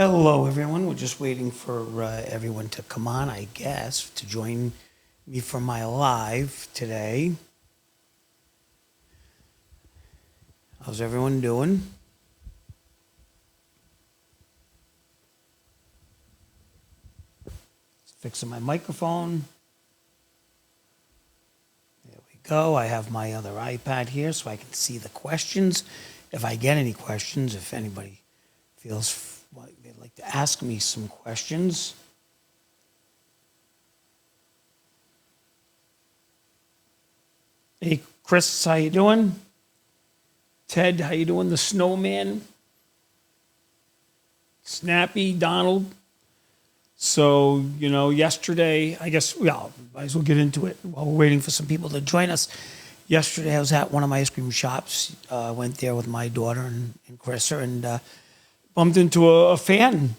Hello, everyone. We're just waiting for everyone to come on, I guess, to join me for my live today. How's everyone doing? Fixing my microphone. There we go. I have my other iPad here so I can see the questions. If I get any questions, if anybody feels like they'd like to ask me some questions. Hey, Chris, how you doing? Ted, how you doing? The snowman? Snappy, Donald. So, yesterday, I guess, well, might as well get into it while we're waiting for some people to join us. Yesterday, I was at one of my ice cream shops. Went there with my daughter and Chrissa, and bumped into a fan.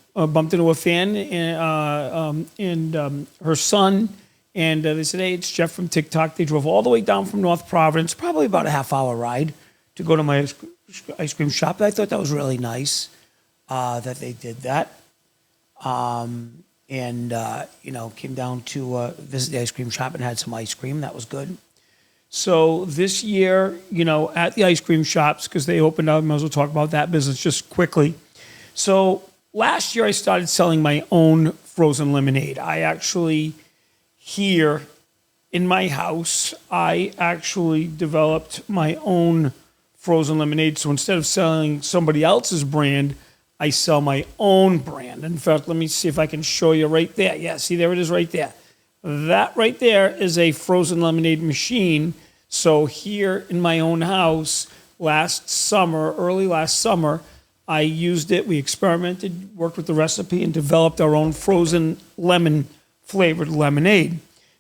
And her son. And they said, hey, it's Jeff from TikTok. They drove all the way down from North Providence, probably about a half-hour ride, to go to my ice cream shop. I thought that was really nice that they did that. Came down to visit the ice cream shop and had some ice cream. That was good. So this year, at the ice cream shops, because they opened up, I might as well talk about that business just quickly. So last year I started selling my own frozen lemonade. Here in my house, I actually developed my own frozen lemonade. So instead of selling somebody else's brand, I sell my own brand. In fact, let me see if I can show you right there. Yeah, see, there it is right there. That right there is a frozen lemonade machine. So here in my own house, early last summer, I used it. We experimented, worked with the recipe, and developed our own frozen lemon flavored lemonade.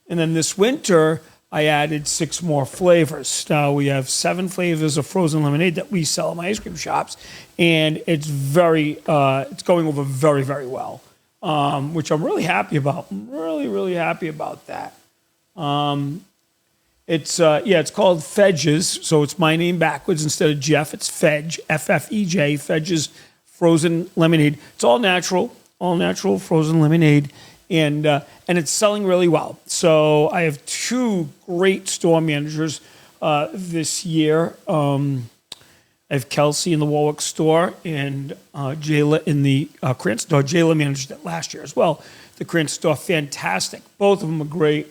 And then this winter, I added 6 more flavors. Now we have 7 flavors of frozen lemonade that we sell in my ice cream shops, and it's going over very, very well, which I'm really happy about. I'm really, really happy about that. It's called Fedges, so it's my name backwards instead of Jeff. It's Fedge, F-F-E-J, Fedges Frozen Lemonade. It's all natural frozen lemonade. And it's selling really well. So I have 2 great store managers this year. I have Kelsey in the Warwick store and Jayla in the Cranston store. Jayla managed it last year as well. The Cranston store, fantastic. Both of them are great.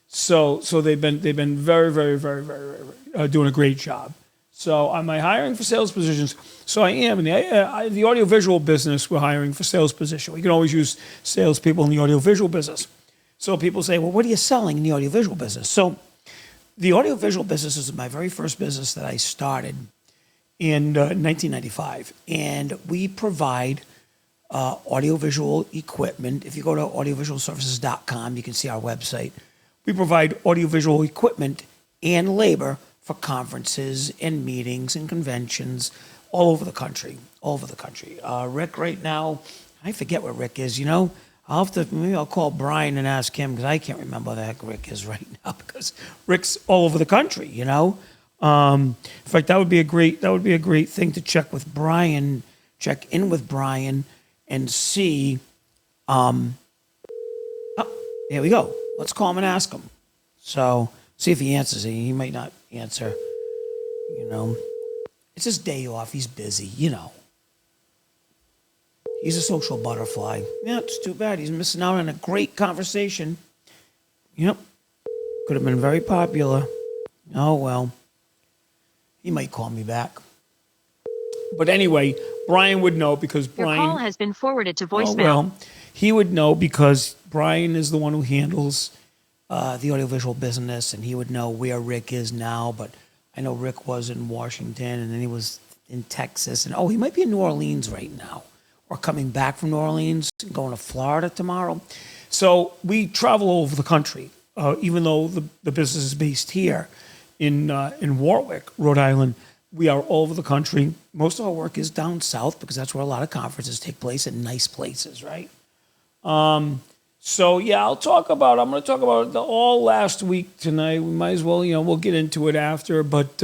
So they've been very, very, very, very, very doing a great job. So am I hiring for sales positions? So I am. In the audiovisual business, we're hiring for sales position. We can always use salespeople in the audiovisual business. So people say, well, what are you selling in the audiovisual business? So the audiovisual business is my very first business that I started in 1995. And we provide audiovisual equipment. If you go to audiovisualservices.com, you can see our website. We provide audiovisual equipment and labor for conferences and meetings and conventions all over the country. Rick right now, I forget where Rick is, maybe I'll call Brian and ask him, because I can't remember where the heck Rick is right now, because Rick's all over the country, In fact, that would be a great thing to check in with Brian and see. Here we go. Let's call him and ask him. So see if he answers. He might not answer, It's his day off. He's busy, He's a social butterfly. Yeah, it's too bad. He's missing out on a great conversation. Yep. Could have been very popular. Oh, well. He might call me back. But anyway, Brian would know because Brian... Your call has been forwarded to voicemail. Well, he would know because Brian is the one who handles the audiovisual business, and he would know where Rick is now. But I know Rick was in Washington, and then he was in Texas, and he might be in New Orleans right now, or coming back from New Orleans and going to Florida tomorrow. So we travel all over the country, even though the business is based here in Warwick, Rhode Island. We are all over the country. Most of our work is down south because that's where a lot of conferences take place in nice places, right? So yeah, I'm going to talk about the all last week tonight. We might as well, we'll get into it after. But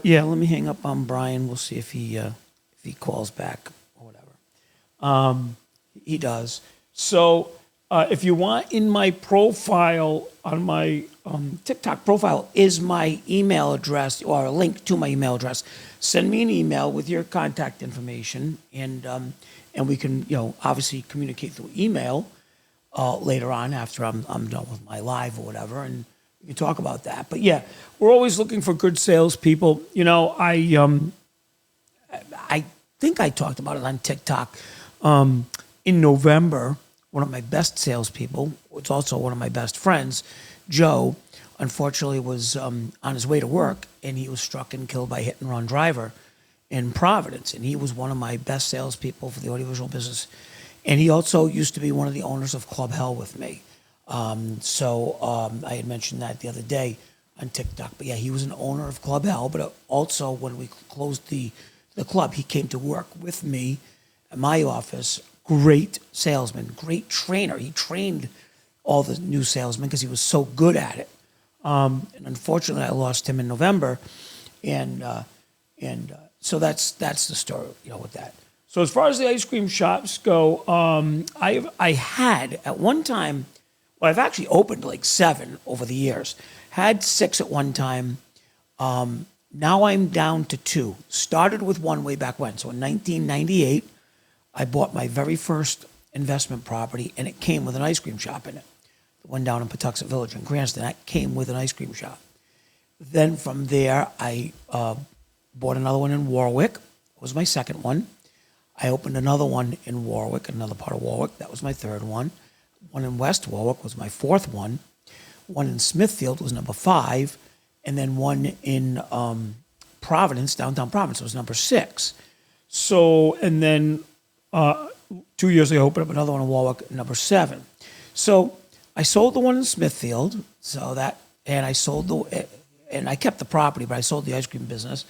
yeah, let me hang up on Brian. We'll see if he calls back or whatever. He does. So if you want, in my profile, on my TikTok profile, is my email address or a link to my email address. Send me an email with your contact information, and we can, obviously communicate through email later on after I'm done with my live or whatever, and we can talk about that. But yeah, we're always looking for good salespeople. I think I talked about it on TikTok. In November, one of my best salespeople, it's also one of my best friends, Joe, unfortunately was on his way to work, and he was struck and killed by a hit-and-run driver in Providence. And he was one of my best salespeople for the audiovisual business. And he also used to be one of the owners of Club Hell with me. I had mentioned that the other day on TikTok. But yeah, he was an owner of Club Hell, but also when we closed the club, he came to work with me at my office. Great salesman, great trainer. He trained all the new salesmen because he was so good at it. And unfortunately, I lost him in November, and so that's the story, with that. So as far as the ice cream shops go, I had at one time, well, I've actually opened like 7 over the years. Had 6 at one time. Now I'm down to 2. Started with 1 way back when. So in 1998, I bought my very first investment property, and it came with an ice cream shop in it. The one down in Patuxent Village in Cranston, that came with an ice cream shop. Then from there, I bought another one in Warwick. It was my second one. I opened another one in Warwick, another part of Warwick. That was my third one. One in West Warwick was my fourth one. One in Smithfield was number 5. And then one in Providence, downtown Providence, was number 6. So, and then 2 years ago, I opened up another one in Warwick, number 7. So I sold the one in Smithfield, and I kept the property, but I sold the ice cream business.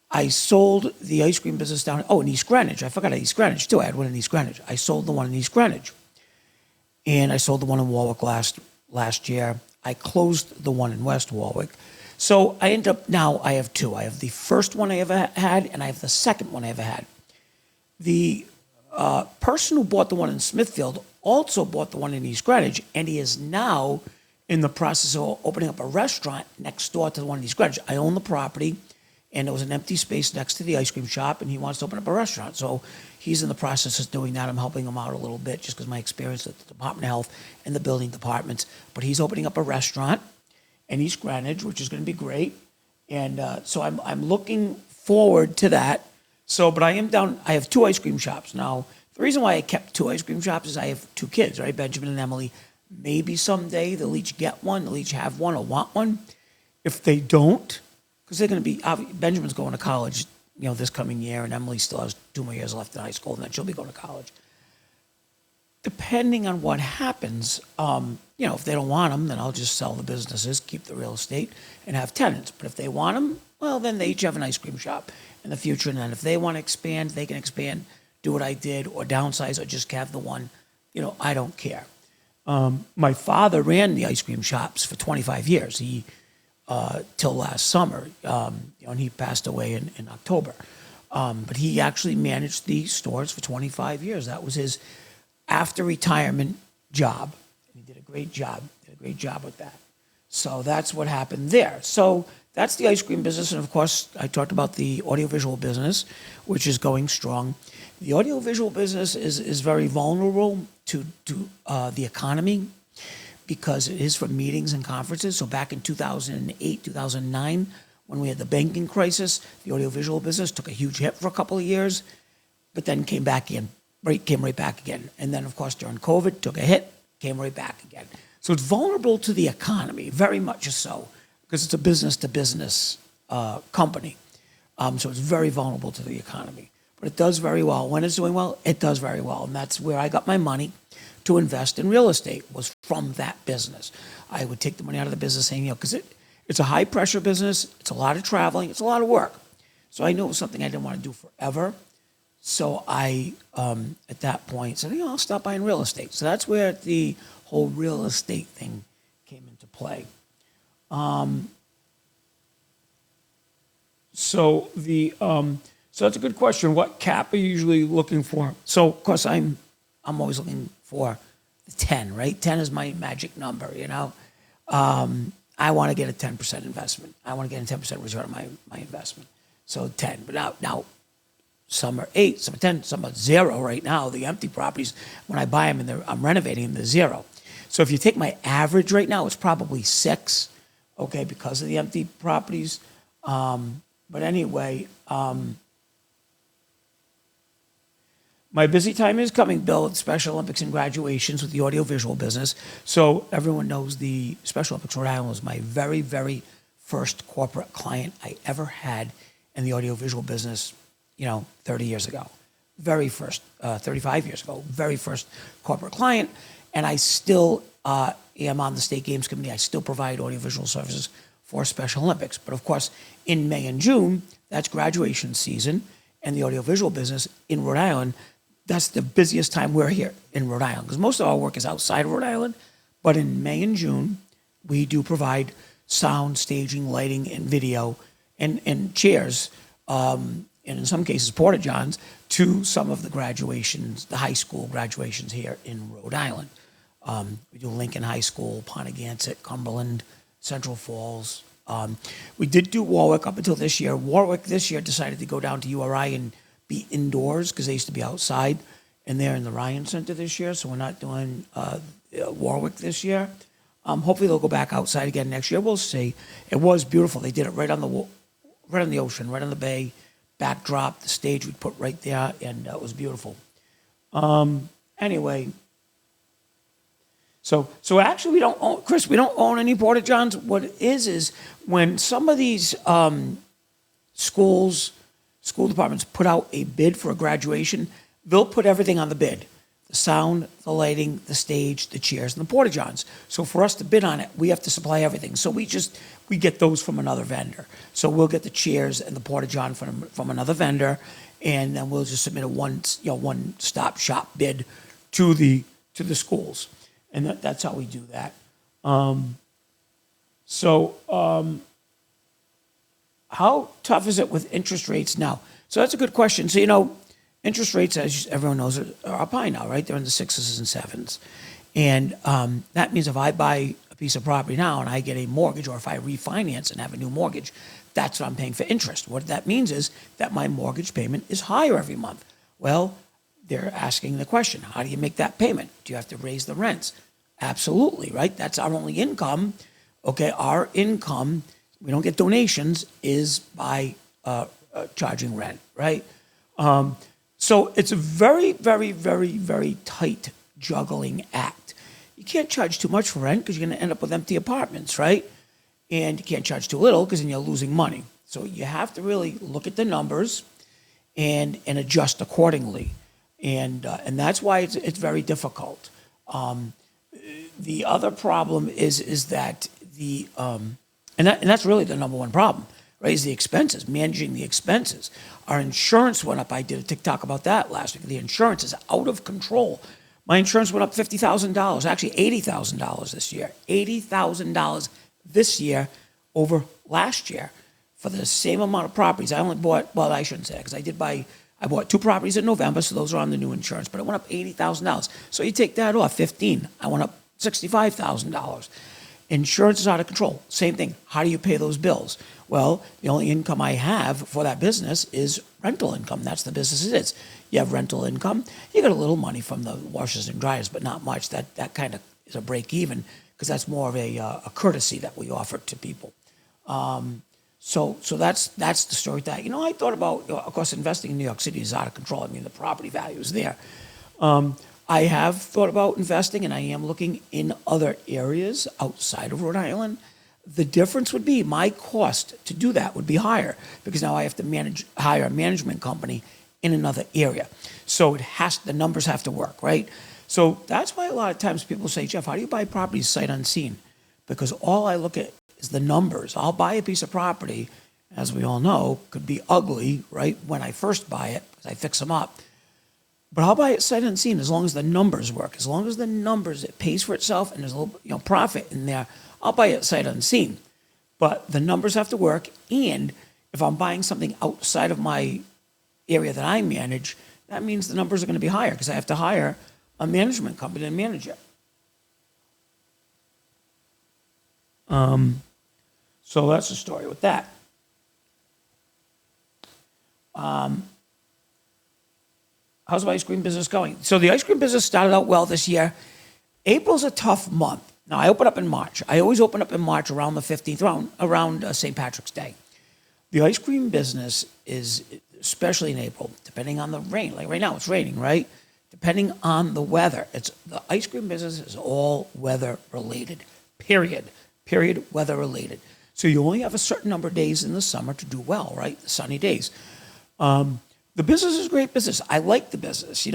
I sold the ice cream business down, in East Greenwich. I forgot East Greenwich, too. I had one in East Greenwich. I sold the one in East Greenwich. And I sold the one in Warwick last year. I closed the one in West Warwick. So I end up, now I have 2. I have the first one I ever had, and I have the second one I ever had. The person who bought the one in Smithfield also bought the one in East Greenwich, and he is now in the process of opening up a restaurant next door to the one in East Greenwich. I own the property, and there was an empty space next to the ice cream shop, and he wants to open up a restaurant. So he's in the process of doing that. I'm helping him out a little bit just because my experience at the Department of Health and the building departments. But he's opening up a restaurant in East Greenwich, which is going to be great. And so I'm looking forward to that. So, but I have 2 ice cream shops. Now, the reason why I kept 2 ice cream shops is I have 2 kids, right? Benjamin and Emily. Maybe someday they'll each get one, they'll each have one or want one. If they don't, because they're going to be, Benjamin's going to college, this coming year, and Emily still has 2 more years left in high school, and then she'll be going to college. Depending on what happens, if they don't want them, then I'll just sell the businesses, keep the real estate, and have tenants. But if they want them, well, then they each have an ice cream shop in the future. And then if they want to expand, they can expand, do what I did, or downsize, or just have the one. I don't care. My father ran the ice cream shops for 25 years. He till last summer, and he passed away in October. But he actually managed the stores for 25 years. That was his after retirement job. And he did a great job. With that. So that's what happened there. So that's the ice cream business. And of course, I talked about the audiovisual business, which is going strong. The audiovisual business is very vulnerable to the economy because it is for meetings and conferences. So back in 2008, 2009, when we had the banking crisis, the audiovisual business took a huge hit for a couple of years, but then came right back again. And then, of course, during COVID, took a hit, came right back again. So it's vulnerable to the economy, very much so, because it's a business-to-business company. So it's very vulnerable to the economy. But it does very well. When it's doing well, it does very well. And that's where I got my money to invest in real estate, was from that business. I would take the money out of the business saying, because it's a high-pressure business, it's a lot of traveling, it's a lot of work. So I knew it was something I didn't want to do forever. So I, at that point, said, I'll stop buying real estate. So that's where the whole real estate thing came into play. So So that's a good question. What cap are you usually looking for? So of course I'm always looking for the 10, right? 10 is my magic number, you know. I want to get a 10% investment. I want to get a 10% return on my investment. So 10. But now some are 8, some are 10, some are 0 right now. The empty properties, when I buy them and I'm renovating them, they're 0. So if you take my average right now, it's probably 6, okay, because of the empty properties. But anyway, my busy time is coming, Bill, at Special Olympics and graduations with the audiovisual business. So everyone knows the Special Olympics Rhode Island was my very, very first corporate client I ever had in the audiovisual business, 30 years ago. Very first, 35 years ago, very first corporate client. And I still am on the State Games Committee. I still provide audiovisual services for Special Olympics. But of course, in May and June, that's graduation season. And the audiovisual business in Rhode Island, that's the busiest time we're here in Rhode Island, because most of our work is outside of Rhode Island. But in May and June, we do provide sound, staging, lighting, and video, and chairs, and in some cases, porta-johns, to some of the graduations, the high school graduations here in Rhode Island. We do Lincoln High School, Pontiac, Cumberland, Central Falls. We did do Warwick up until this year. Warwick this year decided to go down to URI and be indoors because they used to be outside, and they're in the Ryan Center this year, so we're not doing Warwick this year. Hopefully they'll go back outside again next year. We'll see. It was beautiful. They did it right on the ocean, right on the bay, backdrop, the stage we put right there, and it was beautiful. Anyway, so actually we don't own, Chris, we don't own any porta-johns. What it is when some of these school departments put out a bid for a graduation, they'll put everything on the bid. The sound, the lighting, the stage, the chairs, and the porta-johns. So for us to bid on it, we have to supply everything. So we get those from another vendor. So we'll get the chairs and the porta-john from another vendor, and then we'll just submit a one-stop shop bid to the schools. And that's how we do that. How tough is it with interest rates now? So that's a good question. So, interest rates, as everyone knows, are up high now, right? They're in the 6s and 7s. And that means if I buy a piece of property now and I get a mortgage, or if I refinance and have a new mortgage, that's what I'm paying for interest. What that means is that my mortgage payment is higher every month. Well, they're asking the question, how do you make that payment? Do you have to raise the rents? Absolutely, right? That's our only income. Okay, our income, we don't get donations, is by charging rent, right? So it's a very, very, very, very tight juggling act. You can't charge too much for rent because you're going to end up with empty apartments, right? And you can't charge too little because then you're losing money. So you have to really look at the numbers and adjust accordingly. And that's why it's very difficult. The other problem is that and that's really the number one problem, right? Is the expenses, managing the expenses. Our insurance went up. I did a TikTok about that last week. The insurance is out of control. My insurance went up $50,000, actually $80,000 this year. $80,000 this year over last year for the same amount of properties. I only bought, well, I shouldn't say, because I bought 2 properties in November, so those are on the new insurance, but it went up $80,000. So you take that off, 15, I went up $65,000. Insurance is out of control. Same thing. How do you pay those bills? Well, the only income I have for that business is rental income. That's the business it is. You have rental income. You get a little money from the washers and dryers, but not much. That kind of is a break even because that's more of a courtesy that we offer to people. So that's the story with that. I thought about, of course, investing in New York City is out of control. I mean, the property value is there. I have thought about investing, and I am looking in other areas outside of Rhode Island. The difference would be my cost to do that would be higher because now I have to hire a management company in another area. So the numbers have to work, right? So that's why a lot of times people say, Jeff, how do you buy properties sight unseen? Because all I look at is the numbers. I'll buy a piece of property, as we all know, could be ugly, right, when I first buy it, because I fix them up. But I'll buy it sight unseen as long as the numbers work. As long as the numbers, it pays for itself and there's a little profit in there, I'll buy it sight unseen. But the numbers have to work, and if I'm buying something outside of my area that I manage, that means the numbers are going to be higher because I have to hire a management company to manage it. So that's the story with that. How's the ice cream business going? So the ice cream business started out well this year. April's a tough month. Now, I open up in March. I always open up in March around the 15th, around St. Patrick's Day. The ice cream business is, especially in April, depending on the rain. Like right now, it's raining, right? Depending on the weather. The ice cream business is all weather related, period. Period, weather related. So you only have a certain number of days in the summer to do well, right? The sunny days. The business is a great business. I like the business.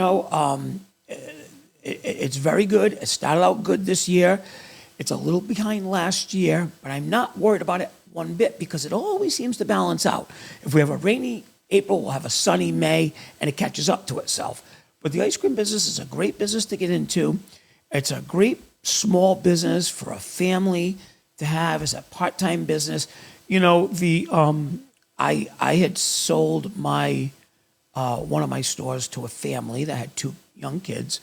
It's very good. It started out good this year. It's a little behind last year, but I'm not worried about it one bit because it always seems to balance out. If we have a rainy April, we'll have a sunny May, and it catches up to itself. But the ice cream business is a great business to get into. It's a great small business for a family to have as a part-time business. I had sold my one of my stores to a family that had 2 young kids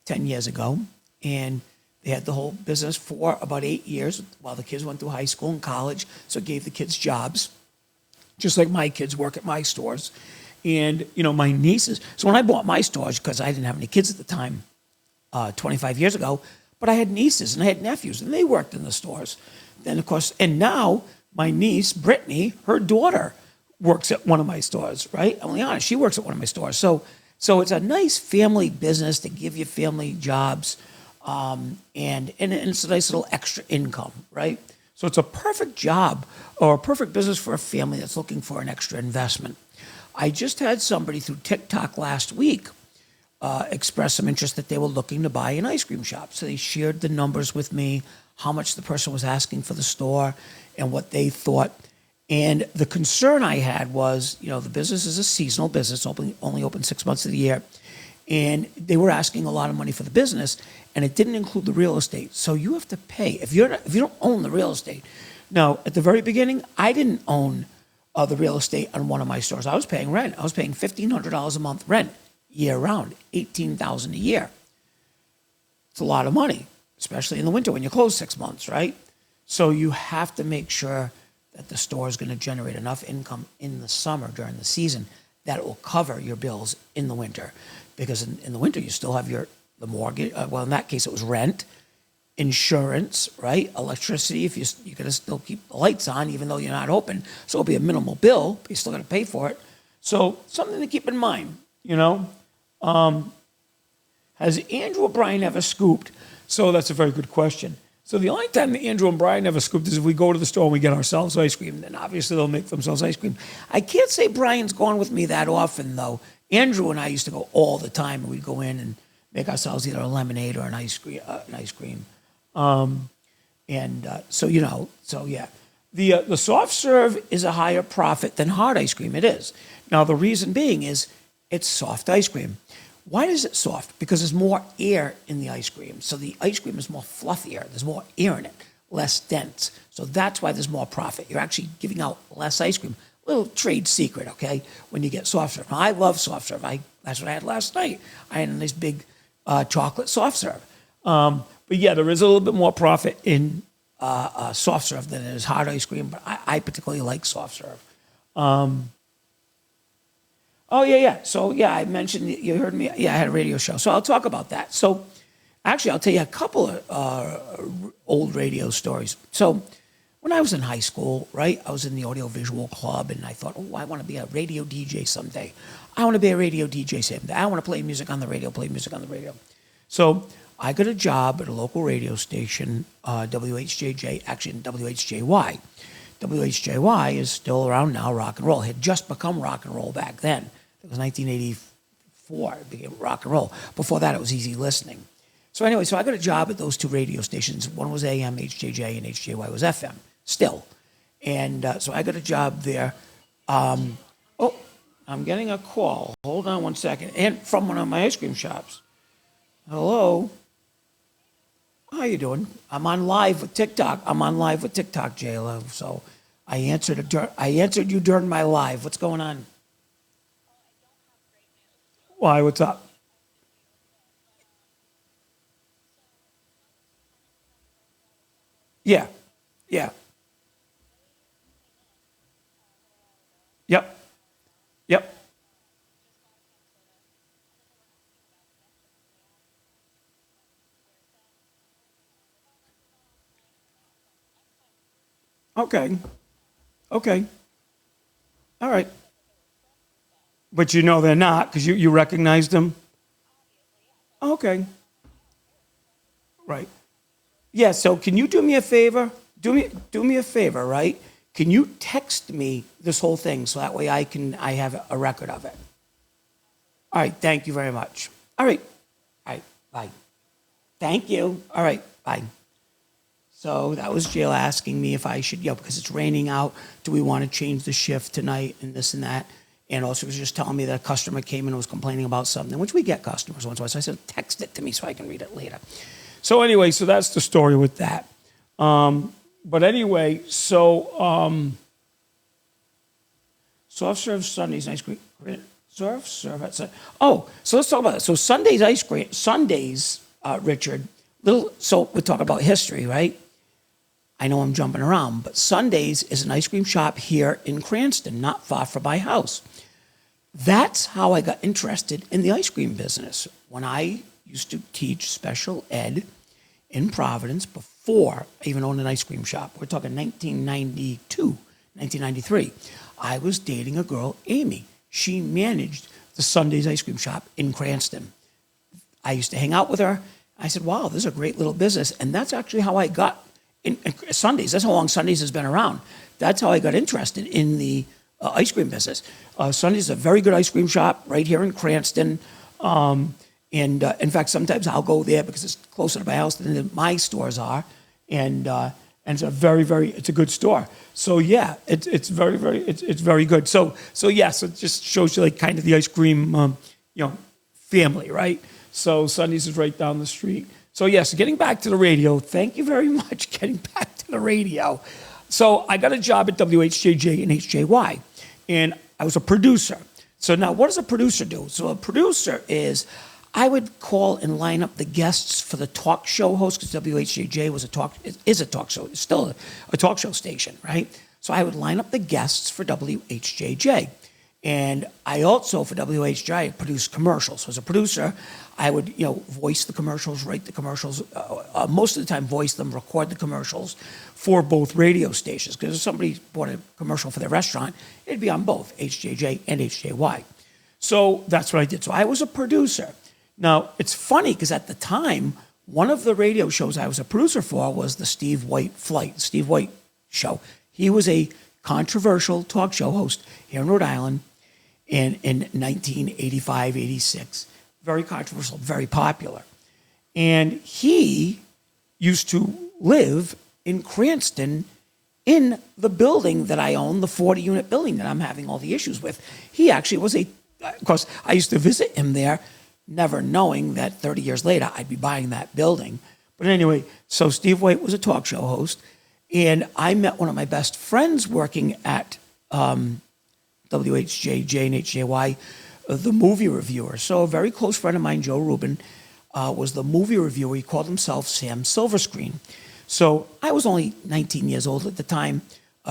10 years ago, and they had the whole business for about 8 years while the kids went through high school and college, so it gave the kids jobs, just like my kids work at my stores. And, my nieces, so when I bought my stores, because I didn't have any kids at the time, 25 years ago, but I had nieces and I had nephews, and they worked in the stores. Then, of course, and now my niece, Brittany, her daughter, works at one of my stores, right? Eliana, she works at one of my stores. So it's a nice family business to give you family jobs, and it's a nice little extra income, right? So it's a perfect job or a perfect business for a family that's looking for an extra investment. I just had somebody through TikTok last week express some interest that they were looking to buy an ice cream shop. So they shared the numbers with me, how much the person was asking for the store and what they thought. And the concern I had was, the business is a seasonal business, only open 6 months of the year. And they were asking a lot of money for the business, and it didn't include the real estate. So you have to pay. If you don't own the real estate. Now, at the very beginning, I didn't own the real estate on one of my stores. I was paying rent. I was paying $1,500 a month rent year-round, $18,000 a year. It's a lot of money, especially in the winter when you close 6 months, right? So you have to make sure that the store is going to generate enough income in the summer during the season that it will cover your bills in the winter. Because in the winter, you still have the mortgage. Well, in that case, it was rent, insurance, right? Electricity, if you're going to still keep the lights on, even though you're not open. So it'll be a minimal bill, but you're still going to pay for it. So something to keep in mind, Has Andrew or Brian ever scooped? So that's a very good question. So the only time that Andrew and Brian ever scooped is if we go to the store and we get ourselves ice cream. Then obviously they'll make themselves ice cream. I can't say Brian's gone with me that often, though. Andrew and I used to go all the time, and we'd go in and make ourselves either a lemonade or an ice cream. So yeah. The soft serve is a higher profit than hard ice cream. It is. Now, the reason being is it's soft ice cream. Why is it soft? Because there's more air in the ice cream. So the ice cream is more fluffier. There's more air in it, less dense. So that's why there's more profit. You're actually giving out less ice cream. Little trade secret, okay, when you get soft serve. Now, I love soft serve. That's what I had last night. I had a nice big chocolate soft serve. But yeah, there is a little bit more profit in soft serve than there is hard ice cream, but I particularly like soft serve. Oh, yeah. So, yeah, I mentioned, you heard me. Yeah, I had a radio show. So I'll talk about that. So, actually, I'll tell you a couple of old radio stories. So, when I was in high school, right, I was in the audiovisual club, and I thought, I want to be a radio DJ someday. I want to be a radio DJ someday. I want to play music on the radio, So, I got a job at a local radio station, WHJJ, actually in WHJY. WHJY is still around now, rock and roll. It had just become rock and roll back then. It was 1984, it became rock and roll. Before that, it was easy listening. So anyway, I got a job at those 2 radio stations. One was AM, HJJ, and HJY was FM, still. And so I got a job there. I'm getting a call. Hold on one second. And from one of my ice cream shops. Hello? How you doing? I'm on live with TikTok. J-Lo. So I answered you during my live. What's going on? Why? What's up? Yeah. Yeah. Yep. Yep. Okay. Okay. All right. But you know they're not because you recognized them? Okay. Right. Yeah, so can you do me a favor? Do me a favor, right? Can you text me this whole thing so that way I have a record of it? All right, thank you very much. All right. All right, bye. Thank you. All right, bye. So that was Jill asking me if I should, because it's raining out, do we want to change the shift tonight and this and that? And also was just telling me that a customer came in and was complaining about something, which we get customers once in a while. So I said, text it to me so I can read it later. So anyway, so that's the story with that. But anyway, so soft serve Sundays ice cream. Soft serve at Sun. Oh, so let's talk about it. So Sundays ice cream. Sundays, Richard. So we talk about history, right? I know I'm jumping around, but Sundays is an ice cream shop here in Cranston, not far from my house. That's how I got interested in the ice cream business. When I used to teach special ed in Providence before I even owned an ice cream shop. We're talking 1992, 1993. I was dating a girl, Amy. She managed the Sundays ice cream shop in Cranston. I used to hang out with her. I said, wow, this is a great little business. And that's actually how I got in Sundays. That's how long Sundays has been around. That's how I got interested in the ice cream business. Sundays is a very good ice cream shop right here in Cranston. And in fact, sometimes I'll go there because it's closer to my house than my stores are. And it's a it's a good store. So yeah, it's very good. So yes, it just shows you like kind of the ice cream, family, right? So Sundays is right down the street. So yes, getting back to the radio, thank you very much, getting back to the radio. So I got a job at WHJJ and HJY, and I was a producer. So now what does a producer do? So a producer is, I would call and line up the guests for the talk show host, because WHJJ is a talk show, it's still a talk show station, right? So I would line up the guests for WHJJ. And I also, for WHJJ, produced commercials. So as a producer, I would, voice the commercials, write the commercials, most of the time voice them, record the commercials for both radio stations. Because if somebody bought a commercial for their restaurant, it'd be on both HJJ and HJY. So that's what I did. So I was a producer. Now, it's funny because at the time, one of the radio shows I was a producer for was the Steve White show. He was a controversial talk show host here in Rhode Island in 1985, 86. Very controversial, very popular. And he used to live in Cranston in the building that I own, the 40-unit building that I'm having all the issues with. He actually was of course, I used to visit him there, never knowing that 30 years later I'd be buying that building. But anyway, so Steve White was a talk show host, and I met one of my best friends working at WHJJ and HJY, the movie reviewer. So a very close friend of mine, Joe Rubin, was the movie reviewer. He called himself Sam Silverscreen. So I was only 19 years old at the time.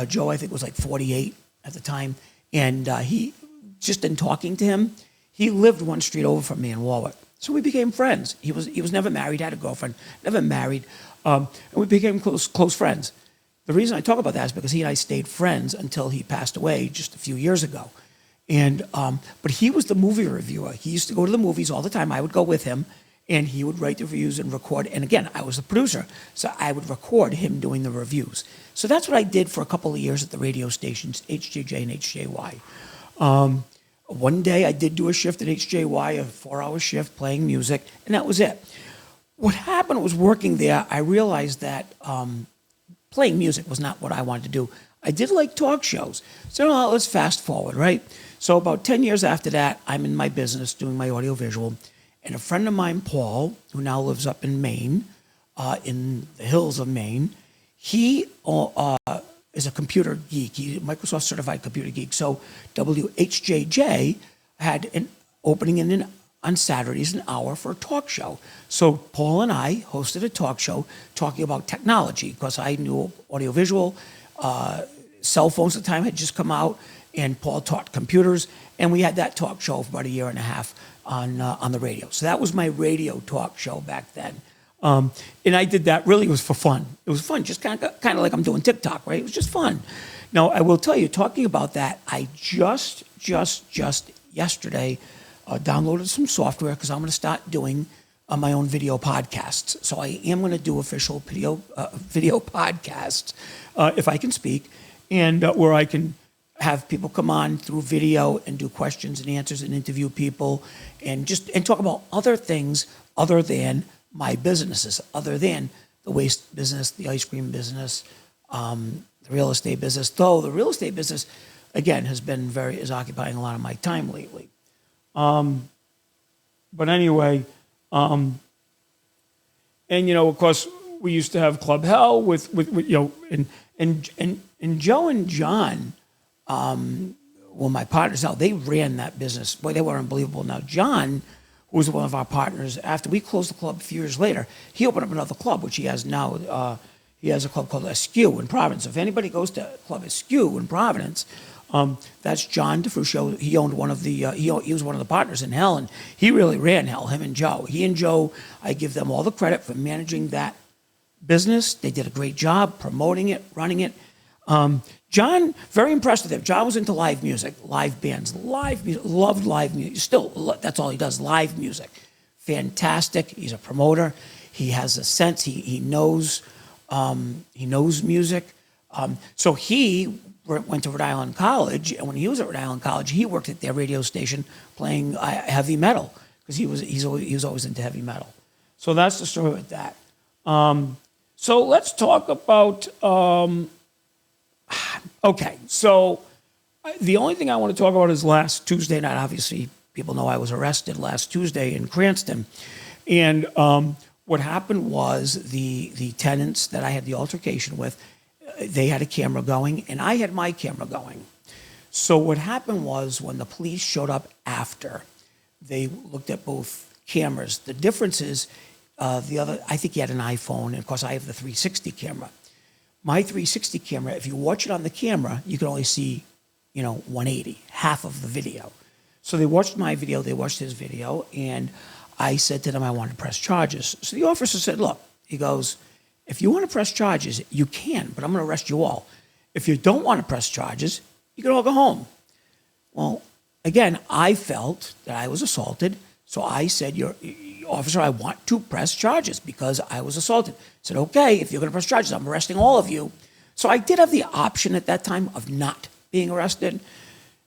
Joe, I think, was like 48 at the time. And he, just in talking to him, he lived one street over from me in Warwick. So we became friends. He was never married, had a girlfriend, never married. And we became close friends. The reason I talk about that is because he and I stayed friends until he passed away just a few years ago. And but he was the movie reviewer. He used to go to the movies all the time. I would go with him, and he would write the reviews and record. And again, I was the producer, so I would record him doing the reviews. So that's what I did for a couple of years at the radio stations, HJJ and HJY. One day I did do a shift at HJY, a 4-hour shift playing music, and that was it. What happened was, working there, I realized that playing music was not what I wanted to do. I did like talk shows. So let's fast forward, right? So about 10 years after that, I'm in my business doing my audiovisual. And a friend of mine, Paul, who now lives up in Maine, in the hills of Maine, he is a computer geek. He's a Microsoft certified computer geek. So WHJJ had opening on Saturdays an hour for a talk show. So Paul and I hosted a talk show talking about technology because I knew audiovisual, cell phones at the time had just come out, and Paul taught computers, and we had that talk show for about a year and a half on the radio. So that was my radio talk show back then. And I did that, really, it was for fun. It was fun, just kind of like I'm doing TikTok, right? It was just fun. Now, I will tell you, talking about that, I just yesterday downloaded some software because I'm going to start doing my own video podcasts. So I am going to do official video podcasts, if I can speak, and where I can have people come on through video and do questions and answers and interview people and talk about other things other than my businesses, other than the waste business, the ice cream business, the real estate business. Though the real estate business, again, is occupying a lot of my time lately. But anyway, and of course, we used to have Club Hell with and Joe and John, my partners now, they ran that business. Boy, they were unbelievable. Now, John, who was one of our partners, after we closed the club a few years later, he opened up another club, which he has now. He has a club called Askew in Providence. If anybody goes to Club Askew in Providence, that's John DeFrucio. He owned one of the. He was one of the partners in Hell, and he really ran Hell. Him and Joe. He and Joe, I give them all the credit for managing that business. They did a great job promoting it, running it. John, very impressed with him. John was into live music, live bands, live music, loved live music. Still, that's all he does, live music. Fantastic. He's a promoter. He has a sense. He knows music. So he went to Rhode Island College, and when he was at Rhode Island College, he worked at their radio station playing heavy metal because he was always into heavy metal. So that's the story with that. So let's talk about. Okay, so the only thing I want to talk about is last Tuesday night. Obviously, people know I was arrested last Tuesday in Cranston, and what happened was the tenants that I had the altercation with, they had a camera going, and I had my camera going. So what happened was when the police showed up after, they looked at both cameras. The difference is I think he had an iPhone, and of course I have the 360 camera. My 360 camera, if you watch it on the camera, you can only see, 180, half of the video. So they watched my video, they watched his video, and I said to them I wanted to press charges. So the officer said, look, he goes, if you want to press charges, you can, but I'm going to arrest you all. If you don't want to press charges, you can all go home. Well, again, I felt that I was assaulted, so I said, officer, I want to press charges because I was assaulted. I said, okay, if you're going to press charges, I'm arresting all of you. So I did have the option at that time of not being arrested.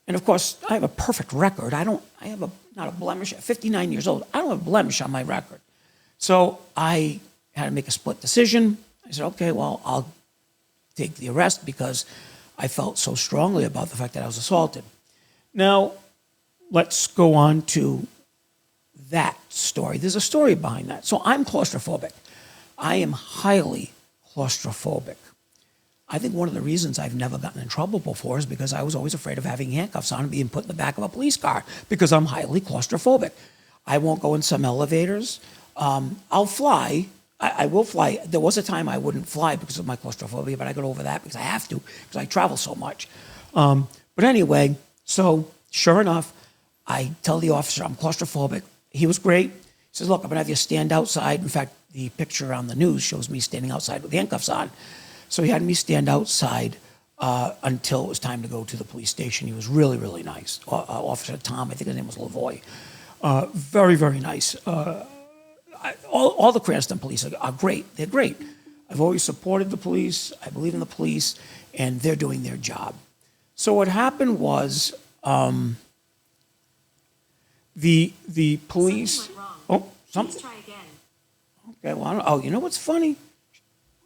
And of course, I have a perfect record. I have not a blemish. At 59 years old, I don't have a blemish on my record. So I had to make a split decision. I said, okay, well, I'll take the arrest because I felt so strongly about the fact that I was assaulted. Now, let's go on to that story. There's a story behind that. So I'm claustrophobic. I am highly claustrophobic. I think one of the reasons I've never gotten in trouble before is because I was always afraid of having handcuffs on and being put in the back of a police car because I'm highly claustrophobic. I won't go in some elevators. I'll fly. I will fly. There was a time I wouldn't fly because of my claustrophobia, but I got over that because I have to because I travel so much. But anyway, so sure enough, I tell the officer I'm claustrophobic. He was great. He says, look, I'm going to have you stand outside. In fact, the picture on the news shows me standing outside with handcuffs on. So he had me stand outside until it was time to go to the police station. He was really, really nice. Officer Tom, I think his name was Lavoy. Very, very nice. All the Cranston police are great. They're great. I've always supported the police. I believe in the police, and they're doing their job. So what happened was the police. Something went wrong. Oh, something. Please try again. Okay. Well, I don't, you know what's funny?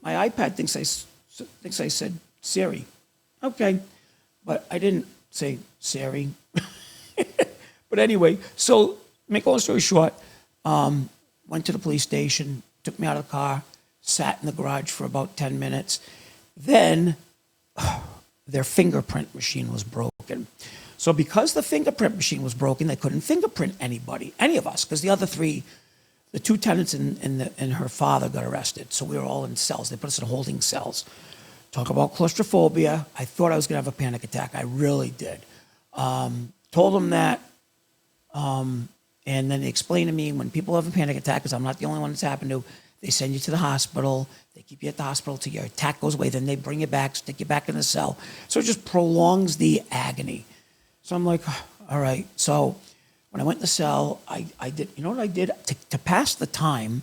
My iPad thinks I said Siri. Okay, but I didn't say Siri. But anyway, so make a long story short, went to the police station, took me out of the car, sat in the garage for about 10 minutes. Then their fingerprint machine was broken. So because the fingerprint machine was broken, they couldn't fingerprint anybody, any of us, because the other three, the two tenants and her father got arrested. So we were all in cells. They put us in holding cells. Talk about claustrophobia. I thought I was going to have a panic attack. I really did. Told them that. And then they explained to me when people have a panic attack, because I'm not the only one that's happened to, they send you to the hospital. They keep you at the hospital till your attack goes away. Then they bring you back, stick you back in the cell. So it just prolongs the agony. So I'm like, all right. So when I went in the cell, I did, you know what I did? To pass the time,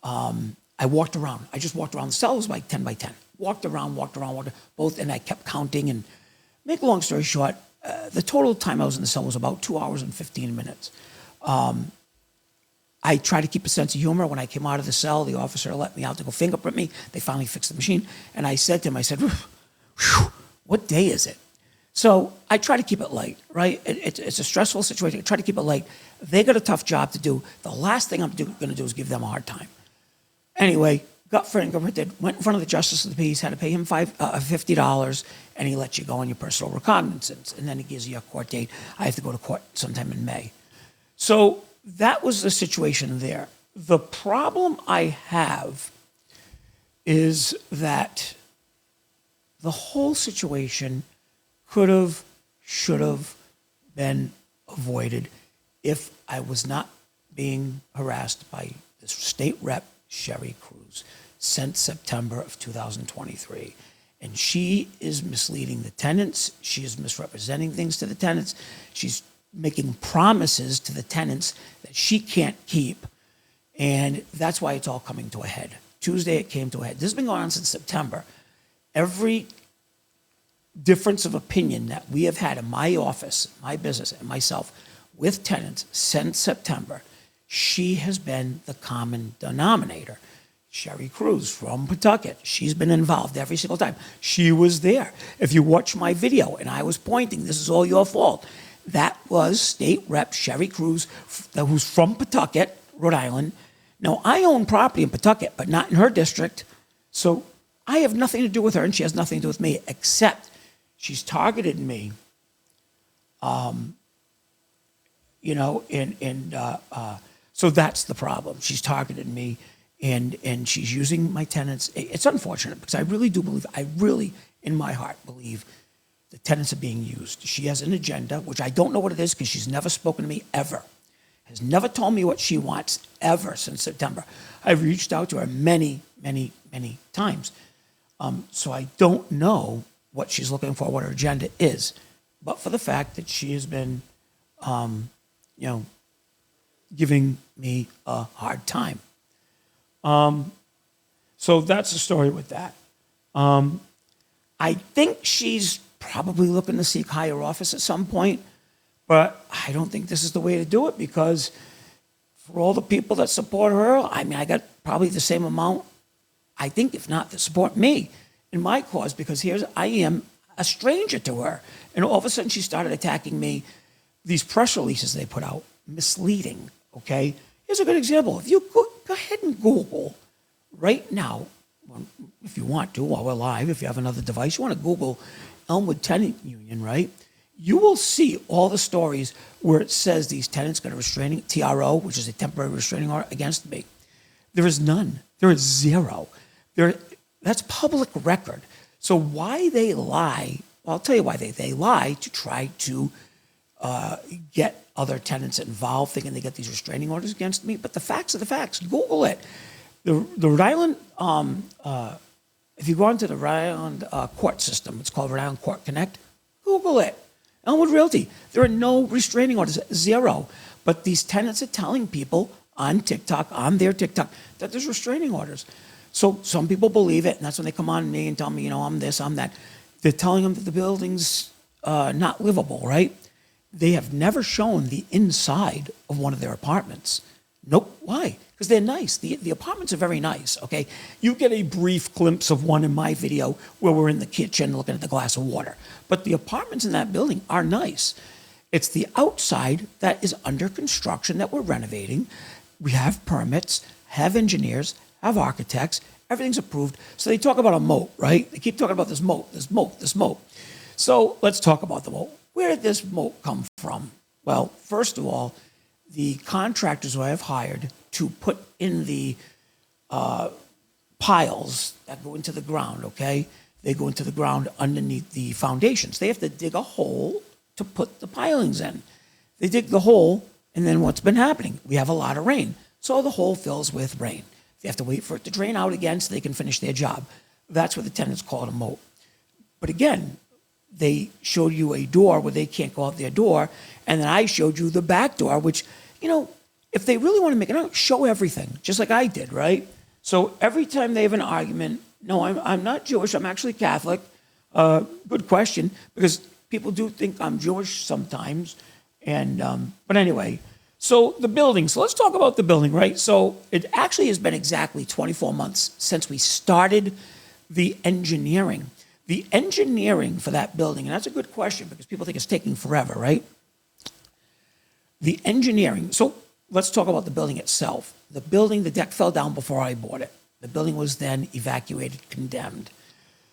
I walked around. I just walked around. The cell was like 10 by 10. Walked around, both, and I kept counting. And make a long story short, the total time I was in the cell was about 2 hours and 15 minutes. I tried to keep a sense of humor. When I came out of the cell, the officer let me out to go fingerprint me. They finally fixed the machine. And I said to him, I said, "Whew, what day is it?" So I try to keep it light, right? It's a stressful situation. I try to keep it light. They got a tough job to do. The last thing I'm going to do is give them a hard time. Anyway, got fingerprinted, went in front of the justice of the peace, had to pay him $50, and he lets you go on your personal recognizance. And then he gives you a court date. I have to go to court sometime in May. So that was the situation there. The problem I have is that the whole situation could have, should have been avoided if I was not being harassed by this state rep, Sherry Cruz, since September of 2023. And she is misleading the tenants. She is misrepresenting things to the tenants. She's making promises to the tenants that she can't keep. And that's why it's all coming to a head. Tuesday, it came to a head. This has been going on since September. Every difference of opinion that we have had in my office, my business, and myself with tenants since September, she has been the common denominator. Sherry Cruz from Pawtucket, she's been involved every single time. She was there. If you watch my video and I was pointing, this is all your fault. That was State Rep Sherry Cruz, who's from Pawtucket, Rhode Island. Now, I own property in Pawtucket, but not in her district. So I have nothing to do with her, and she has nothing to do with me, except she's targeted me, so that's the problem. She's targeted me, and she's using my tenants. It's unfortunate because I really do believe, in my heart, believe the tenants are being used. She has an agenda, which I don't know what it is because she's never spoken to me ever. Has never told me what she wants ever since September. I've reached out to her many, many, many times. So I don't know what she's looking for, what her agenda is, but for the fact that she has been, giving me a hard time. So that's the story with that. I think she's probably looking to seek higher office at some point, but I don't think this is the way to do it because for all the people that support her, I mean, I got probably the same amount, I think, if not, that support me in my cause because I am a stranger to her. And all of a sudden she started attacking me. These press releases they put out, misleading, okay? Here's a good example. If you go ahead and Google right now, if you want to, while we're live, if you have another device, you want to Google Elmwood Tenant Union, right? You will see all the stories where it says these tenants got a restraining, TRO, which is a temporary restraining order against me. There is none. There is zero. That's public record. So why they lie, well, I'll tell you why they lie to try to get other tenants involved, thinking they get these restraining orders against me. But the facts are the facts. Google it. The Rhode Island, if you go into the Rhode Island court system, it's called Rhode Island Court Connect, Google it. Elmwood Realty, there are no restraining orders, zero. But these tenants are telling people on TikTok, on their TikTok, that there's restraining orders. So some people believe it, and that's when they come on me and tell me, I'm this, I'm that. They're telling them that the building's not livable, right? They have never shown the inside of one of their apartments. Nope. Why? Because they're nice. The apartments are very nice, okay? You get a brief glimpse of one in my video where we're in the kitchen looking at the glass of water. But the apartments in that building are nice. It's the outside that is under construction that we're renovating. We have permits, have engineers, have architects. Everything's approved. So they talk about a moat, right? They keep talking about this moat, this moat, this moat. So let's talk about the moat. where did this moat come from? Well, first of all, the contractors who I have hired to put in the piles that go into the ground, okay? They go into the ground underneath the foundations. They have to dig a hole to put the pilings in. They dig the hole, and then what's been happening? We have a lot of rain, so the hole fills with rain. They have to wait for it to drain out again so they can finish their job. That's what the tenants call it, a moat. But again, they showed you a door where they can't go out their door, and then I showed you the back door, which, you know, if they really want to make it out, show everything, just like I did, right? So every time they have an argument, no, I'm not Jewish, I'm actually Catholic. Good question, because people do think I'm Jewish sometimes. And but anyway, so the building. So let's talk about the building, right? So it actually has been exactly 24 months since we started the engineering. The engineering for that building, and that's a good question because people think it's taking forever, right? The engineering. So let's talk about the building itself. The building, the deck fell down before I bought it. The building was then evacuated, condemned.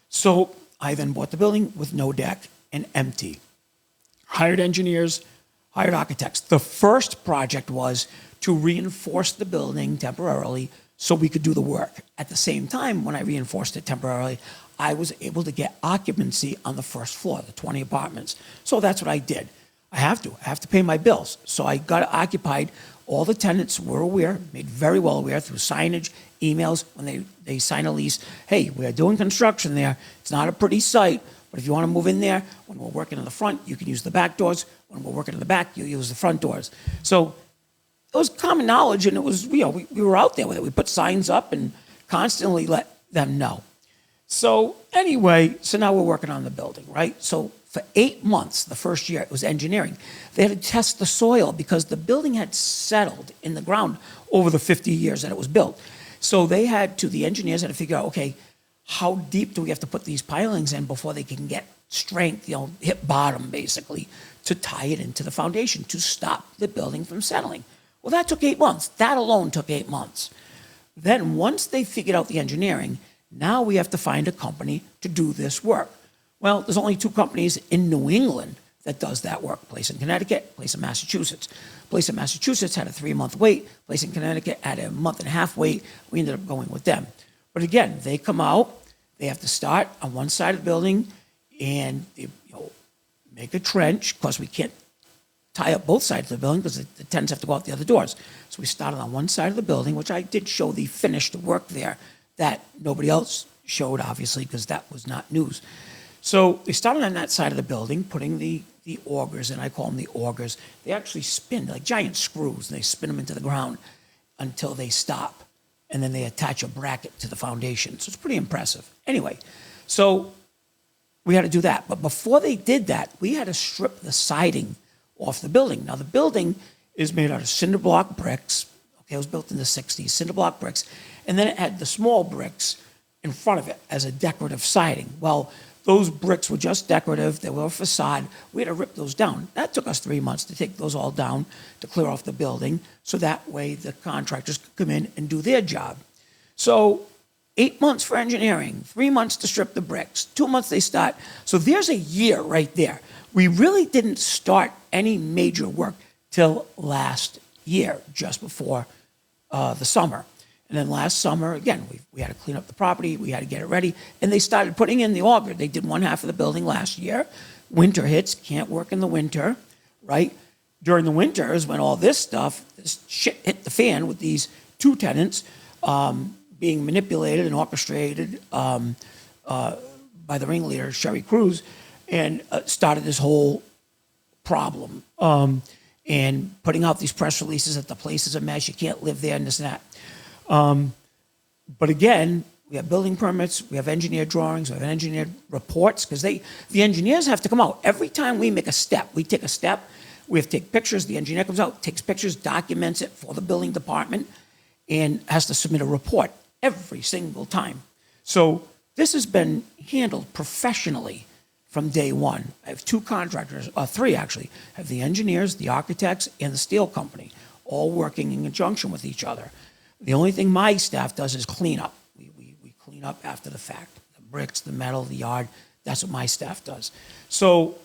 So I then bought the building with no deck and empty. Hired engineers, hired architects. The first project was to reinforce the building temporarily so we could do the work. At the same time, when I reinforced it temporarily, I was able to get occupancy on the first floor, the 20 apartments. So that's what I did. I have to pay my bills. So I got it occupied. All the tenants were aware, made very well aware through signage, emails, when they sign a lease. Hey, we're doing construction there. It's not a pretty site, but if you want to move in there, when we're working in the front, you can use the back doors. When we're working in the back, you use the front doors. So it was common knowledge, and it was, you know, we were out there with it. We put signs up and constantly let them know. So anyway, so now we're working on the building, right? So for 8 months, the first year, it was engineering. They had to test the soil because the building had settled in the ground over the 50 years that it was built. So the engineers had to figure out, okay, how deep do we have to put these pilings in before they can get strength, you know, hit bottom basically, to tie it into the foundation to stop the building from settling. Well, that took 8 months. That alone took 8 months. Then once they figured out the engineering, now we have to find a company to do this work. Well, there's only 2 companies in New England that does that work. Place in Connecticut, place in Massachusetts. Place in Massachusetts had a 3-month wait. Place in Connecticut had a 1.5-month wait. We ended up going with them. But again, they come out, they have to start on one side of the building and they, you know, make a trench. Of course, we can't tie up both sides of the building because the tenants have to go out the other doors. So we started on one side of the building, which I did show the finished work there that nobody else showed, obviously, because that was not news. So they started on that side of the building, putting the augers, and I call them the augers. They actually spin like giant screws, and they spin them into the ground until they stop. And then they attach a bracket to the foundation. So it's pretty impressive. Anyway, so we had to do that. But before they did that, we had to strip the siding off the building. Now, the building is made out of cinder block bricks. Okay, it was built in the 60s, cinder block bricks. And then it had the small bricks in front of it as a decorative siding. Well, those bricks were just decorative. They were a facade. We had to rip those down. That took us 3 months to take those all down, to clear off the building, so that way the contractors could come in and do their job. So 8 months for engineering, 3 months to strip the bricks, 2 months they start. So there's a year right there. We really didn't start any major work till last year, just before the summer. And then last summer, again, we had to clean up the property, we had to get it ready, and they started putting in the auger. They did one half of the building last year. Winter hits, can't work in the winter, right? During the winter is when all this shit hit the fan with these 2 tenants being manipulated and orchestrated by the ringleader, Sherry Cruz, and started this whole problem. And putting out these press releases that the place is a mess, you can't live there, and this and that. But again, we have building permits, we have engineered drawings, we have engineered reports, because the engineers have to come out. Every time we make a step, we take a step, we have to take pictures, the engineer comes out, takes pictures, documents it for the building department, and has to submit a report every single time. So this has been handled professionally from day one. I have 2 contractors, 3 actually. I have the engineers, the architects, and the steel company, all working in conjunction with each other. The only thing my staff does is clean up. We clean up after the fact. The bricks, the metal, the yard, that's what my staff does. So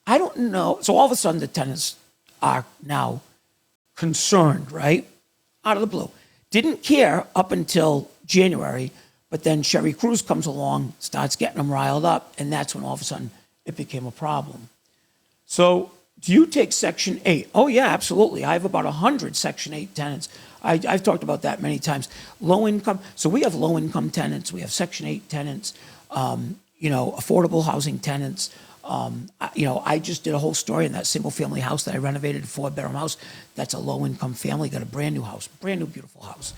I don't know. So all of a sudden the tenants are now concerned, right? Out of the blue. Didn't care up until January, but then Sherry Cruz comes along, starts getting them riled up, and that's when all of a sudden it became a problem. So do you take Section 8? Oh, yeah, absolutely. I have about 100 Section 8 tenants. I've talked about that many times. Low income. So we have low income tenants. We have Section 8 tenants, affordable housing tenants. I just did a whole story in that single family house that I renovated, a 4-bedroom house. That's a low income family, got a brand new house, brand new, beautiful house.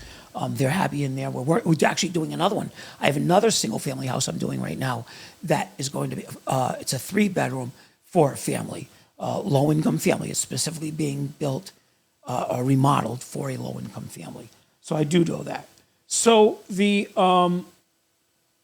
They're happy in there. We're actually doing another one. I have another single family house I'm doing right now that is going to be, it's a 3-bedroom for a family, low income family. It's specifically being built or remodeled for a low income family. So I do know that. So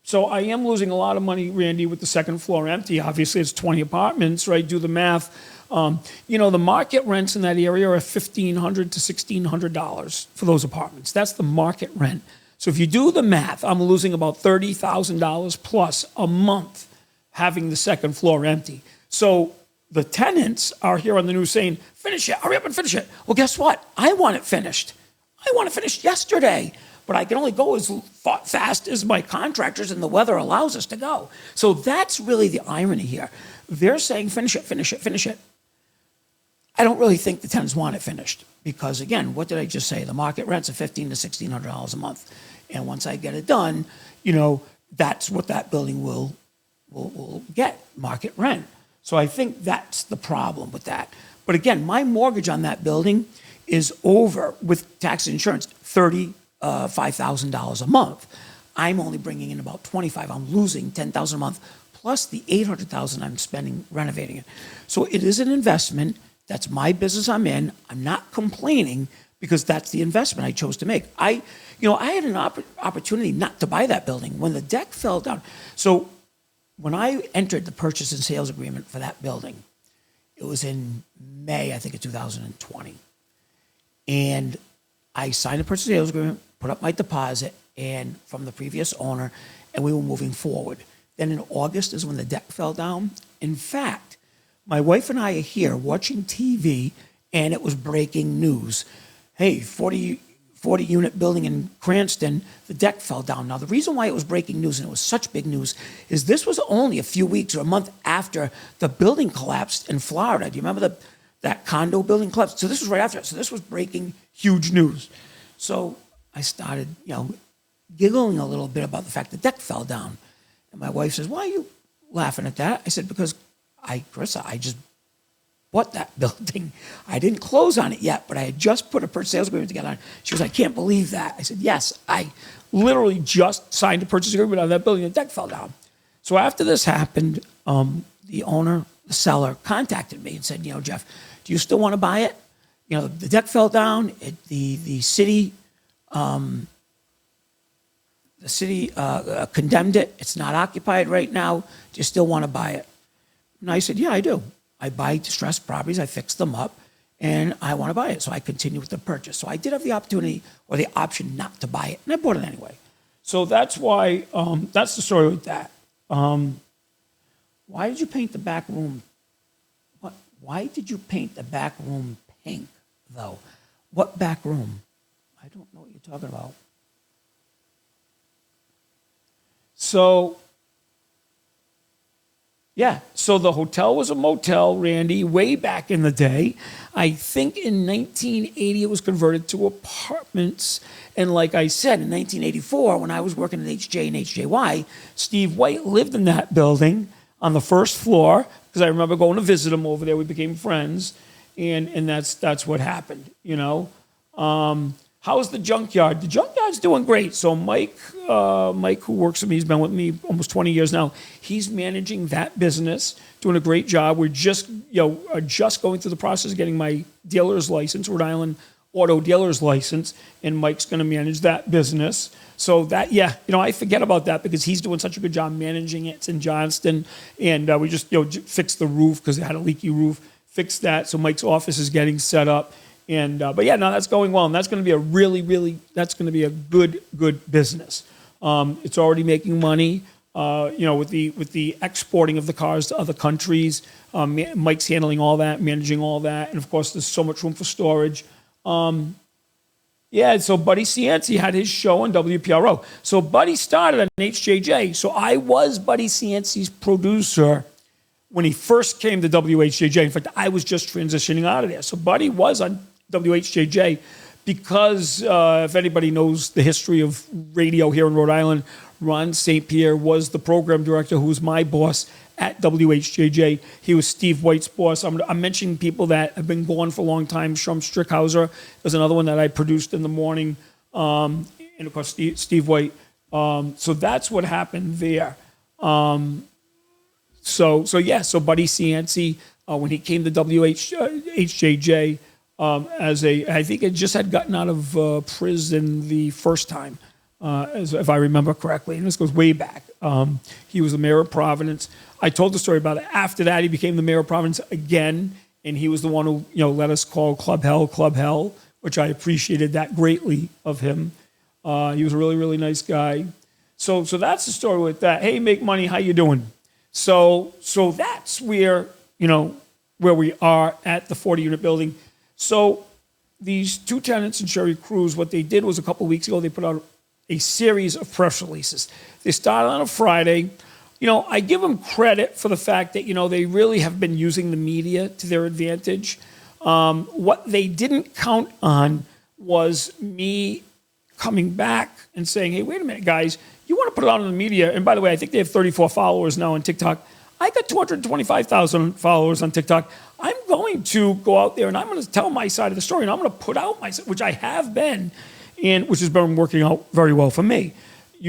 so I am losing a lot of money, Randy, with the second floor empty. Obviously, it's 20 apartments, right? Do the math. The market rents in that area are $1,500 to $1,600 for those apartments. That's the market rent. So if you do the math, I'm losing about $30,000 plus a month having the second floor empty. So the tenants are here on the news saying, finish it, hurry up and finish it. Well, guess what? I want it finished. I want it finished yesterday. But I can only go as fast as my contractors and the weather allows us to go. So that's really the irony here. They're saying, finish it, finish it, finish it. I don't really think the tenants want it finished because, again, what did I just say? The market rents are $1,500 to $1,600 a month. And once I get it done, that's what that building will get, market rent. So I think that's the problem with that. But again, my mortgage on that building is over, with tax and insurance, $5,000 a month. I'm only bringing in about $25,000. I'm losing $10,000 a month plus the $800,000 I'm spending renovating it. So it is an investment. That's my business I'm in. I'm not complaining because that's the investment I chose to make. I had an opportunity not to buy that building when the deck fell down. So when I entered the purchase and sales agreement for that building, it was in May, I think, of 2020. And I signed a purchase and sales agreement, put up my deposit and from the previous owner, and we were moving forward. Then in August is when the deck fell down. In fact, my wife and I are here watching TV, and it was breaking news. Hey, 40-unit building in Cranston, the deck fell down. Now, the reason why it was breaking news, and it was such big news, is this was only a few weeks or a month after the building collapsed in Florida. Do you remember that condo building collapsed? So this was right after it. So this was breaking huge news. So I started, giggling a little bit about the fact the deck fell down. And my wife says, why are you laughing at that? I said, because Carissa, I just bought that building. I didn't close on it yet, but I had just put a purchase sales agreement together on it. She was, I can't believe that. I said, yes, I literally just signed a purchase agreement on that building. The deck fell down. So after this happened, the owner, the seller, contacted me and said, Jeff, do you still want to buy it? The deck fell down. The city condemned it. It's not occupied right now. Do you still want to buy it? And I said, yeah, I do. I buy distressed properties. I fix them up, and I want to buy it. So I continue with the purchase. So I did have the opportunity or the option not to buy it, and I bought it anyway. So that's why, that's the story with that. Why did you paint the back room? Why did you paint the back room pink, though? What back room? I don't know what you're talking about. So, yeah, so the hotel was a motel, Randy, way back in the day. I think in 1980 it was converted to apartments. And like I said, in 1984, when I was working at HJ and HJY, Steve White lived in that building on the first floor, because I remember going to visit him over there. We became friends, and that's what happened, How's the junkyard? The junkyard's doing great. So Mike, who works with me, he's been with me almost 20 years now. He's managing that business, doing a great job. We're just, just going through the process of getting my dealer's license, Rhode Island auto dealer's license, and Mike's going to manage that business. So that, I forget about that because he's doing such a good job managing it. It's in Johnston, and we just, fixed the roof because it had a leaky roof. Fixed that, so Mike's office is getting set up. And that's going well, and that's going to be a really, really, that's going to be a good business. It's already making money. with the exporting of the cars to other countries. Mike's handling all that, managing all that, and of course, there's so much room for storage. Yeah, so Buddy Cianci had his show on WPRO. So Buddy started on HJJ. So I was Buddy Cianci's producer when he first came to WHJJ. In fact, I was just transitioning out of there. So Buddy was on WHJJ because if anybody knows the history of radio here in Rhode Island, Ron St. Pierre was the program director who was my boss at WHJJ. He was Steve White's boss. I'm mentioning people that have been gone for a long time. Shrum Strickhauser is another one that I produced in the morning. And of course, Steve White. So that's what happened there. So Buddy Cianci, when he came to WHJJ, I think it just had gotten out of prison the first time, if I remember correctly, and this goes way back. He was the mayor of Providence. I told the story about it. After that, he became the mayor of Providence again, and he was the one who let us call Club Hell, which I appreciated that greatly of him. He was a really, really nice guy. So that's the story with that. Hey, Make Money, how you doing? So that's where we are at the 40-unit building. So these two tenants in Sherry Cruz, what they did was a couple of weeks ago, they put out a series of press releases. They started on a Friday. I give them credit for the fact that, they really have been using the media to their advantage. What they didn't count on was me coming back and saying, hey, wait a minute, guys, you want to put it out on the media. And by the way, I think they have 34 followers now on TikTok. I got 225,000 followers on TikTok. I'm going to go out there and I'm going to tell my side of the story, and I'm going to put out my side, which I have been, and which has been working out very well for me.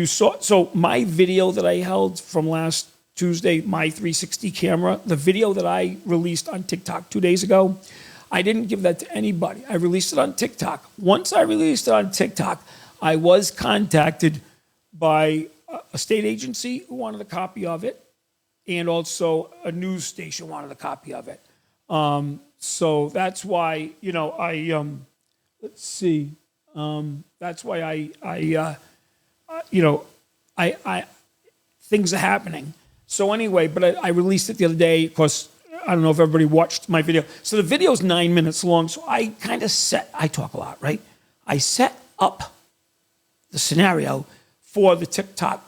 So my video that I held from last Tuesday, my 360 camera, the video that I released on TikTok 2 days ago, I didn't give that to anybody. I released it on TikTok. Once I released it on TikTok, I was contacted by a state agency who wanted a copy of it, and also a news station wanted a copy of it. So that's why, let's see. That's why things are happening. So anyway, but I released it the other day. Of course, I don't know if everybody watched my video. So the video's 9 minutes long. So I kind of I talk a lot, right? I set up the scenario for the TikTok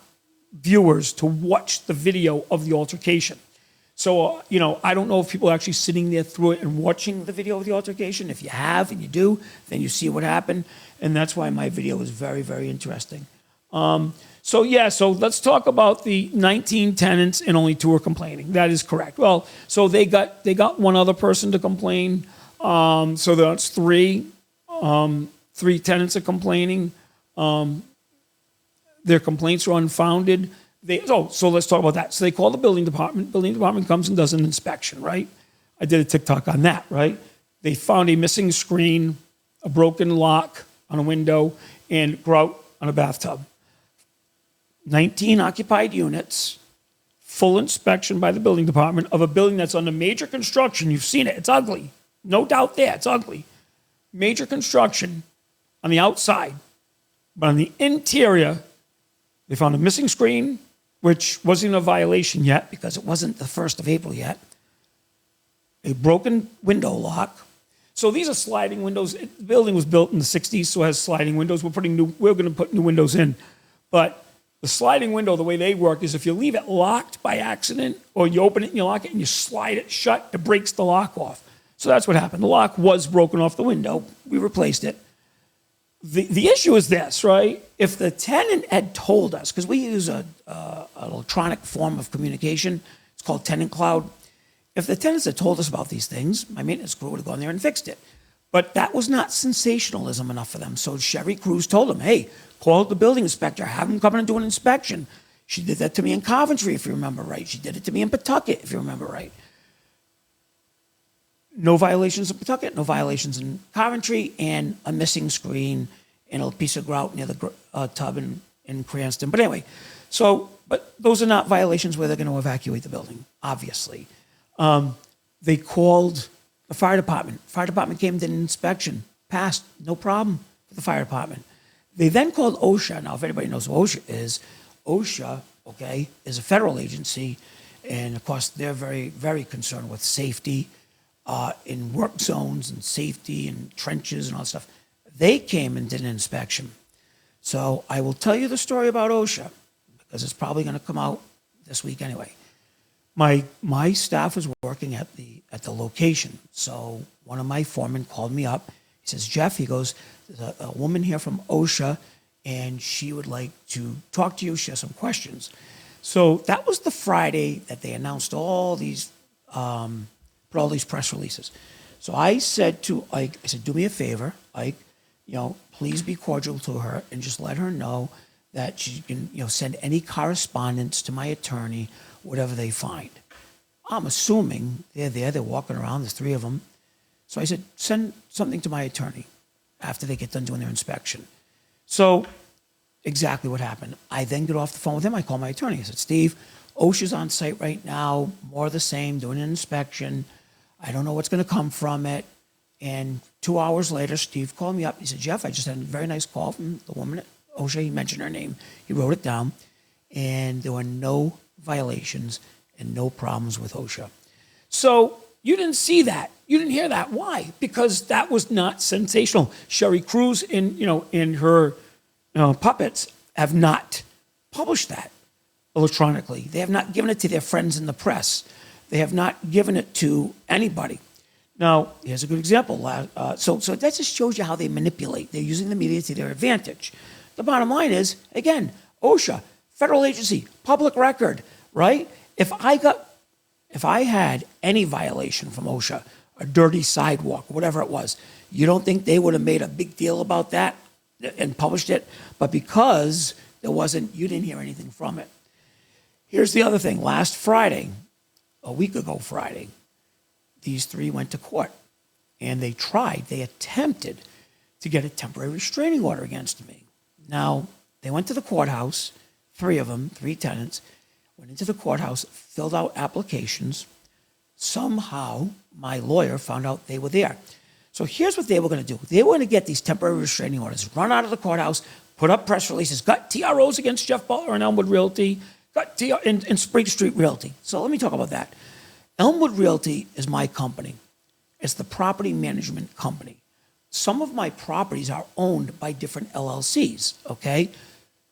viewers to watch the video of the altercation. So, I don't know if people are actually sitting there through it and watching the video of the altercation. If you have and you do, then you see what happened. And that's why my video is very, very interesting. So let's talk about the 19 tenants and only 2 are complaining. That is correct. Well, so they got one other person to complain. So that's 3. 3 tenants are complaining. Their complaints are unfounded. So let's talk about that. So they call the building department. Building department comes and does an inspection, right? I did a TikTok on that, right? They found a missing screen, a broken lock on a window, and grout on a bathtub. 19 occupied units, full inspection by the building department of a building that's under major construction. You've seen it. It's ugly. No doubt there. It's ugly. Major construction on the outside. But on the interior, they found a missing screen, which wasn't a violation yet because it wasn't the 1st of April yet. A broken window lock. So these are sliding windows. The building was built in the 60s, so it has sliding windows. We're going to put new windows in. But the sliding window, the way they work is if you leave it locked by accident, or you open it and you lock it and you slide it shut, it breaks the lock off. So that's what happened. The lock was broken off the window. We replaced it. The issue is this, right? If the tenant had told us, because we use an electronic form of communication, it's called Tenant Cloud. If the tenants had told us about these things, my maintenance crew would have gone there and fixed it. But that was not sensationalism enough for them. So Sherry Cruz told them, hey, call the building inspector, have him come in and do an inspection. She did that to me in Coventry, if you remember right. She did it to me in Pawtucket, if you remember right. No violations in Pawtucket, no violations in Coventry, and a missing screen and a piece of grout near the tub in Cranston. But anyway, but those are not violations where they're going to evacuate the building, obviously. They called the fire department. Fire department came, did an inspection, passed, no problem for the fire department. They then called OSHA. Now, if anybody knows who OSHA is, OSHA, okay, is a federal agency. And of course, they're very, very concerned with safety in work zones and safety and trenches and all that stuff. They came and did an inspection. So I will tell you the story about OSHA because it's probably going to come out this week anyway. My staff was working at the location. So one of my foremen called me up. He says, Jeff, he goes, there's a woman here from OSHA and she would like to talk to you. She has some questions. So that was the Friday that they announced all these, put all these press releases. So I said to Ike, I said, do me a favor, Ike, please be cordial to her and just let her know that she can, send any correspondence to my attorney, whatever they find. I'm assuming they're there, they're walking around, there's 3 of them. So I said, send something to my attorney after they get done doing their inspection. So exactly what happened. I then get off the phone with him. I call my attorney. I said, Steve, OSHA's on site right now, more of the same, doing an inspection. I don't know what's going to come from it. And 2 hours later, Steve called me up. He said, Jeff, I just had a very nice call from the woman at OSHA. He mentioned her name. He wrote it down. And there were no violations and no problems with OSHA. So you didn't see that. You didn't hear that. Why? Because that was not sensational. Sherry Cruz in her puppets have not published that electronically. They have not given it to their friends in the press. They have not given it to anybody. Now, here's a good example. So that just shows you how they manipulate. They're using the media to their advantage. The bottom line is, again, OSHA, federal agency, public record, right? If I had any violation from OSHA, a dirty sidewalk, whatever it was, you don't think they would have made a big deal about that and published it? But because there wasn't, you didn't hear anything from it. Here's the other thing. Last Friday, a week ago Friday, these 3 went to court and they attempted to get a temporary restraining order against me. Now, they went to the courthouse, 3 of them, 3 tenants, went into the courthouse, filled out applications. Somehow, my lawyer found out they were there. So here's what they were going to do. They were going to get these temporary restraining orders, run out of the courthouse, put up press releases, got TROs against Jeff Butler and Elmwood Realty, got in Spring Street Realty. So let me talk about that. Elmwood Realty is my company. It's the property management company. Some of my properties are owned by different LLCs, okay?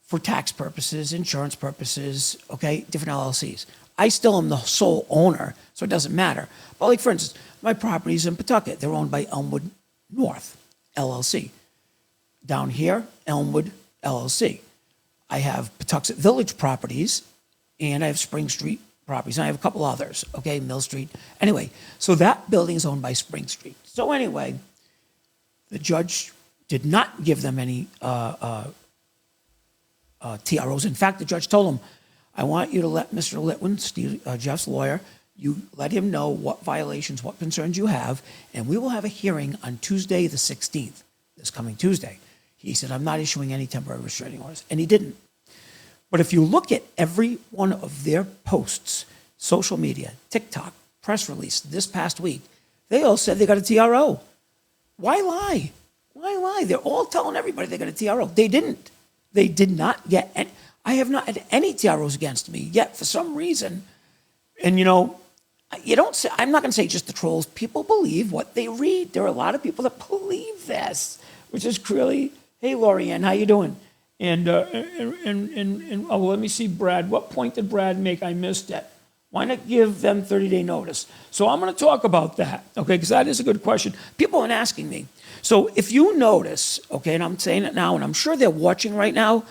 For tax purposes, insurance purposes, okay? Different LLCs. I still am the sole owner, so it doesn't matter. But like, for instance, my properties in Pawtucket, they're owned by Elmwood North, LLC. Down here, Elmwood, LLC. I have Pawtucket Village properties, and I have Spring Street properties, and I have a couple others, okay, Mill Street. Anyway, so that building is owned by Spring Street. So anyway, the judge did not give them any TROs. In fact, the judge told him, I want you to let Mr. Litwin, Jeff's lawyer, you let him know what violations, what concerns you have, and we will have a hearing on Tuesday the 16th, this coming Tuesday. He said, I'm not issuing any temporary restraining orders, and he didn't. But if you look at every one of their posts, social media, TikTok, press release this past week, they all said they got a TRO. Why lie? Why lie? They're all telling everybody they got a TRO. They didn't. They did not get any. I have not had any TROs against me yet for some reason. And you don't say, I'm not going to say just the trolls. People believe what they read. There are a lot of people that believe this, which is clearly, hey, Lorianne, how you doing? And oh, let me see, Brad. What point did Brad make? I missed it. Why not give them 30-day notice? So I'm going to talk about that, okay, because that is a good question. People have been asking me. So if you notice, okay, and I'm saying it now, and I'm sure they're watching right now,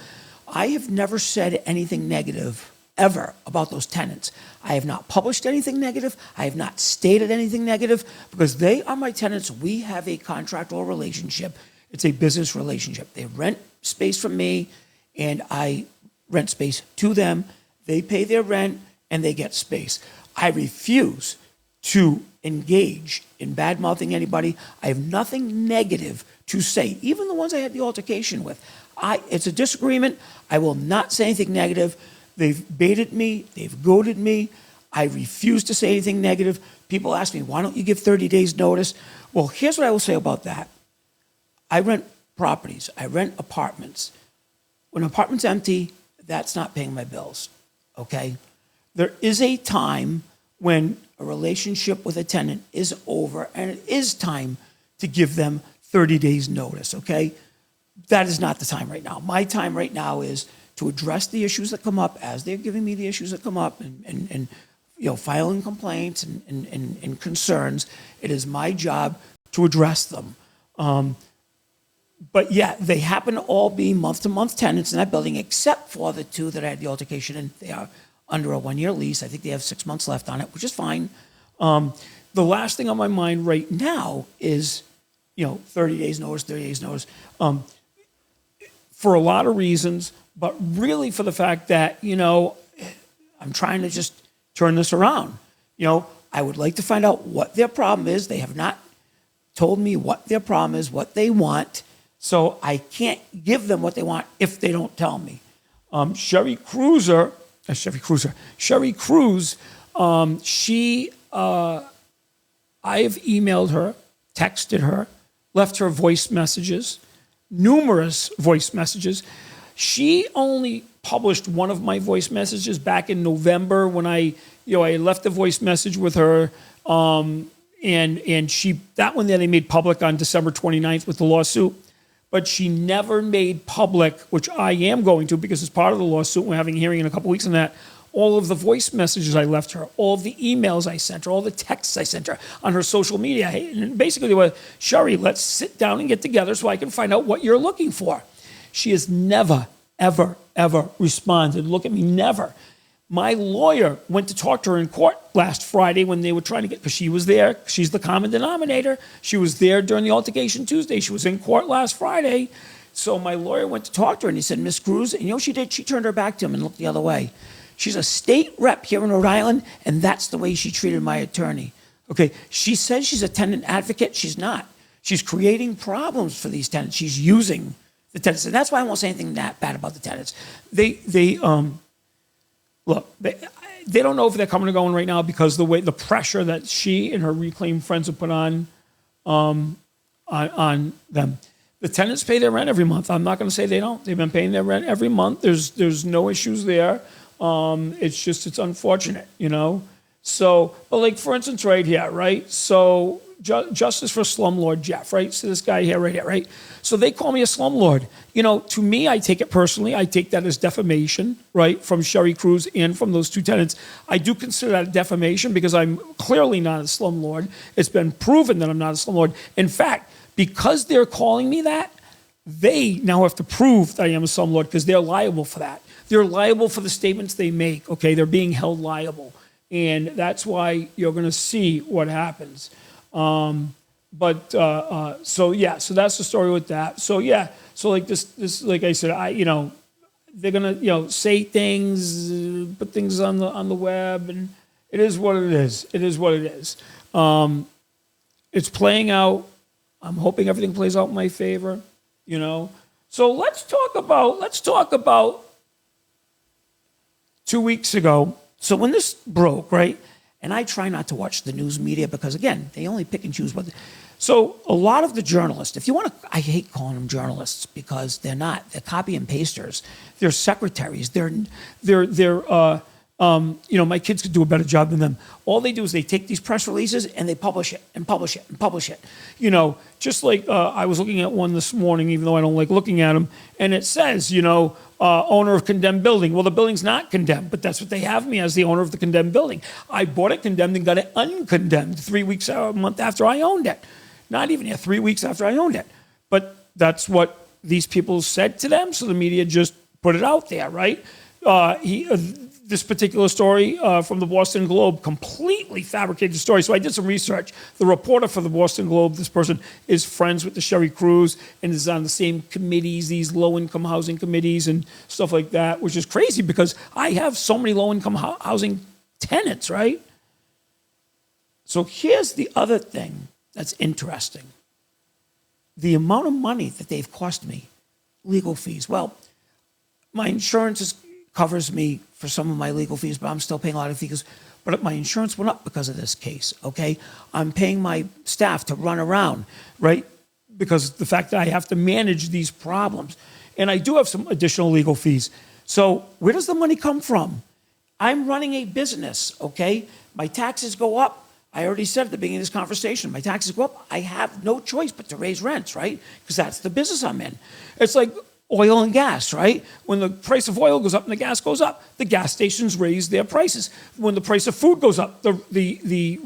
I have never said anything negative ever about those tenants. I have not published anything negative. I have not stated anything negative because they are my tenants. We have a contractual relationship. It's a business relationship. They rent space from me, and I rent space to them. They pay their rent, and they get space. I refuse to engage in bad-mouthing anybody. I have nothing negative to say, even the ones I had the altercation with. It's a disagreement. I will not say anything negative. They've baited me. They've goaded me. I refuse to say anything negative. People ask me, why don't you give 30 days notice? Well, here's what I will say about that. I rent properties. I rent apartments. When an apartment's empty, that's not paying my bills. okay? There is a time when a relationship with a tenant is over and it is time to give them 30 days notice, okay? That is not the time right now. My time right now is to address the issues that come up as they're giving me the issues that come up and filing complaints and concerns. It is my job to address them. But yeah, they happen to all be month-to-month tenants in that building, except for the two that I had the altercation in. They are under a 1-year lease. I think they have 6 months left on it, which is fine. The last thing on my mind right now is, 30 days notice, 30 days notice, for a lot of reasons, but really for the fact that, I'm trying to just turn this around. I would like to find out what their problem is. They have not told me what their problem is, what they want, so I can't give them what they want if they don't tell me. Sherry Cruz, I have emailed her, texted her, left her voice messages, numerous voice messages. She only published one of my voice messages back in November when I left a voice message with her, and she, that one there they made public on December 29th with the lawsuit. But she never made public, which I am going to because it's part of the lawsuit. We're having a hearing in a couple weeks on that. All of the voice messages I left her, all of the emails I sent her, all the texts I sent her on her social media. And basically, they were, Sherry, let's sit down and get together so I can find out what you're looking for. She has never, ever, ever responded. Look at me, never. My lawyer went to talk to her in court last Friday when they were trying to get, because she was there. She's the common denominator. She was there during the altercation Tuesday. She was in court last Friday. So my lawyer went to talk to her and he said, Miss Cruz, and you know what she did? She turned her back to him and looked the other way. She's a state rep here in Rhode Island, and that's the way she treated my attorney. Okay, she says she's a tenant advocate. She's not. She's creating problems for these tenants. She's using the tenants. And that's why I won't say anything that bad about the tenants. Look, they don't know if they're coming or going right now because the pressure that she and her reclaimed friends have put on them. The tenants pay their rent every month. I'm not going to say they don't. They've been paying their rent every month. There's no issues there. It's unfortunate, So, but like for instance, right here, right? So Justice for Slumlord Jeff, right? So this guy here, right here, right? So they call me a slumlord. To me, I take it personally. I take that as defamation, right? From Sherry Cruz and from those two tenants. I do consider that defamation because I'm clearly not a slumlord. It's been proven that I'm not a slumlord. In fact, because they're calling me that, they now have to prove that I am a slumlord because they're liable for that. They're liable for the statements they make, okay? They're being held liable. And that's why you're going to see what happens. So that's the story with that. So yeah, so like this, like I said, they're gonna, say things, put things on the web, and it is what it is. It is what it is. It's playing out. I'm hoping everything plays out in my favor. So let's talk about 2 weeks ago. So when this broke, right? And I try not to watch the news media because, again, they only pick and choose what. So a lot of the journalists, if you want to, I hate calling them journalists because they're not. They're copy and pasters. They're secretaries. My kids could do a better job than them. All they do is they take these press releases and they publish it and publish it and publish it. Just like I was looking at one this morning, even though I don't like looking at them, and it says, owner of condemned building. Well, the building's not condemned, but that's what they have me as, the owner of the condemned building. I bought it condemned and got it uncondemned 3 weeks, a month after I owned it. Not even 3 weeks after I owned it. But that's what these people said to them, so the media just put it out there, right? This particular story from the Boston Globe, completely fabricated story. So I did some research. The reporter for the Boston Globe, this person is friends with the Sherry Cruz and is on the same committees, these low-income housing committees and stuff like that, which is crazy because I have so many low-income housing tenants, right? So here's the other thing that's interesting. The amount of money that they've cost me, legal fees. Well, my insurance covers me for some of my legal fees, but I'm still paying a lot of fees. But my insurance went up because of this case, okay? I'm paying my staff to run around, right? Because the fact that I have to manage these problems. And I do have some additional legal fees. So where does the money come from? I'm running a business, okay? My taxes go up. I already said at the beginning of this conversation, my taxes go up. I have no choice but to raise rents, right? Because that's the business I'm in. It's like oil and gas, right? When the price of oil goes up and the gas goes up, the gas stations raise their prices. When the price of food goes up, the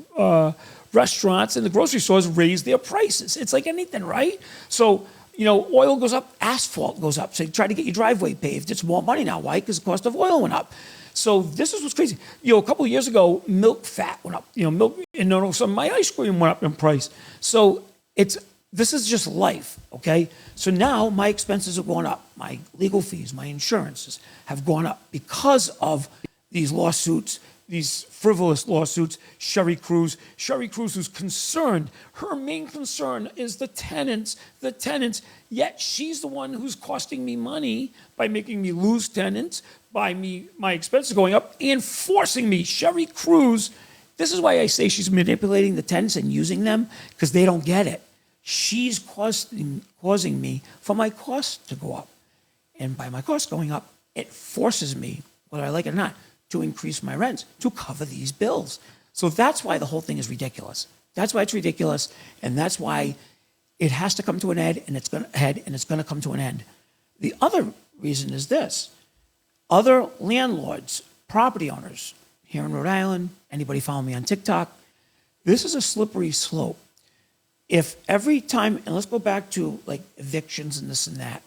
restaurants and the grocery stores raise their prices. It's like anything, right? So, oil goes up, asphalt goes up. So you try to get your driveway paved. It's more money now. Why? Because the cost of oil went up. So this is what's crazy. A couple of years ago, milk fat went up. Milk, and some of my ice cream went up in price. So this is just life, okay? So now my expenses are going up. My legal fees, my insurances have gone up because of these lawsuits, these frivolous lawsuits. Sherry Cruz, who's concerned, her main concern is the tenants, yet she's the one who's costing me money by making me lose tenants, by my expenses going up, and forcing me. Sherry Cruz, this is why I say she's manipulating the tenants and using them, because they don't get it. She's causing me for my costs to go up. And by my costs going up, it forces me, whether I like it or not, to increase my rents to cover these bills. So that's why the whole thing is ridiculous. That's why it's ridiculous, and that's why it has to come to an end, and it's going to come to an end. The other reason is this. Other landlords, property owners here in Rhode Island, anybody follow me on TikTok, this is a slippery slope. If every time, and let's go back to like evictions and this and that,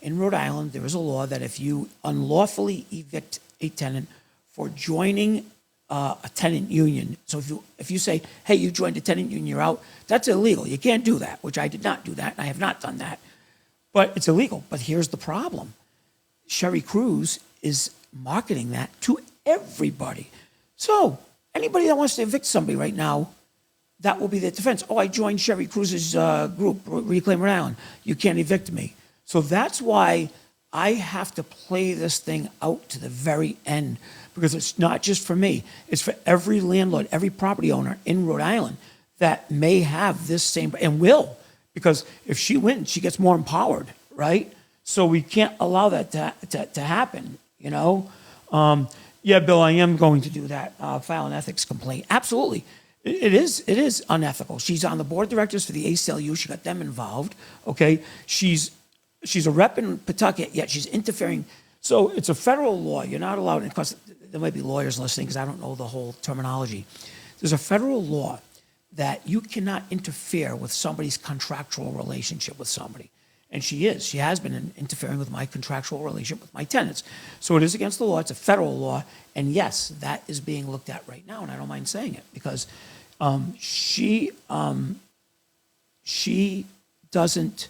in Rhode Island, there is a law that if you unlawfully evict a tenant for joining a tenant union, so if you say, hey, you joined a tenant union, you're out, that's illegal. You can't do that, which I did not do that, and I have not done that. But it's illegal. But here's the problem. Sherry Cruz is marketing that to everybody. So anybody that wants to evict somebody right now, that will be their defense. Oh, I joined Sherry Cruz's group, Reclaim Rhode Island. You can't evict me. So that's why I have to play this thing out to the very end, because it's not just for me. It's for every landlord, every property owner in Rhode Island that may have this same, and will, because if she wins, she gets more empowered, right? So we can't allow that to happen, Yeah, Bill, I am going to do that, file an ethics complaint. Absolutely. It is unethical. She's on the board of directors for the ACLU. She got them involved, okay? She's a rep in Pawtucket, yet she's interfering. So it's a federal law. You're not allowed, and of course, there might be lawyers listening because I don't know the whole terminology. There's a federal law that you cannot interfere with somebody's contractual relationship with somebody. And she has been interfering with my contractual relationship with my tenants. So it is against the law. It's a federal law. And yes, that is being looked at right now. And I don't mind saying it because she doesn't,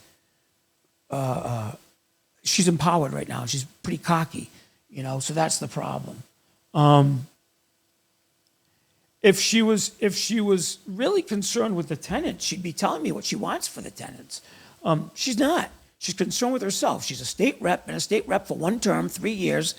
she's empowered right now. She's pretty cocky, so that's the problem. If she was really concerned with the tenants, she'd be telling me what she wants for the tenants. She's not. She's concerned with herself. She's a state rep, been a state rep for one term, 3 years.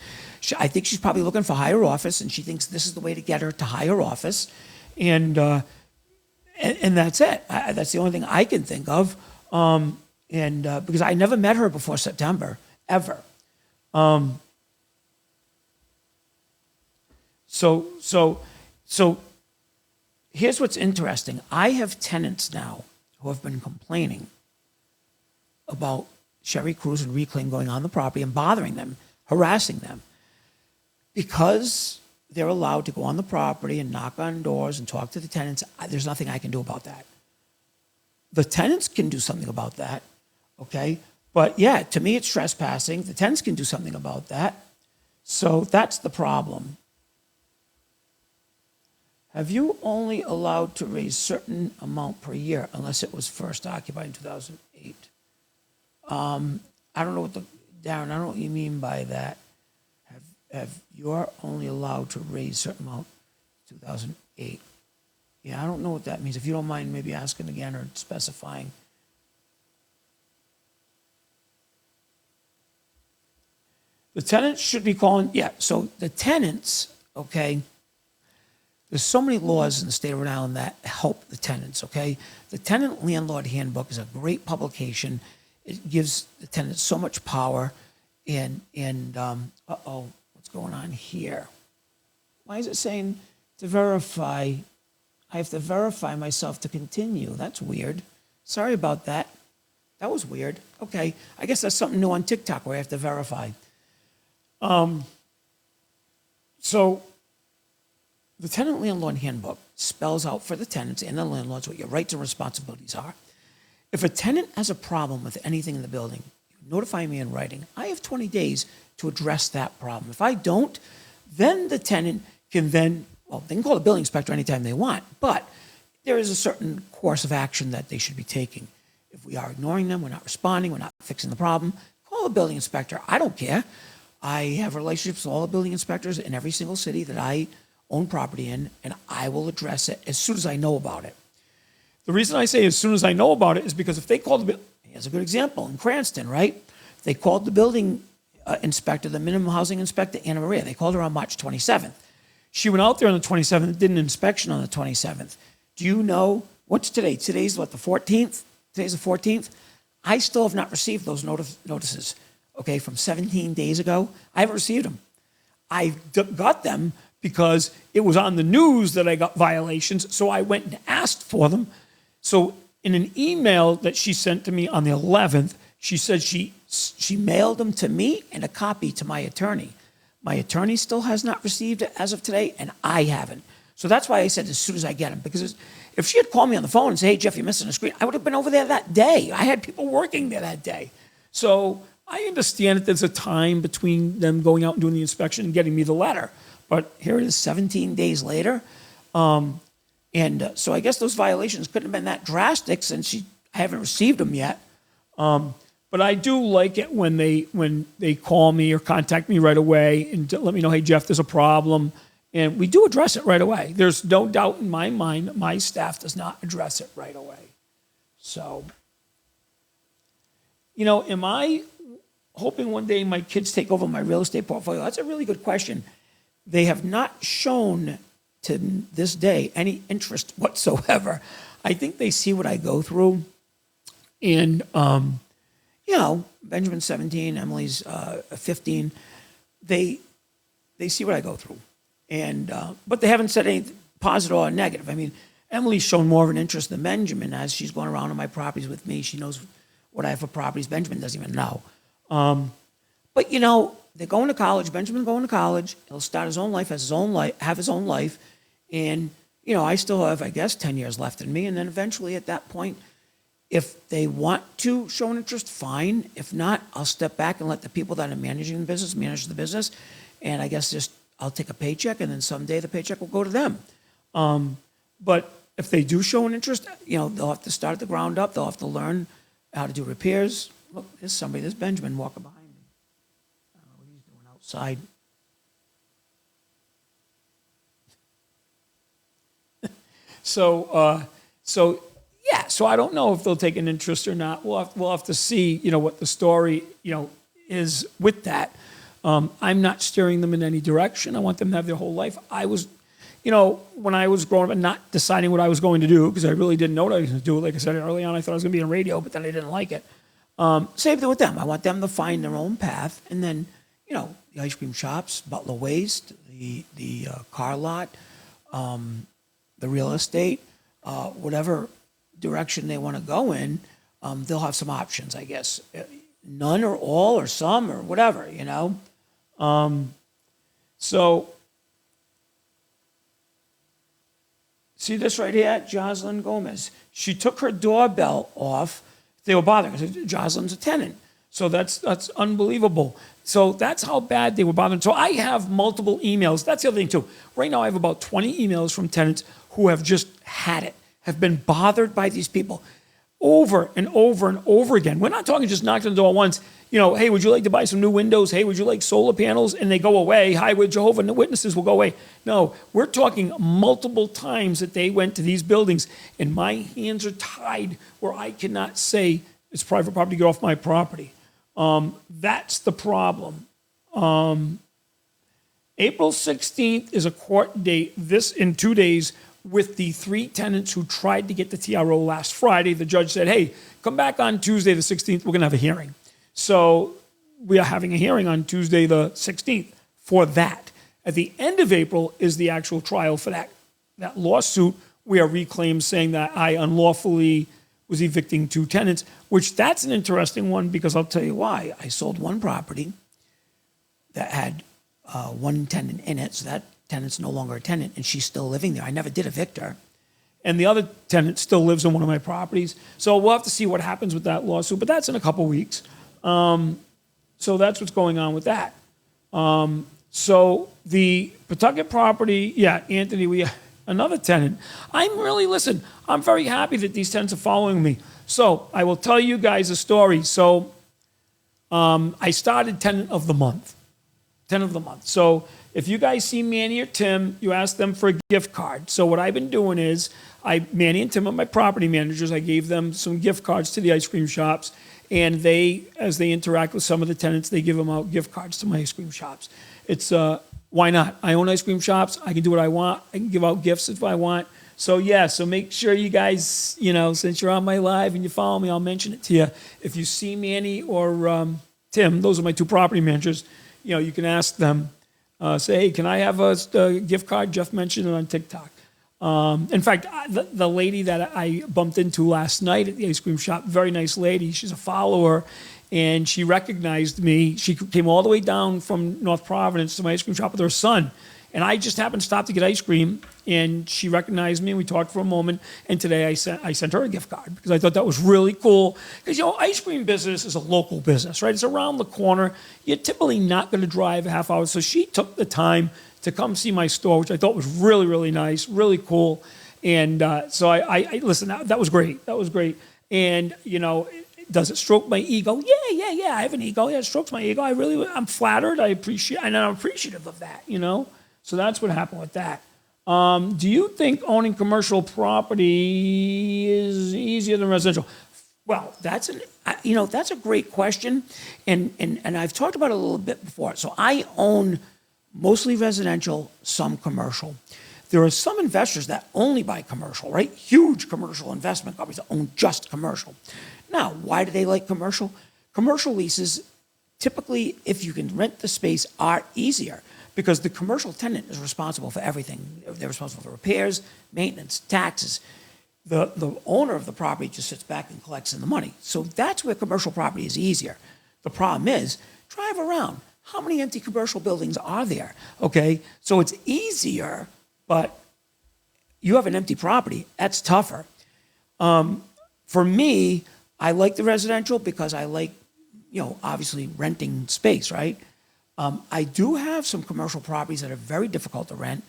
I think she's probably looking for higher office, and she thinks this is the way to get her to higher office. And that's it. That's the only thing I can think of. Because I never met her before September, ever. So here's what's interesting. I have tenants now who have been complaining about Sherry Cruz and Reclaim going on the property and bothering them, harassing them, because they're allowed to go on the property and knock on doors and talk to the tenants. There's nothing I can do about that. The tenants can do something about that, okay? But yeah, to me, it's trespassing. The tenants can do something about that. So that's the problem. Have you only allowed to raise certain amount per year unless it was first occupied in 2008? I don't know Darren, I don't know what you mean by that. You're only allowed to raise certain amount 2008. Yeah, I don't know what that means. If you don't mind maybe asking again or specifying. The tenants should be calling, so the tenants, okay, there's so many laws in the state of Rhode Island that help the tenants, okay? The Tenant Landlord Handbook is a great publication. It gives the tenants so much power. What's going on here? why is it saying to verify? I have to verify myself to continue. That's weird. Sorry about that. That was weird. Okay, I guess that's something new on TikTok where I have to verify. So The tenant landlord handbook spells out for the tenants and the landlords what your rights and responsibilities are. If a tenant has a problem with anything in the building, you notify me in writing. I have 20 days to address that problem. If I don't, then the tenant can they can call the building inspector anytime they want, but there is a certain course of action that they should be taking. If we are ignoring them, we're not responding, we're not fixing the problem, call the building inspector. I don't care. I have relationships with all the building inspectors in every single city that I own property in, and I will address it as soon as I know about it. the reason I say as soon as I know about it is because if they call the Here's a good example in Cranston, right? They called the building inspector, the minimum housing inspector, Anna Maria. They called her on March 27th. she went out there on the 27th, Did an inspection on the 27th. Do you know, what's today? Today's what, the 14th? Today's the 14th? I still have not received those notices, okay, from 17 days ago. I haven't received them. I got them because it was on the news that I got violations, so I went and asked for them. So in an email that she sent to me on the 11th, she said she mailed them to me and a copy to my attorney. My attorney still has not received it as of today, and I haven't. So that's why I said as soon as I get them, because if she had called me on the phone and said, hey, Jeff, you're missing a screen, I would have been over there that day. I had people working there that day. So I understand that there's a time between them going out and doing the inspection and getting me the letter. But here it is 17 days later. So I guess those violations couldn't have been that drastic since I haven't received them yet. But I do like it when they call me or contact me right away and let me know, hey, Jeff, there's a problem. And we do address it right away. There's no doubt in my mind that my staff does not address it right away. So, am I hoping one day my kids take over my real estate portfolio? That's a really good question. They have not shown to this day any interest whatsoever. I think they see what I go through. And, Benjamin's 17, Emily's 15. They see what I go through. And but they haven't said anything positive or negative. I mean, Emily's shown more of an interest than Benjamin as she's going around on my properties with me. She knows what I have for properties. Benjamin doesn't even know. But they're going to college. Benjamin's going to college. He'll start his own life, have his own life. And I still have, I guess, 10 years left in me. And then eventually, at that point, if they want to show an interest, fine. If not, I'll step back and let the people that are managing the business manage the business. And I guess I'll take a paycheck, and then someday the paycheck will go to them. But if they do show an interest, they'll have to start at the ground up. They'll have to learn how to do repairs. Look, there's Benjamin walking behind me. I don't know what he's doing outside. So I don't know if they'll take an interest or not. We'll have to see, what the story, is with that. I'm not steering them in any direction. I want them to have their whole life. I was, when I was growing up and not deciding what I was going to do, because I really didn't know what I was going to do. Like I said early on, I thought I was going to be in radio, but then I didn't like it. Same thing with them. I want them to find their own path. And then, the ice cream shops, Butler Waste, the car lot, the real estate, whatever direction they want to go in, they'll have some options, I guess. None or all or some or whatever, So, see this right here? Jocelyn Gomez. She took her doorbell off. They were bothering her. Jocelyn's a tenant. So that's unbelievable. So that's how bad they were bothering. So I have multiple emails. That's the other thing, too. Right now, I have about 20 emails from tenants who have just had it, have been bothered by these people over and over and over again. We're not talking just knocking on the door once, hey, would you like to buy some new windows? Hey, would you like solar panels? And they go away. Hi, we're Jehovah Witnesses will go away. No, we're talking multiple times that they went to these buildings, and my hands are tied where I cannot say it's private property, get off my property. That's the problem. April 16th is a court date, in 2 days, with the 3 tenants who tried to get the TRO last Friday. The judge said, hey, come back on Tuesday the 16th. We're going to have a hearing. So we are having a hearing on Tuesday the 16th for that. At the end of April is the actual trial for that lawsuit where Reclaim saying that I unlawfully was evicting 2 tenants, which that's an interesting one because I'll tell you why. I sold one property that had 1 tenant in it, so that tenant's no longer a tenant, and she's still living there. I never did evict her. And the other tenant still lives on one of my properties. So we'll have to see what happens with that lawsuit, but that's in a couple weeks. So that's what's going on with that. So the Pawtucket property, yeah, Anthony, another tenant. Listen, I'm very happy that these tenants are following me. So I will tell you guys a story. So I started tenant of the month. So if you guys see Manny or Tim, you ask them for a gift card. So what I've been doing is, Manny and Tim are my property managers. I gave them some gift cards to the ice cream shops, and as they interact with some of the tenants, they give them out gift cards to my ice cream shops. It's, why not? I own ice cream shops. I can do what I want. I can give out gifts if I want. So yeah, so make sure you guys, since you're on my live and you follow me, I'll mention it to you. If you see Manny or Tim, those are my 2 property managers, you can ask them, say, hey, can I have a gift card? Jeff mentioned it on TikTok. In fact, the lady that I bumped into last night at the ice cream shop, very nice lady. She's a follower, and she recognized me. She came all the way down from North Providence to my ice cream shop with her son. And I just happened to stop to get ice cream, and she recognized me, and we talked for a moment, and today I sent her a gift card because I thought that was really cool. Because, ice cream business is a local business, right? It's around the corner. You're typically not going to drive a half hour. So she took the time to come see my store, which I thought was really, really nice, really cool. And so I listen, that was great. That was great. And, does it stroke my ego? Yeah, I have an ego. Yeah, it strokes my ego. I'm flattered. I'm appreciative of that, So that's what happened with that. Do you think owning commercial property is easier than residential? Well, that's a great question, and I've talked about it a little bit before. So I own mostly residential, some commercial. There are some investors that only buy commercial, right? Huge commercial investment companies that own just commercial. Now, why do they like commercial? Commercial leases, typically, if you can rent the space, are easier because the commercial tenant is responsible for everything. They're responsible for repairs, maintenance, taxes. The owner of the property just sits back and collects in the money. So that's where commercial property is easier. The problem is, drive around. How many empty commercial buildings are there? Okay, so it's easier, but you have an empty property. That's tougher. For me, I like the residential because I like, obviously renting space, right? I do have some commercial properties that are very difficult to rent.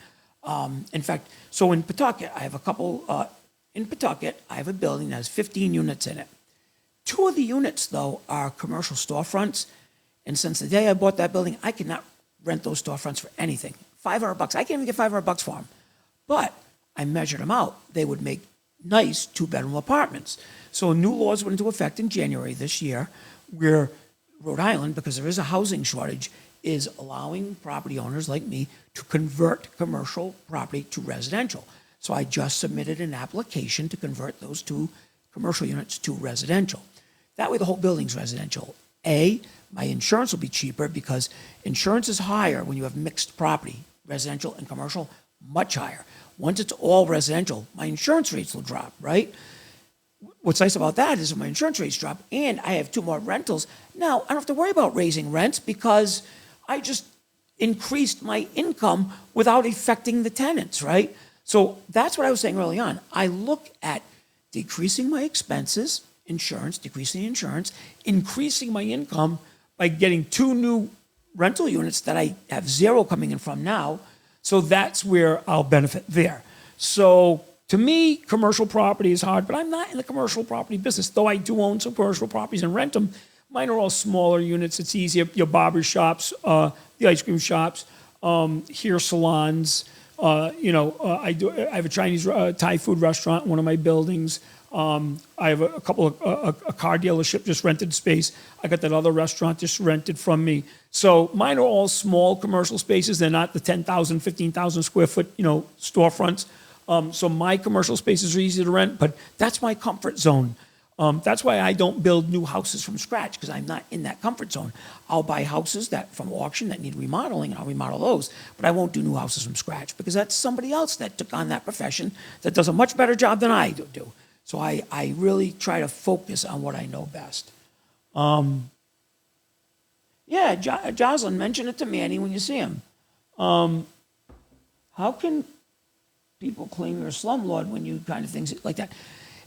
In fact, so in Pawtucket, I have a couple, in Pawtucket, I have a building that has 15 units in it. 2 of the units, though, are commercial storefronts. And since the day I bought that building, I cannot rent those storefronts for anything. $500, I can't even get $500 for them. But I measured them out. They would make nice 2-bedroom apartments. So new laws went into effect in January this year where Rhode Island, because there is a housing shortage, is allowing property owners like me to convert commercial property to residential. So I just submitted an application to convert those 2 commercial units to residential. That way the whole building's residential. My insurance will be cheaper because insurance is higher when you have mixed property, residential and commercial, much higher. Once it's all residential, my insurance rates will drop, right? What's nice about that is my insurance rates drop and I have 2 more rentals. Now, I don't have to worry about raising rents because I just increased my income without affecting the tenants, right? So that's what I was saying early on. I look at decreasing my expenses, insurance, decreasing insurance, increasing my income by getting 2 new rental units that I have 0 coming in from now. So that's where I'll benefit there. So to me, commercial property is hard, but I'm not in the commercial property business, though I do own some commercial properties and rent them. Mine are all smaller units. It's easier. Your barber shops, the ice cream shops, hair salons. I have a Chinese Thai food restaurant in one of my buildings. I have a couple of a car dealership just rented space. I got that other restaurant just rented from me. So mine are all small commercial spaces. They're not the 10,000, 15,000 square foot, storefronts. So my commercial spaces are easy to rent, but that's my comfort zone. That's why I don't build new houses from scratch, because I'm not in that comfort zone. I'll buy houses that from auction that need remodeling, and I'll remodel those, but I won't do new houses from scratch, because that's somebody else that took on that profession that does a much better job than I do. So I really try to focus on what I know best. Yeah, Jocelyn, mention it to Manny when you see him. How can people claim you're a slumlord when you kind of things like that?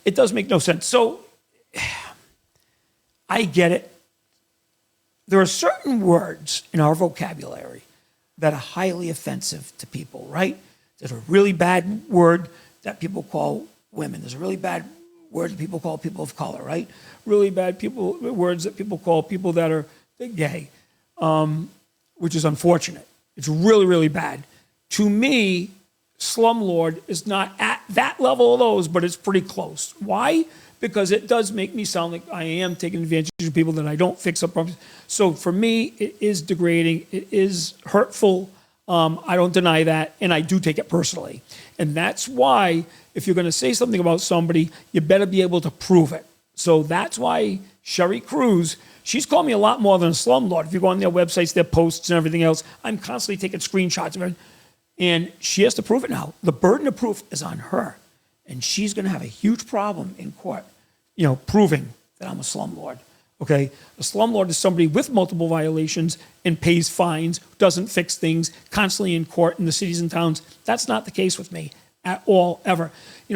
It does make no sense. So I get it. There are certain words in our vocabulary that are highly offensive to people, right? There's a really bad word that people call women. There's a really bad word that people call people of color, right? Really bad words that people call people that are gay, which is unfortunate. It's really, really bad. To me, slumlord is not at that level of those, but it's pretty close. Why? Because it does make me sound like I am taking advantage of people, that I don't fix up problems. So for me, it is degrading. It is hurtful. I don't deny that, and I do take it personally. And that's why, if you're going to say something about somebody, you better be able to prove it. So that's why Sherry Cruz, she's called me a lot more than a slumlord. If you go on their websites, their posts and everything else, I'm constantly taking screenshots of it. And she has to prove it now. The burden of proof is on her. And she's going to have a huge problem in court, proving that I'm a slumlord. Okay? A slumlord is somebody with multiple violations and pays fines, doesn't fix things, constantly in court in the cities and towns. That's not the case with me at all, ever.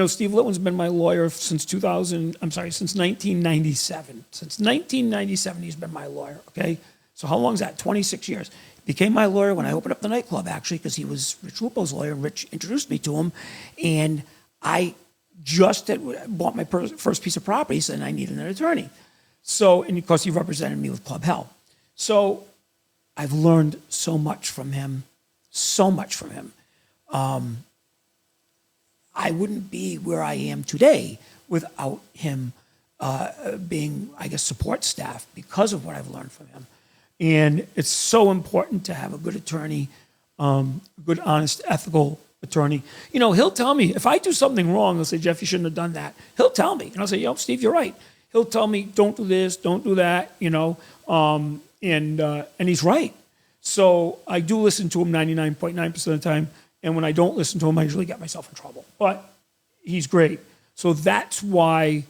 Steve Litwin's been my lawyer since 1997. Since 1997, he's been my lawyer, okay? So how long is that? 26 years. Became my lawyer when I opened up the nightclub, actually, because he was Rich Lupo's lawyer. Rich introduced me to him, and I just had bought my first piece of property, so then I needed an attorney. So, and of course, he represented me with Club Hell. So I've learned so much from him, so much from him. I wouldn't be where I am today without him being, I guess, support staff, because of what I've learned from him. And it's so important to have a good attorney, good, honest, ethical attorney. He'll tell me, if I do something wrong, he'll say, Jeff, you shouldn't have done that. He'll tell me. And I'll say, Steve, you're right. He'll tell me, don't do this, don't do that, and he's right. So I do listen to him 99.9% of the time. And when I don't listen to him, I usually get myself in trouble. But he's great. So that's why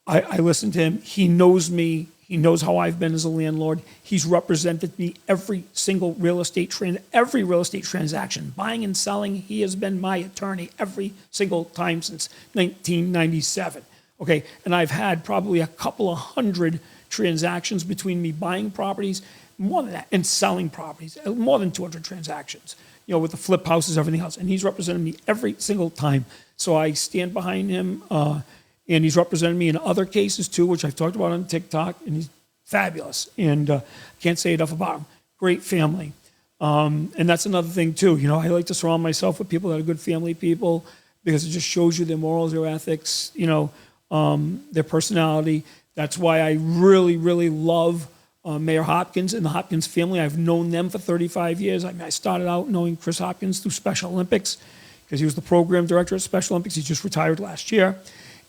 I listen to him. He knows me. He knows how I've been as a landlord. He's represented me every real estate transaction. Buying and selling, he has been my attorney every single time since 1997. Okay, and I've had probably a couple of hundred transactions between me buying properties, more than that, and selling properties, more than 200 transactions, with the flip houses, everything else. And he's represented me every single time. So I stand behind him, and he's represented me in other cases too, which I've talked about on TikTok, and he's fabulous. And can't say enough about him. Great family. And that's another thing too. I like to surround myself with people that are good family people, because it just shows you their morals, their ethics, their personality. That's why I really, really love Mayor Hopkins and the Hopkins family. I've known them for 35 years. I started out knowing Chris Hopkins through Special Olympics, because he was the program director at Special Olympics. He just retired last year.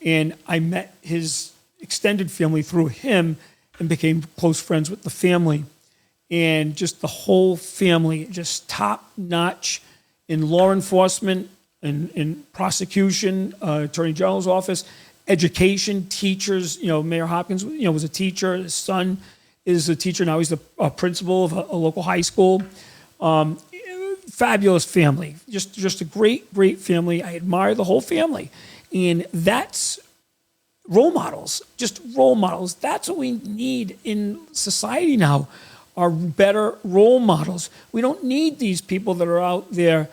And I met his extended family through him and became close friends with the family. And just the whole family, just top notch in law enforcement, in prosecution, Attorney General's office, education, teachers. Mayor Hopkins, was a teacher. His son is a teacher now. He's the principal of a local high school. Fabulous family. Just a great, great family. I admire the whole family. And that's role models, just role models. That's what we need in society now, are better role models. We don't need these people that are out there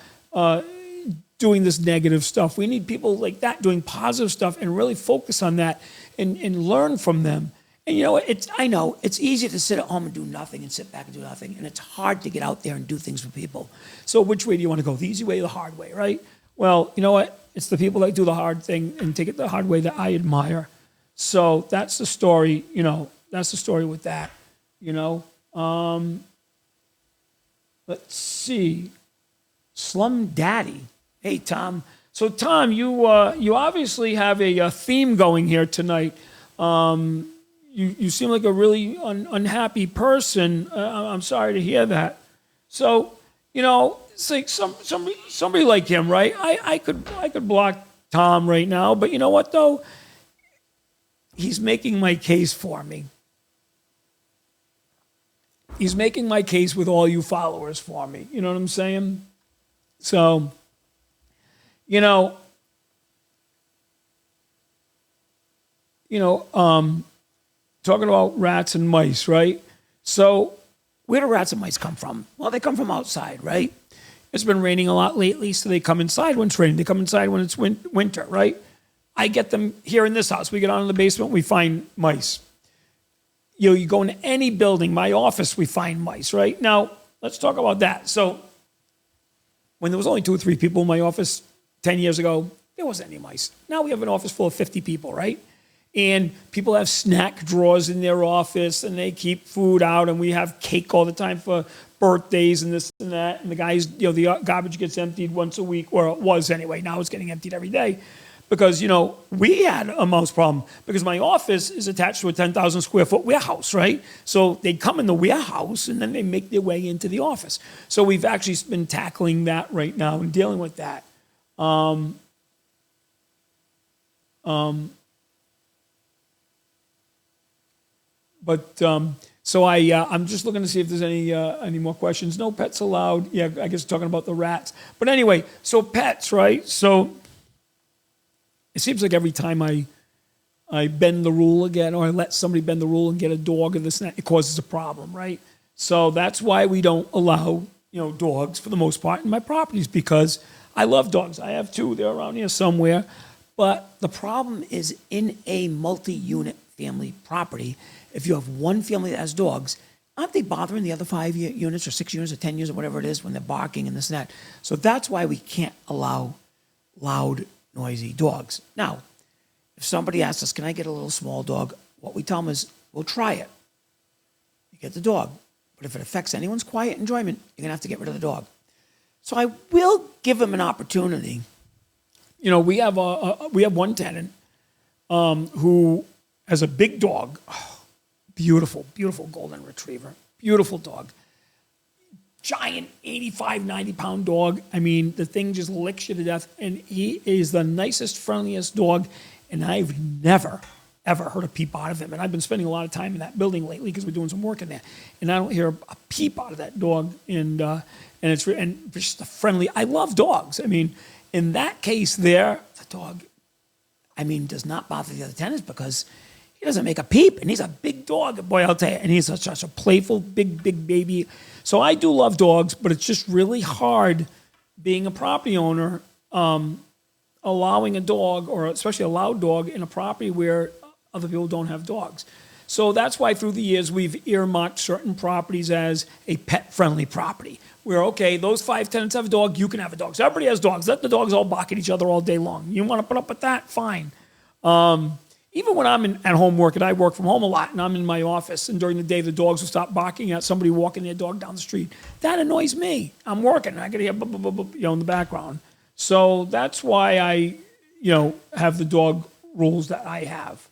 doing this negative stuff. We need people like that doing positive stuff, and really focus on that and learn from them. And I know it's easy to sit at home and do nothing and sit back and do nothing. And it's hard to get out there and do things for people. So which way do you want to go? The easy way or the hard way, right? Well, you know what? It's the people that do the hard thing and take it the hard way that I admire. So that's the story, that's the story with that, Let's see. Slum Daddy. Hey, Tom. So Tom, you obviously have a theme going here tonight. You seem like a really unhappy person. I'm sorry to hear that. So, it's like somebody like him, right? I could block Tom right now, but you know what though? He's making my case for me. He's making my case with all you followers for me. You know what I'm saying? So, talking about rats and mice, right? So, where do rats and mice come from? Well, they come from outside, right? It's been raining a lot lately, so they come inside when it's raining. They come inside when it's winter, right? I get them here in this house. We get out in the basement, we find mice. You go into any building, my office, we find mice, right? Now, let's talk about that. So, when there was only 2 or 3 people in my office 10 years ago, there wasn't any mice. Now we have an office full of 50 people, right? And people have snack drawers in their office, and they keep food out, and we have cake all the time for birthdays and this and that. And the guys, the garbage gets emptied once a week, or it was anyway. Now it's getting emptied every day. Because, we had a mouse problem because my office is attached to a 10,000 square foot warehouse, right? So they come in the warehouse and then they make their way into the office. So we've actually been tackling that right now and dealing with that. So I'm just looking to see if there's any more questions. No pets allowed. Yeah, I guess talking about the rats. But anyway, so pets, right? So it seems like every time I bend the rule again, or I let somebody bend the rule and get a dog or this and that, it causes a problem, right? So that's why we don't allow, dogs for the most part in my properties, because I love dogs. I have 2. They're around here somewhere. But the problem is in a multi-unit family property, if you have one family that has dogs, aren't they bothering the other 5 units or 6 units or 10 units or whatever it is when they're barking and this and that? So that's why we can't allow loud, noisy dogs. Now, if somebody asks us, can I get a little small dog? What we tell them is, we'll try it. You get the dog. But if it affects anyone's quiet enjoyment, you're going to have to get rid of the dog. So I will give them an opportunity. We have one tenant who has a big dog. Oh, beautiful, beautiful golden retriever. Beautiful dog. Giant 85, 90-pound dog. I mean, the thing just licks you to death. And he is the nicest, friendliest dog. And I've never, ever heard a peep out of him. And I've been spending a lot of time in that building lately because we're doing some work in there. And I don't hear a peep out of that dog. And it's just a friendly. I love dogs. I mean, in that case there, the dog, does not bother the other tenants because he doesn't make a peep. And he's a big dog. Boy, I'll tell you. And he's such a playful, big baby. So I do love dogs, but it's just really hard being a property owner, allowing a dog, or especially a loud dog, in a property where other people don't have dogs. So that's why through the years we've earmarked certain properties as a pet-friendly property, where, okay, those 5 tenants have a dog, you can have a dog. So everybody has dogs. Let the dogs all bark at each other all day long. You want to put up with that? Fine. Even when I'm at home working, I work from home a lot, and I'm in my office, and during the day the dogs will stop barking at somebody walking their dog down the street. That annoys me. I'm working. I got to hear in the background. So that's why I, have the dog rules that I have.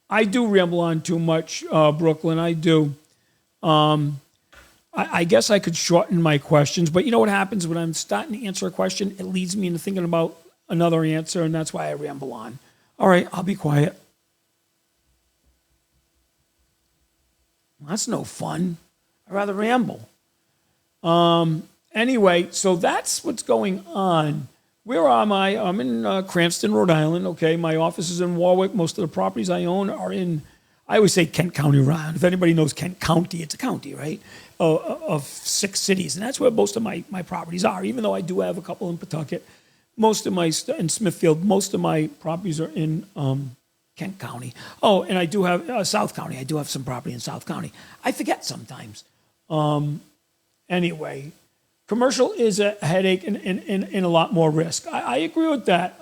I do ramble on too much, Brooklyn. I do. I guess I could shorten my questions, but you know what happens when I'm starting to answer a question? It leads me into thinking about another answer, and that's why I ramble on. All right, I'll be quiet. Well, that's no fun. I'd rather ramble. Anyway, so that's what's going on. Where am I? I'm in Cranston, Rhode Island. Okay, my office is in Warwick. Most of the properties I own are in, I always say Kent County, Rhode Island. If anybody knows Kent County, it's a county, right? Of 6 cities, and that's where most of my properties are, even though I do have a couple in Pawtucket. Most of my, in Smithfield, most of my properties are in Kent County. Oh, and I do have South County. I do have some property in South County. I forget sometimes. Anyway, commercial is a headache and a lot more risk. I agree with that,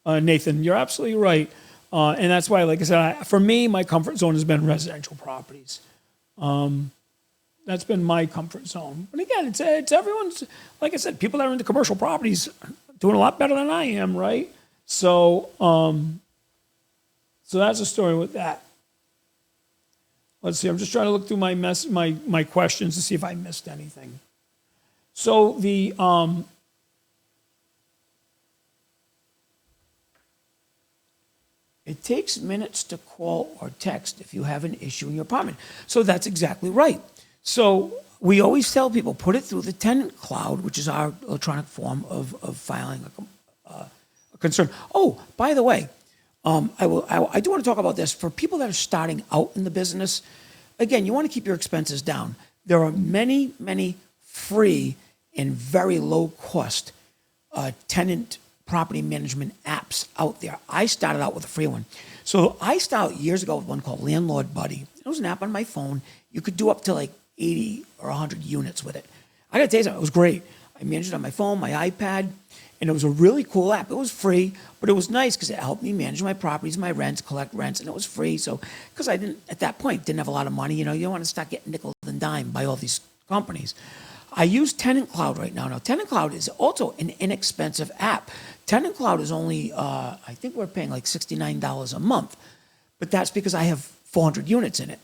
Nathan. You're absolutely right. And that's why, like I said, for me, my comfort zone has been residential properties. That's been my comfort zone. But again, it's everyone's, like I said, people that are into commercial properties doing a lot better than I am, right? So, so that's the story with that. Let's see. I'm just trying to look through my questions to see if I missed anything. So it takes minutes to call or text if you have an issue in your apartment. So that's exactly right. So we always tell people, put it through the tenant cloud, which is our electronic form of filing a concern. Oh, by the way, I do want to talk about this. For people that are starting out in the business, again, you want to keep your expenses down. There are many, many free and very low cost tenant property management apps out there. I started out with a free one. So I started years ago with one called Landlord Buddy. It was an app on my phone. You could do up to like 80 or 100 units with it. I got to tell you something, it was great. I managed it on my phone, my iPad, and it was a really cool app. It was free, but it was nice because it helped me manage my properties, my rents, collect rents, and it was free. So, because I didn't, at that point, didn't have a lot of money, you don't want to start getting nickel and dime by all these companies. I use Tenant Cloud right now. Now, Tenant Cloud is also an inexpensive app. Tenant Cloud is only, I think we're paying like $69 a month, but that's because I have 400 units in it.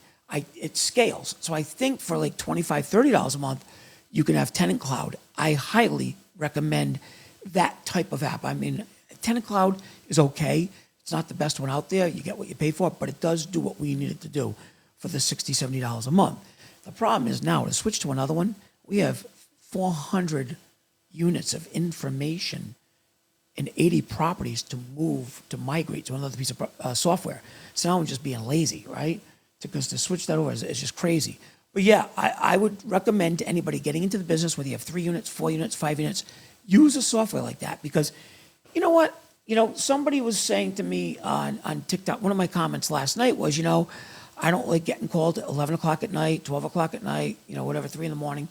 It scales. So I think for like $25, $30 a month, you can have Tenant Cloud. I highly recommend that type of app. I mean, Tenant Cloud is okay. It's not the best one out there. You get what you pay for, but it does do what we need it to do for the $60, $70 a month. The problem is now to switch to another one, we have 400 units of information and 80 properties to migrate to another piece of software. So now I'm just being lazy, right? Because to switch that over is just crazy. But yeah, I would recommend to anybody getting into the business, whether you have 3 units, 4 units, 5 units, use a software like that. Because you know what? Somebody was saying to me on TikTok, one of my comments last night was, I don't like getting called at 11 o'clock at night, 12 o'clock at night, whatever, 3 in the morning.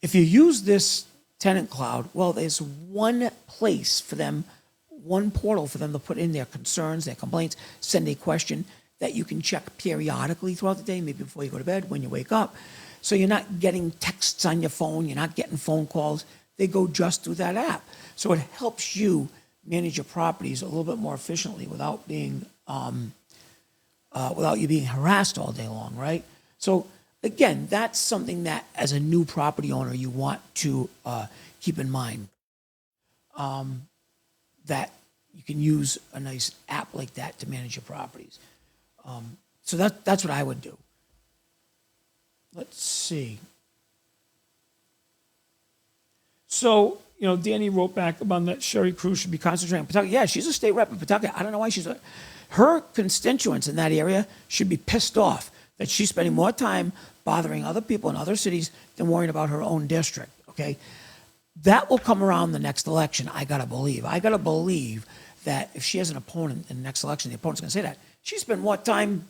If you use this Tenant Cloud, well, there's one place for them, one portal for them to put in their concerns, their complaints, send a question that you can check periodically throughout the day, maybe before you go to bed, when you wake up. So you're not getting texts on your phone, you're not getting phone calls. They go just through that app. So it helps you manage your properties a little bit more efficiently without being, without you being harassed all day long, right? So again, that's something that as a new property owner, you want to keep in mind, that you can use a nice app like that to manage your properties. So that's what I would do. Let's see. So, Danny wrote back about that Sherry Cruz should be concentrating on Pawtucket. Yeah, she's a state rep in Pawtucket. I don't know why her constituents in that area should be pissed off that she's spending more time bothering other people in other cities than worrying about her own district, okay? That will come around the next election, I gotta believe. I gotta believe that if she has an opponent in the next election, the opponent's gonna say that. She spent more time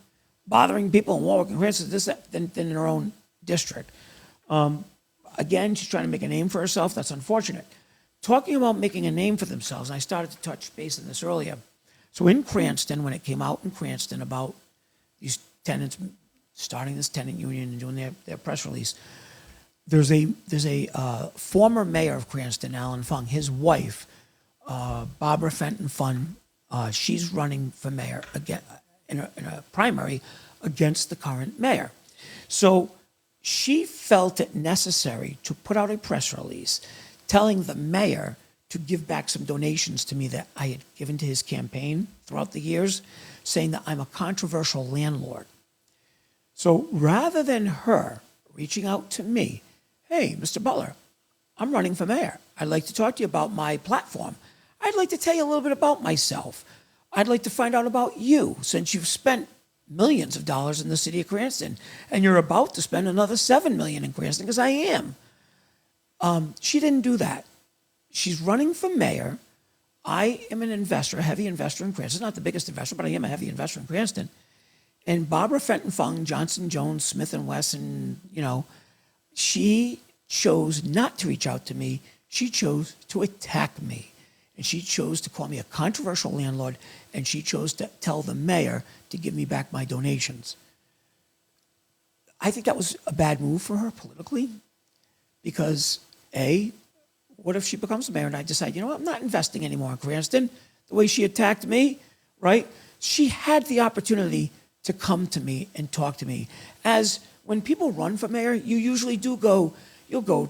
bothering people in Warwick and Cranston than in her own district. Again, she's trying to make a name for herself. That's unfortunate. Talking about making a name for themselves, and I started to touch base on this earlier. So in Cranston, when it came out in Cranston about these tenants starting this tenant union and doing their press release, there's a former mayor of Cranston, Alan Fung, his wife, Barbara Fenton Fung, she's running for mayor again in a primary against the current mayor. So she felt it necessary to put out a press release telling the mayor to give back some donations to me that I had given to his campaign throughout the years, saying that I'm a controversial landlord. So rather than her reaching out to me, hey, Mr. Butler, I'm running for mayor. I'd like to talk to you about my platform. I'd like to tell you a little bit about myself. I'd like to find out about you, since you've spent millions of dollars in the city of Cranston, and you're about to spend another $7 million in Cranston, because I am. She didn't do that. She's running for mayor. I am an investor, a heavy investor in Cranston. Not the biggest investor, but I am a heavy investor in Cranston. And Barbara Fenton Fung, Johnson Jones, Smith & Wesson, she chose not to reach out to me. She chose to attack me. And she chose to call me a controversial landlord, and she chose to tell the mayor to give me back my donations. I think that was a bad move for her politically because, A, what if she becomes the mayor and I decide, you know what, I'm not investing anymore in Cranston? The way she attacked me, right? She had the opportunity to come to me and talk to me. As when people run for mayor, you usually you'll go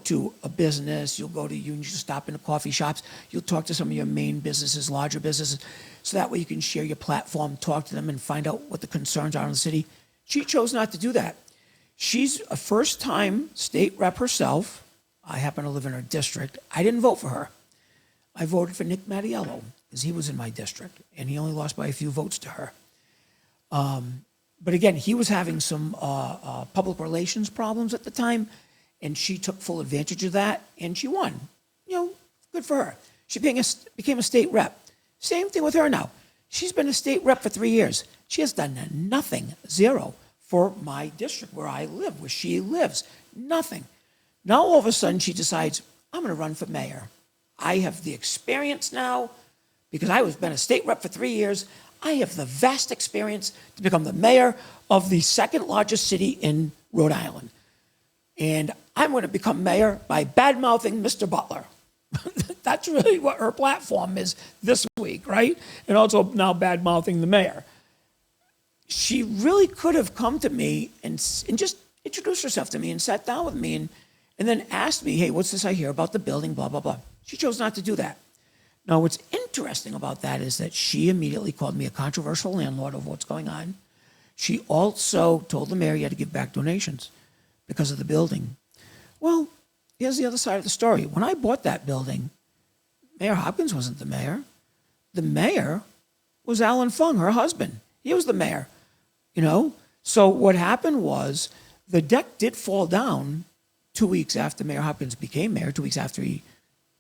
to a business, you'll go to unions, you'll stop in the coffee shops, you'll talk to some of your main businesses, larger businesses, so that way you can share your platform, talk to them, and find out what the concerns are in the city. She chose not to do that. She's a first-time state rep herself. I happen to live in her district. I didn't vote for her. I voted for Nick Mattiello because he was in my district, and he only lost by a few votes to her. But again, he was having some public relations problems at the time, and she took full advantage of that, and she won. You know, good for her. She became a state rep. Same thing with her now. She's been a state rep for 3 years. She has done nothing, zero, for my district where I live, where she lives. Nothing. Now all of a sudden she decides, I'm going to run for mayor. I have the experience now because I was been a state rep for 3 years. I have the vast experience to become the mayor of the second largest city in Rhode Island. And I'm going to become mayor by bad-mouthing Mr. Butler. That's really what her platform is this week, right? And also now bad-mouthing the mayor. She really could have come to me and just introduced herself to me and sat down with me and then asked me, hey, what's this I hear about the building, blah, blah, blah. She chose not to do that. Now, what's interesting about that is that she immediately called me a controversial landlord of what's going on. She also told the mayor he had to give back donations because of the building. Well, here's the other side of the story. When I bought that building, Mayor Hopkins wasn't the mayor. The mayor was Alan Fung, her husband. He was the mayor, you know? So what happened was the deck did fall down 2 weeks after Mayor Hopkins became mayor, 2 weeks after he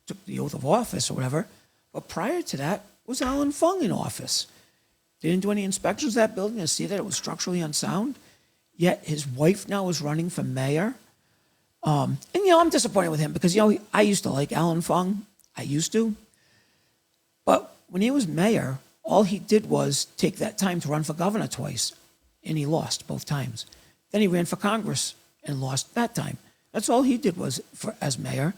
took the oath of office or whatever. But prior to that was Alan Fung in office. They didn't do any inspections of that building to see that it was structurally unsound. Yet his wife now is running for mayor. And, you know, I'm disappointed with him because, you know, I used to like Alan Fung. I used to. But when he was mayor, all he did was take that time to run for governor twice, and he lost both times. Then he ran for Congress and lost that time. That's all he did was as mayor.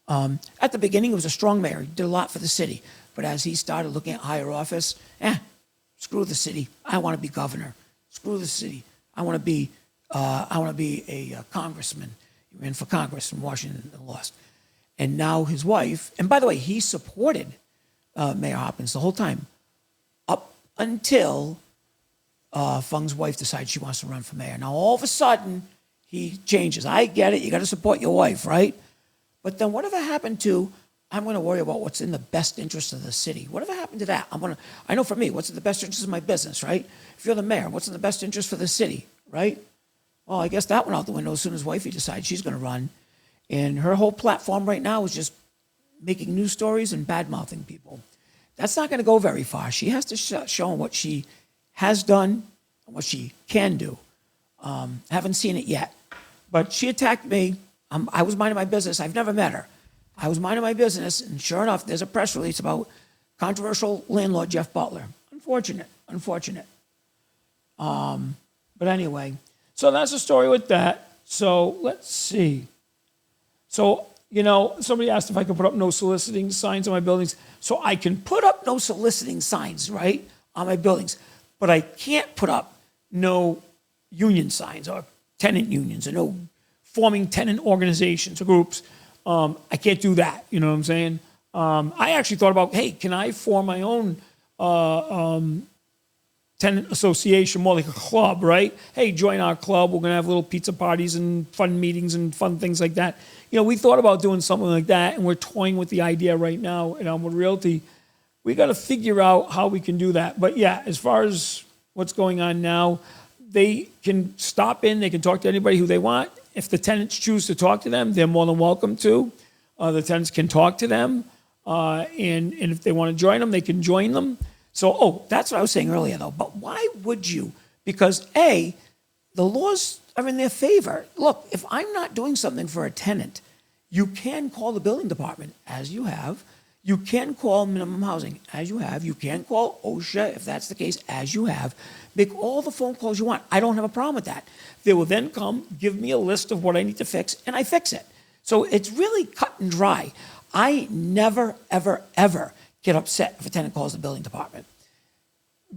At the beginning, he was a strong mayor. He did a lot for the city. But as he started looking at higher office, screw the city. I want to be governor. Screw the city. I want to be a congressman. He ran for Congress in Washington and lost. And now his wife, and by the way, he supported Mayor Hopkins the whole time, up until Fung's wife decides she wants to run for mayor. Now, all of a sudden, he changes. I get it. You got to support your wife, right? But then whatever happened to, I'm going to worry about what's in the best interest of the city. Whatever happened to that? I know for me, what's in the best interest of my business, right? If you're the mayor, what's in the best interest for the city, right? Well, I guess that went out the window as soon as wifey decides she's going to run. And her whole platform right now is just making news stories and bad-mouthing people. That's not going to go very far. She has to show what she has done and what she can do. Haven't seen it yet. But she attacked me. I was minding my business. I've never met her. I was minding my business, and sure enough, there's a press release about controversial landlord Jeff Butler. Unfortunate. But anyway, so that's the story with that. So let's see. So, you know, somebody asked if I could put up no soliciting signs on my buildings. So I can put up no soliciting signs, right, on my buildings. But I can't put up no union signs or tenant unions or no forming tenant organizations or groups. I can't do that. You know what I'm saying? I actually thought about, hey, can I form my own tenant association, more like a club, right? Hey, join our club. We're going to have little pizza parties and fun meetings and fun things like that. You know, we thought about doing something like that, and we're toying with the idea right now at Elmwood Realty. We got to figure out how we can do that. But yeah, as far as what's going on now, they can stop in. They can talk to anybody who they want. If the tenants choose to talk to them, they're more than welcome to. The tenants can talk to them. And if they want to join them, they can join them. So, that's what I was saying earlier, though. But why would you? Because, A, the laws are in their favor. Look, if I'm not doing something for a tenant, you can call the building department, as you have. You can call minimum housing, as you have. You can call OSHA, if that's the case, as you have. Make all the phone calls you want. I don't have a problem with that. They will then come, give me a list of what I need to fix, and I fix it. So it's really cut and dry. I never, ever, ever get upset if a tenant calls the building department.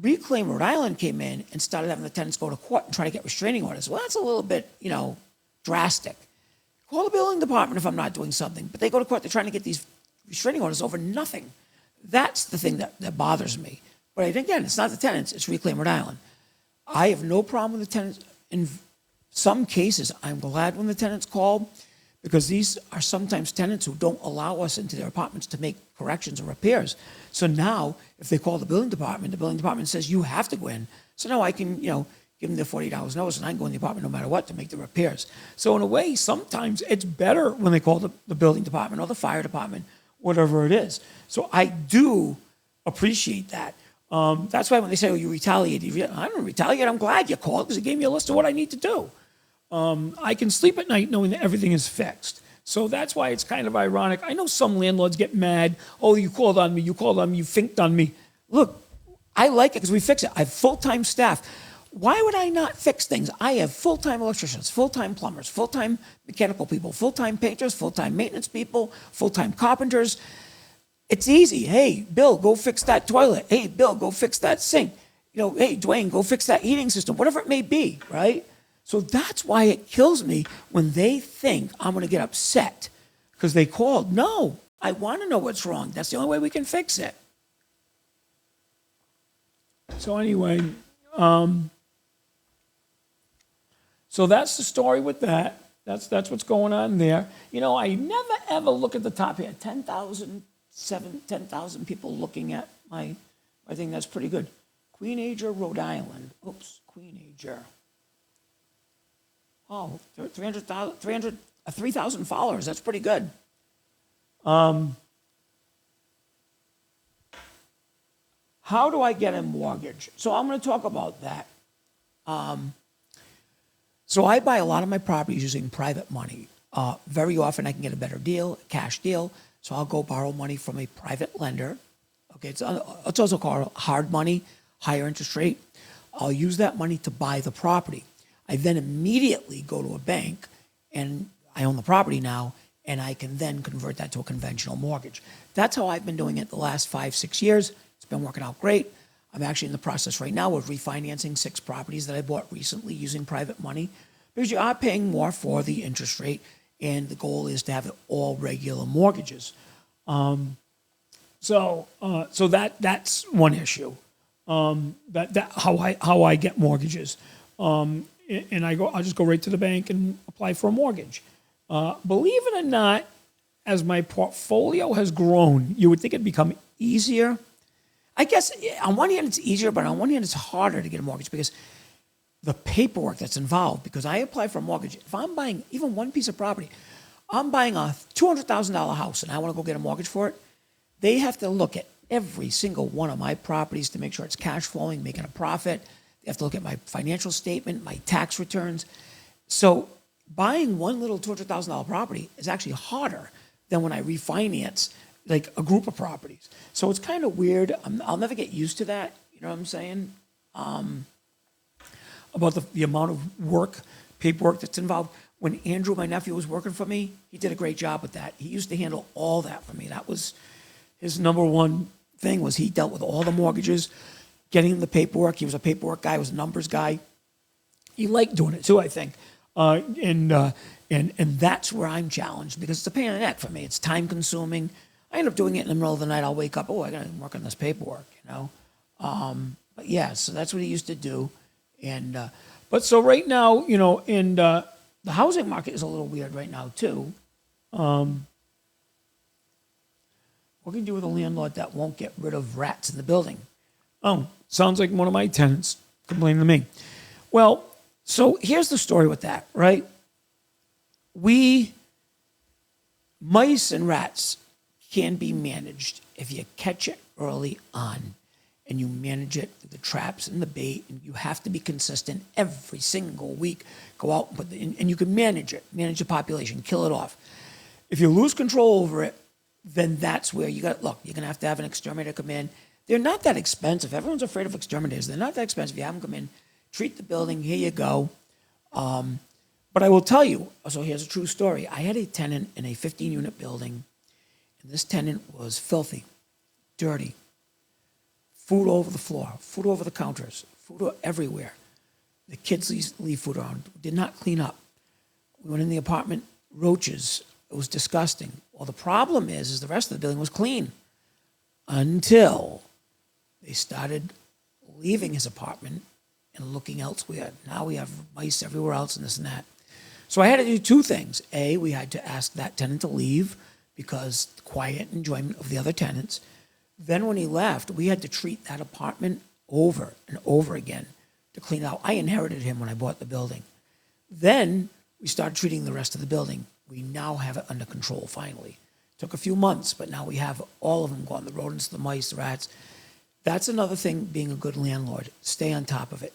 Reclaim Rhode Island came in and started having the tenants go to court and try to get restraining orders. Well, that's a little bit, drastic. Call the building department if I'm not doing something. But they go to court, they're trying to get these restraining orders over nothing. That's the thing that bothers me. But again, it's not the tenants, it's Reclaim Rhode Island. I have no problem with the tenants. In some cases, I'm glad when the tenants call, because these are sometimes tenants who don't allow us into their apartments to make corrections or repairs. So now, if they call the building department says, you have to go in. So now I can, give them their $40 notice, and I can go in the apartment no matter what to make the repairs. So in a way, sometimes it's better when they call the building department or the fire department, whatever it is. So I do appreciate that. That's why when they say, oh, you retaliated, I don't retaliate. I'm glad you called because it gave me a list of what I need to do. I can sleep at night knowing that everything is fixed. So that's why it's kind of ironic. I know some landlords get mad. Oh, you called on me, you finked on me. Look, I like it because we fix it. I have full-time staff. Why would I not fix things? I have full-time electricians, full-time plumbers, full-time mechanical people, full-time painters, full-time maintenance people, full-time carpenters. It's easy. Hey, Bill, go fix that toilet. Hey, Bill, go fix that sink. Hey, Dwayne, go fix that heating system, whatever it may be, right? So that's why it kills me when they think I'm going to get upset because they called. No, I want to know what's wrong. That's the only way we can fix it. So anyway, so that's the story with that. That's what's going on there. I never ever look at the top here. 10,000 people looking at my thing. That's pretty good. Queenager, Rhode Island. Oops, Queenager. Oh, 3,000 followers. That's pretty good. How do I get a mortgage? So I'm going to talk about that. So I buy a lot of my properties using private money. Very often I can get a better deal, a cash deal. So I'll go borrow money from a private lender. Okay, it's also called hard money, higher interest rate. I'll use that money to buy the property. I then immediately go to a bank, and I own the property now, and I can then convert that to a conventional mortgage. That's how I've been doing it the last 5-6 years. It's been working out great. I'm actually in the process right now of refinancing 6 properties that I bought recently using private money, because you are paying more for the interest rate, and the goal is to have it all regular mortgages. So that's one issue. That how I get mortgages. And I'll just go right to the bank and apply for a mortgage. Believe it or not, as my portfolio has grown, you would think it'd become easier. I guess on one hand it's easier, but on one hand it's harder to get a mortgage because the paperwork that's involved. Because I apply for a mortgage, if I'm buying even one piece of property, I'm buying a $200,000 house and I want to go get a mortgage for it, they have to look at every single one of my properties to make sure it's cash flowing, making a profit. They have to look at my financial statement, my tax returns. So buying one little $200,000 property is actually harder than when I refinance like a group of properties. So it's kind of weird. I'll never get used to that. You know what I'm saying? About the amount of work, paperwork that's involved. When Andrew, my nephew, was working for me, he did a great job with that. He used to handle all that for me. That was his number one thing, was he dealt with all the mortgages, getting the paperwork. He was a paperwork guy, was a numbers guy. He liked doing it too, I think. And that's where I'm challenged because it's a pain in the neck for me. It's time consuming. I end up doing it in the middle of the night. I'll wake up, I got to work on this paperwork, But yeah, so that's what he used to do. And but so right now, and the housing market is a little weird right now too. What can you do with a landlord that won't get rid of rats in the building? Oh, sounds like one of my tenants complaining to me. Well, so here's the story with that, right? Mice and rats can be managed if you catch it early on and you manage it through the traps and the bait, and you have to be consistent every single week. Go out and and you can manage it, manage the population, kill it off. If you lose control over it, then that's where you're going to have an exterminator come in. They're not that expensive. Everyone's afraid of exterminators. They're not that expensive. You have them come in, treat the building, here you go. But I will tell you, so here's a true story. I had a tenant in a 15-unit building, and this tenant was filthy, dirty, food over the floor, food over the counters, food everywhere. The kids leave food around, did not clean up. We went in the apartment, roaches. It was disgusting. Well, the problem is the rest of the building was clean until they started leaving his apartment and looking elsewhere. Now we have mice everywhere else and this and that. So I had to do two things. A, we had to ask that tenant to leave because quiet enjoyment of the other tenants. Then when he left, we had to treat that apartment over and over again to clean out. I inherited him when I bought the building. Then we started treating the rest of the building. We now have it under control, finally. Took a few months, but now we have all of them gone, the rodents, the mice, the rats. That's another thing, being a good landlord. Stay on top of it.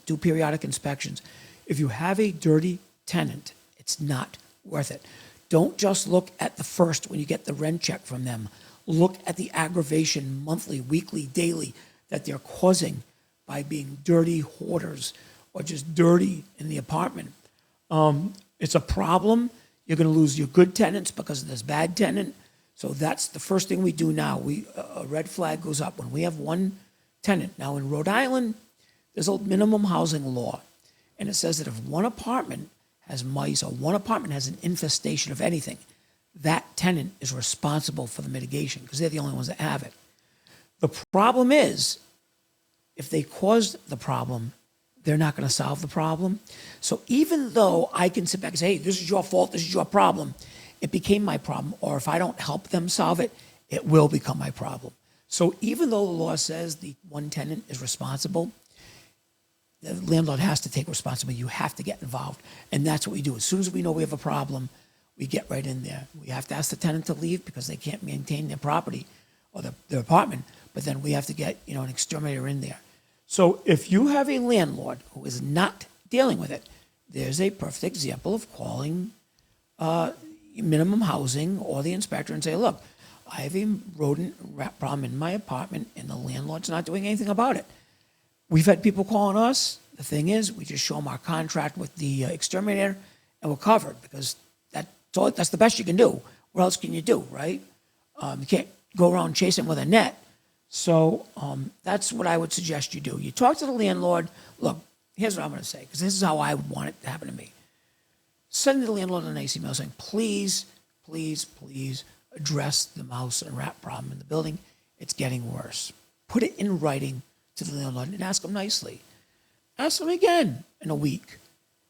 Do periodic inspections. If you have a dirty tenant, it's not worth it. Don't just look at the first when you get the rent check from them. Look at the aggravation monthly, weekly, daily that they're causing by being dirty hoarders or just dirty in the apartment. It's a problem. You're going to lose your good tenants because of this bad tenant. So that's the first thing we do now. A red flag goes up when we have one tenant. Now in Rhode Island, there's a minimum housing law, and it says that if one apartment has mice or one apartment has an infestation of anything, that tenant is responsible for the mitigation because they're the only ones that have it. The problem is, if they caused the problem, they're not going to solve the problem. So even though I can sit back and say, hey, this is your fault, this is your problem, it became my problem. Or if I don't help them solve it, it will become my problem. So even though the law says the one tenant is responsible, the landlord has to take responsibility. You have to get involved. And that's what we do. As soon as we know we have a problem, we get right in there. We have to ask the tenant to leave because they can't maintain their property or their apartment. But then we have to get, an exterminator in there. So if you have a landlord who is not dealing with it, there's a perfect example of calling minimum housing or the inspector and say, look, I have a rodent rat problem in my apartment and the landlord's not doing anything about it. We've had people calling us. The thing is, we just show them our contract with the exterminator and we're covered because that's the best you can do. What else can you do, right? You can't go around chasing with a net. So that's what I would suggest you do. You talk to the landlord. Look, here's what I'm going to say, because this is how I would want it to happen to me. Send the landlord a nice email saying, please, please, please address the mouse and rat problem in the building. It's getting worse. Put it in writing to the landlord and ask him nicely. Ask him again in a week.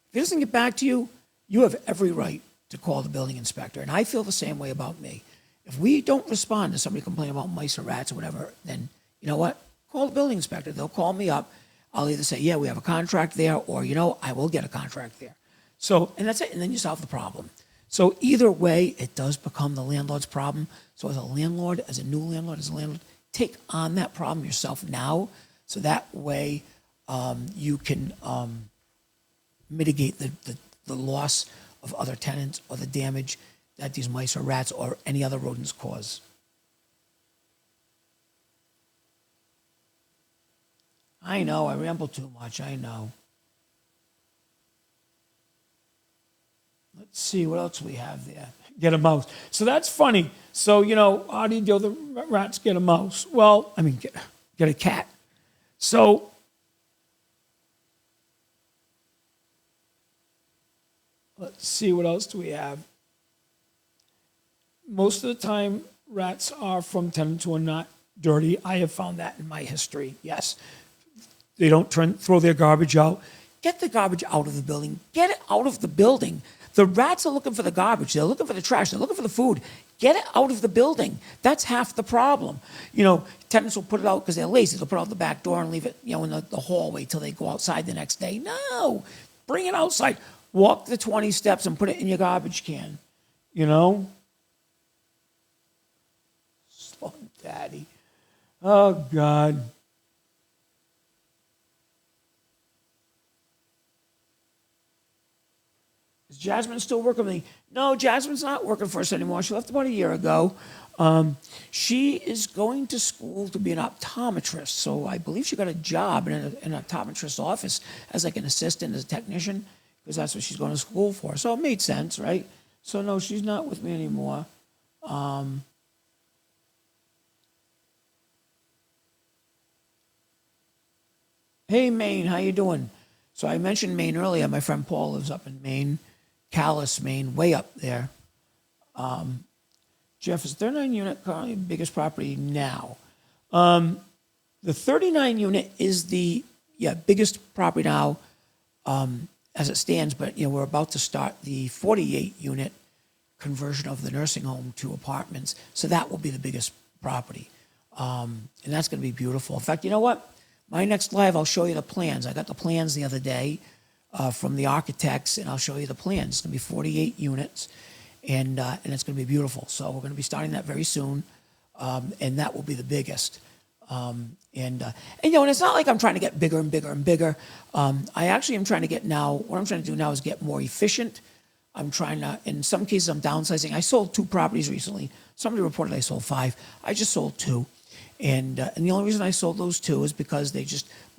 If he doesn't get back to you, you have every right to call the building inspector. And I feel the same way about me. If we don't respond to somebody complaining about mice or rats or whatever, then you know what? Call the building inspector. They'll call me up. I'll either say, yeah, we have a contract there, or, I will get a contract there. So, and that's it. And then you solve the problem. So either way, it does become the landlord's problem. So as a landlord, as a new landlord, take on that problem yourself now. So that way you can mitigate the loss of other tenants or the damage that these mice or rats or any other rodents cause. I know, I ramble too much, I know. Let's see, what else we have there? Get a mouse. So that's funny. So, how do you deal with the rats get a mouse? Well, get a cat. So, let's see, what else do we have? Most of the time, rats are from tenants who are not dirty. I have found that in my history, yes. They don't throw their garbage out. Get the garbage out of the building. Get it out of the building. The rats are looking for the garbage. They're looking for the trash. They're looking for the food. Get it out of the building. That's half the problem. Tenants will put it out because they're lazy. They'll put it out the back door and leave it, in the hallway till they go outside the next day. No, bring it outside. Walk the 20 steps and put it in your garbage can. Slow daddy. Oh, God. Is Jasmine still working with me? No, Jasmine's not working for us anymore. She left about a year ago. She is going to school to be an optometrist. So I believe she got a job in an optometrist's office as like an assistant, as a technician, because that's what she's going to school for. So it made sense, right? So no, she's not with me anymore. Hey, Maine, how you doing? So I mentioned Maine earlier. My friend Paul lives up in Maine, Calais, Maine, way up there. Jeff, is 39 unit currently the biggest property now? The 39 unit is the biggest property now as it stands, but we're about to start the 48 unit conversion of the nursing home to apartments, so that will be the biggest property, and that's going to be beautiful. In fact, you know what? My next live, I'll show you the plans. I got the plans the other day from the architects, and I'll show you the plans. It's going to be 48 units. And it's going to be beautiful. So we're going to be starting that very soon, and that will be the biggest. And it's not like I'm trying to get bigger and bigger and bigger. I actually am trying to get now. What I'm trying to do now is get more efficient. I'm trying to. In some cases, I'm downsizing. I sold 2 properties recently. Somebody reported I sold 5. I just sold 2, and the only reason I sold those 2 is because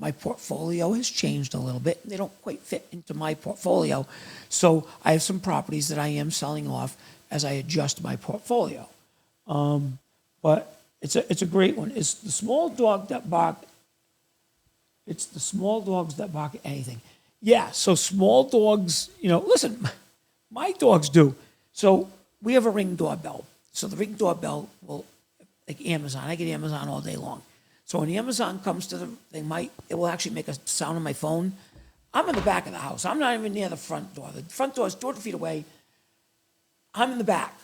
my portfolio has changed a little bit. They don't quite fit into my portfolio. So I have some properties that I am selling off as I adjust my portfolio. But it's a great one. It's the small dog that bark. It's the small dogs that bark at anything. Yeah, so small dogs, listen, my dogs do. So we have a Ring doorbell. So the Ring doorbell will, like Amazon, I get Amazon all day long. So when Amazon comes to the thing, it will actually make a sound on my phone. I'm in the back of the house. I'm not even near the front door. The front door is 200 feet away. I'm in the back.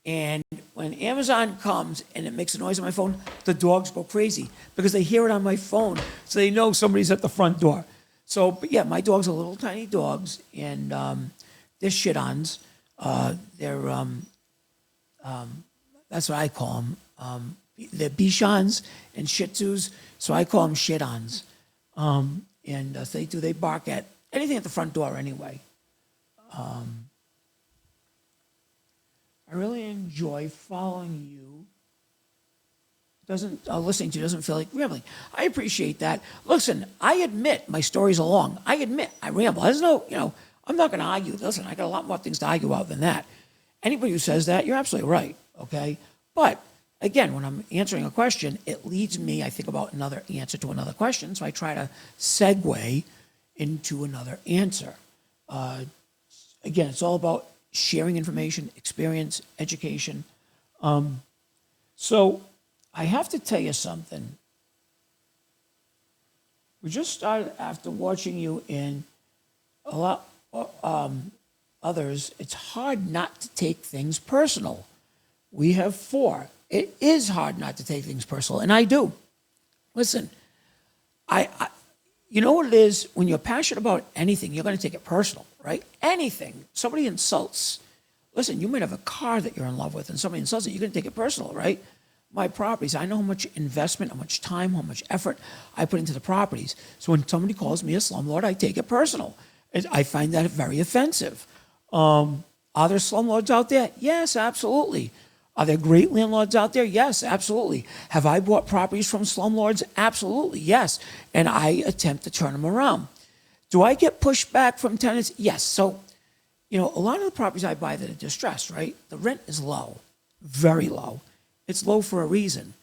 And when Amazon comes and it makes a noise on my phone, the dogs go crazy because they hear it on my phone. So they know somebody's at the front door. So, but yeah, my dogs are little tiny dogs, and they're shit-ons. They're, that's what I call them. They're Bichons and Shih Tzus, so I call them shit-ons. And they bark at anything at the front door anyway. I really enjoy following you. Listening to you doesn't feel like rambling. I appreciate that. Listen, I admit my stories are long. I admit I ramble. There's no, I'm not going to argue. Listen, I got a lot more things to argue about than that. Anybody who says that, you're absolutely right, okay? But again, when I'm answering a question, it leads me, I think about another answer to another question, so I try to segue into another answer. Again, it's all about sharing information, experience, education. So I have to tell you something. We just started after watching you in a lot others. It's hard not to take things personal. We have 4. It is hard not to take things personal, and I do. Listen, you know what it is? When you're passionate about anything, you're going to take it personal, right? Anything. Somebody insults. Listen, you might have a car that you're in love with, and somebody insults it. You're going to take it personal, right? My properties, I know how much investment, how much time, how much effort I put into the properties. So when somebody calls me a slumlord, I take it personal. I find that very offensive. Are there slumlords out there? Yes, absolutely. Are there great landlords out there? Yes, absolutely. Have I bought properties from slumlords? Absolutely, yes. And I attempt to turn them around. Do I get pushback from tenants? Yes. So, a lot of the properties I buy that are distressed, right? The rent is low, very low. It's low for a reason.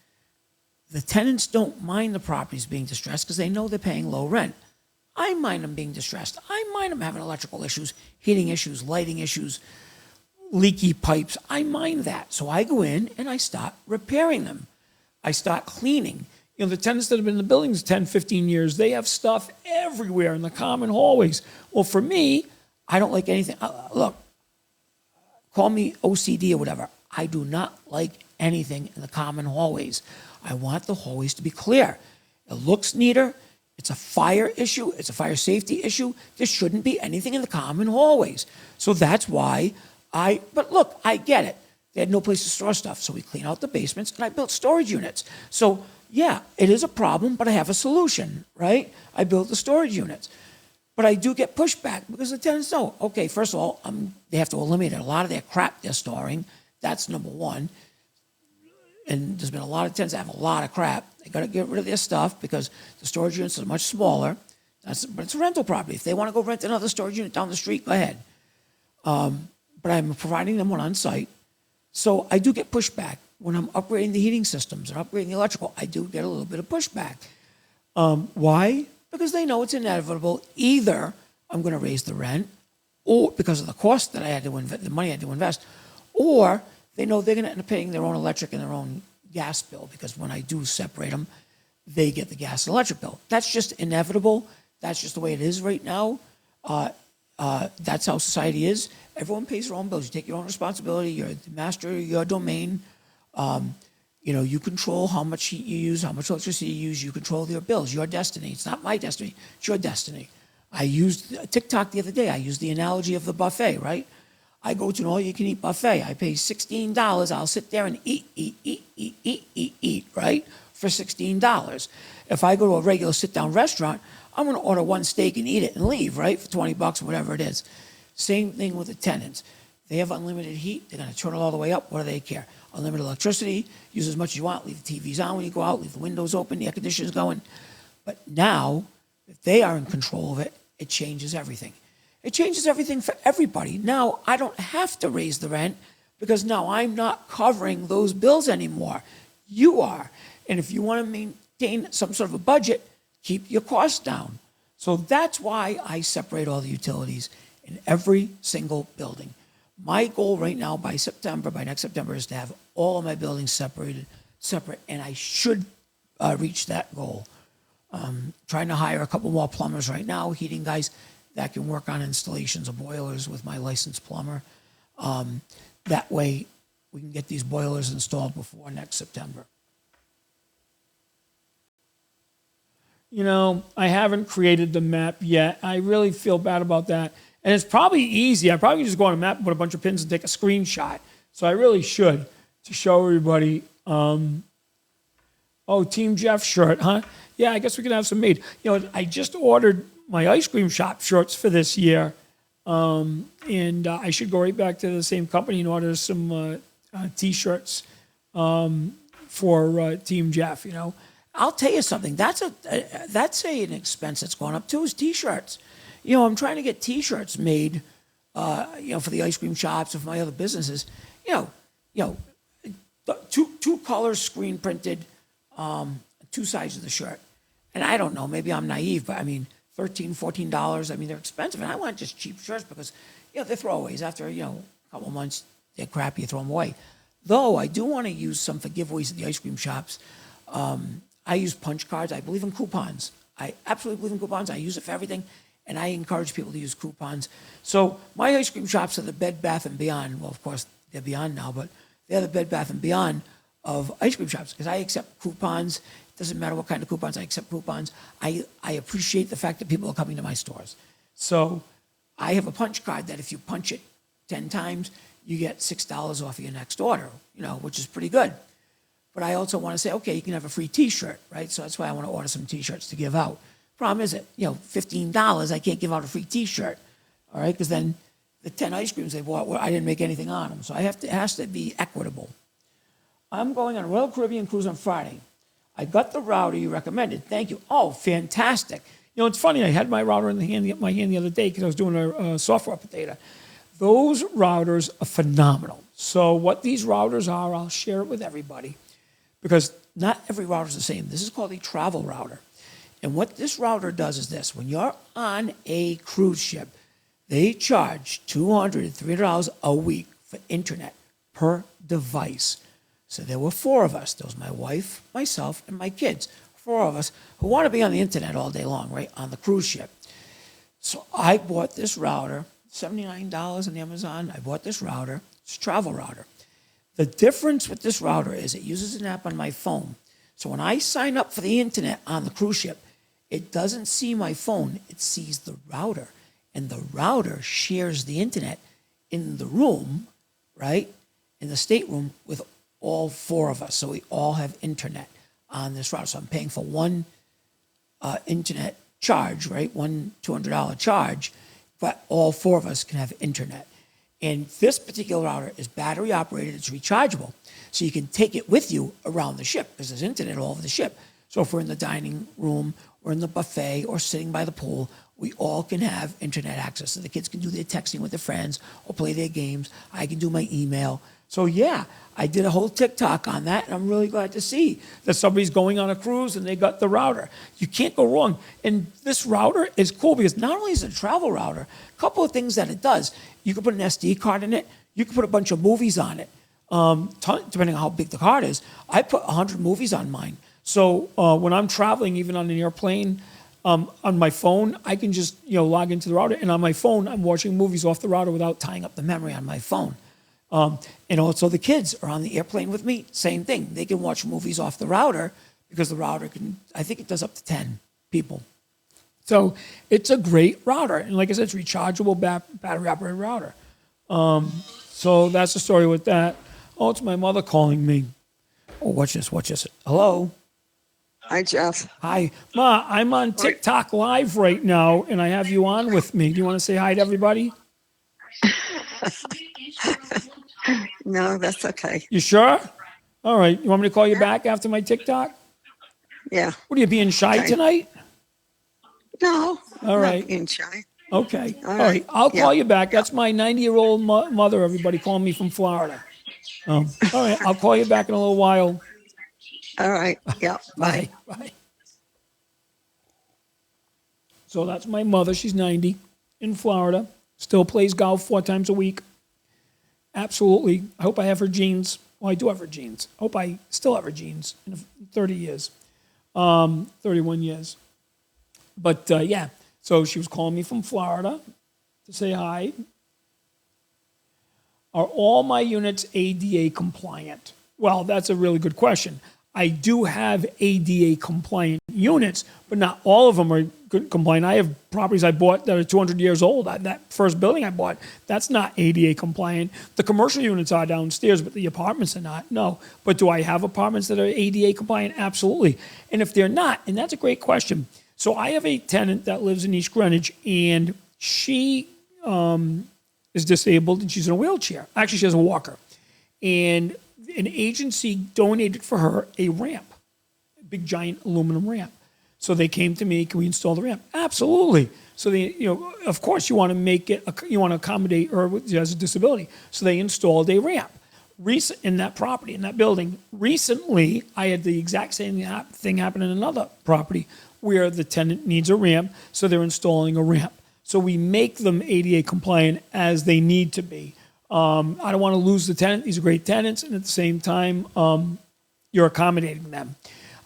The tenants don't mind the properties being distressed because they know they're paying low rent. I mind them being distressed. I mind them having electrical issues, heating issues, lighting issues, leaky pipes. I mind that. So I go in and I start repairing them. I start cleaning. The tenants that have been in the buildings 10, 15 years, they have stuff everywhere in the common hallways. Well, for me, I don't like anything. Look, call me OCD or whatever. I do not like anything in the common hallways. I want the hallways to be clear. It looks neater. It's a fire issue. It's a fire safety issue. There shouldn't be anything in the common hallways. So that's why but look, I get it. They had no place to store stuff, so we clean out the basements, and I built storage units. So yeah, it is a problem, but I have a solution, right? I built the storage units. But I do get pushback because the tenants know, okay, first of all, they have to eliminate a lot of their crap they're storing. That's number one. And there's been a lot of tenants that have a lot of crap. They got to get rid of their stuff because the storage units are much smaller. But it's a rental property. If they want to go rent another storage unit down the street, go ahead. But I'm providing them one on site. So I do get pushback. When I'm upgrading the heating systems or upgrading the electrical, I do get a little bit of pushback. Why? Because they know it's inevitable. Either I'm going to raise the rent, or because of the cost that I had to invest, the money I had to invest, or they know they're going to end up paying their own electric and their own gas bill, because when I do separate them, they get the gas and electric bill. That's just inevitable. That's just the way it is right now. That's how society is. Everyone pays their own bills. You take your own responsibility. You're the master of your domain. You control how much heat you use, how much electricity you use. You control your bills, your destiny. It's not my destiny. It's your destiny. I used TikTok the other day. I used the analogy of the buffet, right? I go to an all-you-can-eat buffet. I pay $16. I'll sit there and eat, right, for $16. If I go to a regular sit-down restaurant, I'm going to order one steak and eat it and leave, right, for $20, whatever it is. Same thing with the tenants. They have unlimited heat. They're going to turn it all the way up. What do they care? Unlimited electricity. Use as much as you want. Leave the TVs on when you go out. Leave the windows open. The air conditioner's going. But now, if they are in control of it, it changes everything. It changes everything for everybody. Now, I don't have to raise the rent because now I'm not covering those bills anymore. You are. And if you want to maintain some sort of a budget, keep your costs down. So that's why I separate all the utilities in every single building. My goal right now by next September, is to have all of my buildings separate, and I should reach that goal. Trying to hire a couple more plumbers right now, heating guys that can work on installations of boilers with my licensed plumber. That way we can get these boilers installed before next September. I haven't created the map yet. I really feel bad about that. And it's probably easy. I probably can just go on a map and put a bunch of pins and take a screenshot. So I really should, to show everybody. Team Jeff shirt, huh? Yeah, I guess we can have some made. I just ordered my ice cream shop shirts for this year. And I should go right back to the same company and order some T-shirts for Team Jeff, I'll tell you something. That's an expense that's gone up too, is T-shirts. I'm trying to get T-shirts made, for the ice cream shops and for my other businesses. Two colors screen printed, two sides of the shirt. And I don't know, maybe I'm naive, but $13, $14. They're expensive, and I want just cheap shirts because, they're throwaways. After a couple of months, they're crappy. You throw them away. Though I do want to use some for giveaways at the ice cream shops. I use punch cards. I believe in coupons. I absolutely believe in coupons. I use it for everything. And I encourage people to use coupons. So my ice cream shops are the Bed Bath & Beyond. Well, of course, they're Beyond now, but they're the Bed Bath & Beyond of ice cream shops because I accept coupons. It doesn't matter what kind of coupons. I accept coupons. I appreciate the fact that people are coming to my stores. So I have a punch card that if you punch it 10 times, you get $6 off your next order, which is pretty good. But I also want to say, okay, you can have a free T-shirt, right? So that's why I want to order some T-shirts to give out. Problem is that, $15, I can't give out a free T-shirt, all right? Because then the 10 ice creams they bought, I didn't make anything on them. So it has to be equitable. I'm going on a Royal Caribbean cruise on Friday. I got the router you recommended. Thank you. Oh, fantastic. It's funny. I had my router in my hand the other day because I was doing a software update. Those routers are phenomenal. So what these routers are, I'll share it with everybody because not every router is the same. This is called a travel router. And what this router does is this. When you're on a cruise ship, they charge $200, $300 a week for internet per device. So there were 4 of us. There was my wife, myself, and my kids. 4 of us who want to be on the internet all day long, right, on the cruise ship. So I bought this router, $79 on Amazon. I bought this router. It's a travel router. The difference with this router is it uses an app on my phone. So when I sign up for the internet on the cruise ship, it doesn't see my phone. It sees the router. And the router shares the internet in the room, right, in the stateroom with all 4 of us. So we all have internet on this router. So I'm paying for one internet charge, right? One $200 charge, but all four of us can have internet. And this particular router is battery operated, it's rechargeable. So you can take it with you around the ship because there's internet all over the ship. So if we're in the dining room or in the buffet or sitting by the pool, we all can have internet access. So the kids can do their texting with their friends or play their games. I can do my email. So yeah, I did a whole TikTok on that, and I'm really glad to see that somebody's going on a cruise and they got the router. You can't go wrong. And this router is cool because not only is it a travel router, a couple of things that it does. You can put an SD card in it. You can put a bunch of movies on it, depending on how big the card is. I put 100 movies on mine. So when I'm traveling, even on an airplane, on my phone, I can just log into the router, and on my phone, I'm watching movies off the router without tying up the memory on my phone. And also the kids are on the airplane with me, same thing. They can watch movies off the router because the router can, I think it does up to 10 people. So it's a great router. And like I said, it's rechargeable battery operated router. So that's the story with that. Oh, it's my mother calling me. Oh, watch this. Hello? Hi, Jeff. Hi. Ma, I'm on TikTok live right now, and I have you on with me. Do you want to say hi to everybody? No, that's okay. You sure? All right. You want me to call you back after my TikTok? Yeah. What are you being shy tonight? No. All right. Not being shy. Okay. All All right. right. I'll Yeah. call you back. That's my 90-year-old mother, everybody calling me from Florida. All right. I'll call you back in a little while. All right. Yeah. Bye. Bye. So that's my mother. She's 90 in Florida. Still plays golf 4 times a week. Absolutely. I hope I have her genes. Well, I do have her genes. I hope I still have her genes in 30 years, 31 years. But yeah, so she was calling me from Florida to say hi. Are all my units ADA compliant? Well, that's a really good question. I do have ADA compliant units, but not all of them are good compliant. I have properties I bought that are 200 years old. That first building I bought, that's not ADA compliant. The commercial units are downstairs, but the apartments are not. No. But do I have apartments that are ADA compliant? Absolutely. And if they're not, and that's a great question. So I have a tenant that lives in East Greenwich, and she is disabled, and she's in a wheelchair. Actually, she has a walker. And an agency donated for her a ramp, a big giant aluminum ramp. So they came to me, can we install the ramp? Absolutely. So they, of course you want to make it, you want to accommodate her who has a disability. So they installed a ramp in that property, in that building. Recently, I had the exact same thing happen in another property where the tenant needs a ramp, so they're installing a ramp. So we make them ADA compliant as they need to be. I don't want to lose the tenant. These are great tenants, and at the same time, you're accommodating them.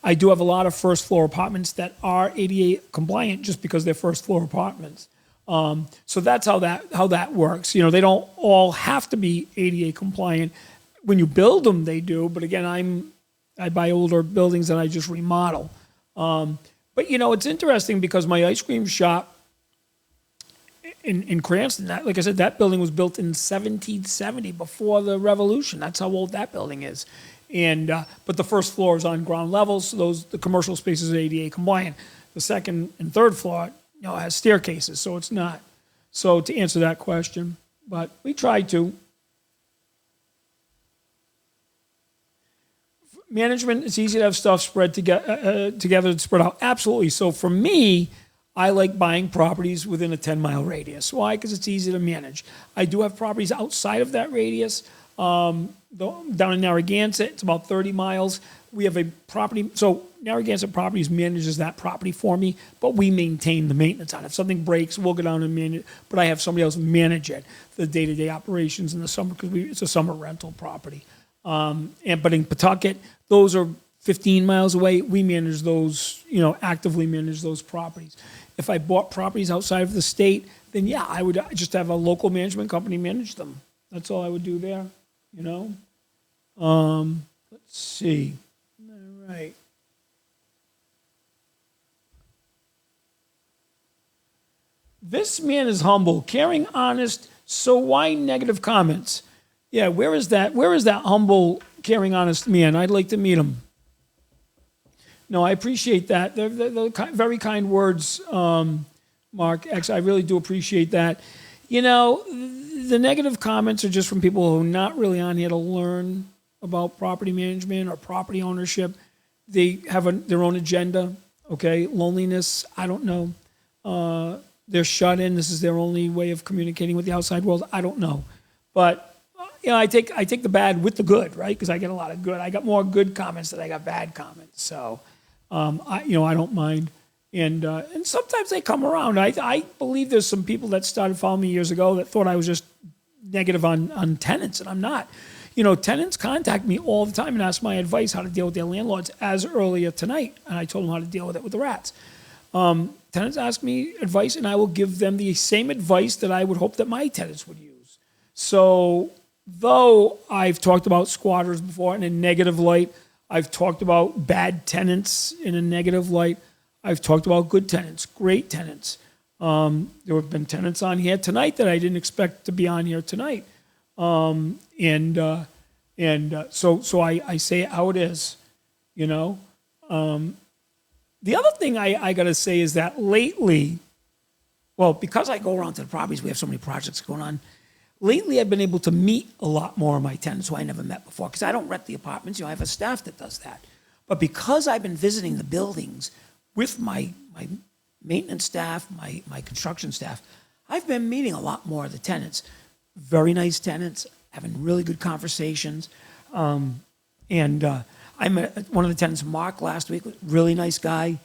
I do have a lot of first floor apartments that are ADA compliant just because they're first floor apartments. So that's how that works. They don't all have to be ADA compliant. When you build them, they do. But again, I buy older buildings and I just remodel. But it's interesting because my ice cream shop in Cranston, like I said, that building was built in 1770, before the Revolution. That's how old that building is. And but the first floor is on ground level, so the commercial spaces are ADA compliant. The second and third floor, has staircases, so it's not. So to answer that question, but we try to. Management, it's easy to have stuff spread together and spread out. Absolutely. So for me, I like buying properties within a 10-mile radius. Why? Because it's easy to manage. I do have properties outside of that radius. Down in Narragansett, it's about 30 miles. We have a property. So Narragansett Properties manages that property for me, but we maintain the maintenance on it. If something breaks, we'll go down and manage it, but I have somebody else manage it, the day-to-day operations in the summer, because it's a summer rental property. But in Pawtucket, those are 15 miles away. We manage those, actively manage those properties. If I bought properties outside of the state, then yeah, I would just have a local management company manage them. That's all I would do there, Let's see. All right. This man is humble, caring, honest, so why negative comments? Yeah, where is that humble, caring, honest man? I'd like to meet him. No, I appreciate that. The very kind words, Mark X. I really do appreciate that. You know, the negative comments are just from people who are not really on here to learn about property management or property ownership. They have their own agenda. Okay, loneliness. I don't know. They're shut in. This is their only way of communicating with the outside world. I don't know, but you know, I take the bad with the good, right? Because I get a lot of good. I got more good comments than I got bad comments. So, I don't mind. And sometimes they come around. I believe there's some people that started following me years ago that thought I was just negative on tenants, and I'm not. You know, tenants contact me all the time and ask my advice how to deal with their landlords, as earlier tonight, and I told them how to deal with it with the rats. Tenants ask me advice, and I will give them the same advice that I would hope that my tenants would use. So, though I've talked about squatters before in a negative light, I've talked about bad tenants in a negative light, I've talked about good tenants, great tenants. There have been tenants on here tonight that I didn't expect to be on here tonight. So I say it how it is, you know. The other thing I got to say is that lately, well, because I go around to the properties, we have so many projects going on. Lately, I've been able to meet a lot more of my tenants who I never met before, because I don't rent the apartments. You know, I have a staff that does that. But because I've been visiting the buildings with my maintenance staff, my construction staff, I've been meeting a lot more of the tenants. Very nice tenants, having really good conversations. I met one of the tenants, Mark, last week. Really nice guy,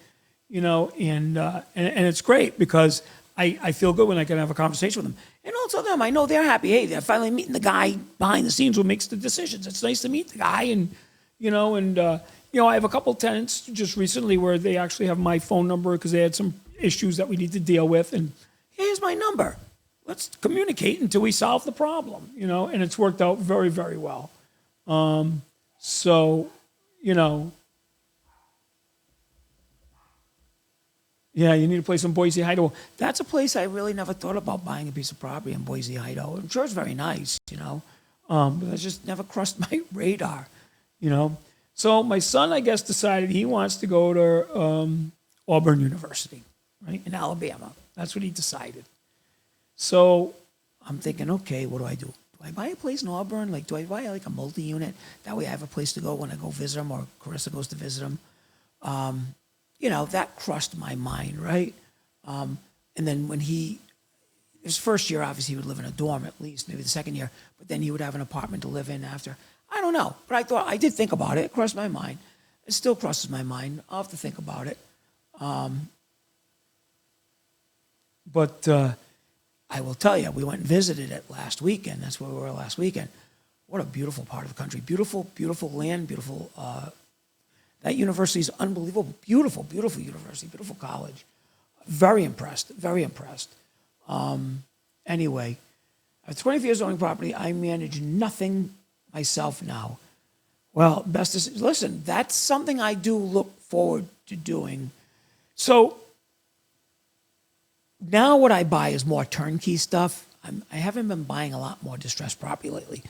you know, and it's great because I feel good when I can have a conversation with them. And also them, I know they're happy. Hey, they're finally meeting the guy behind the scenes who makes the decisions. It's nice to meet the guy, and I have a couple tenants just recently where they actually have my phone number because they had some issues that we need to deal with, and here's my number. Let's communicate until we solve the problem, you know, and it's worked out very, very well. Yeah, you need a place in Boise, Idaho. That's a place I really never thought about buying a piece of property in Boise, Idaho. I'm sure it's very nice, you know, but that's just never crossed my radar, you know. So my son, I guess, decided he wants to go to Auburn University, right, in Alabama. That's what he decided. So I'm thinking, okay, what do I do? Do I buy a place in Auburn? Like, do I buy like a multi-unit? That way I have a place to go when I go visit him, or Carissa goes to visit him. You know, that crossed my mind, right? And then when his first year, obviously, he would live in a dorm at least, maybe the second year, but then he would have an apartment to live in after. I don't know, but I did think about it. It crossed my mind. It still crosses my mind. I'll have to think about it. But I will tell you, we went and visited it last weekend. That's where we were last weekend. What a beautiful part of the country. Beautiful, beautiful land, beautiful. That university is unbelievable. Beautiful, beautiful university, beautiful college. Very impressed, very impressed. Anyway, I have 25 years owning property. I manage nothing myself now. Well, listen, that's something I do look forward to doing. So now what I buy is more turnkey stuff. I haven't been buying a lot more distressed property lately.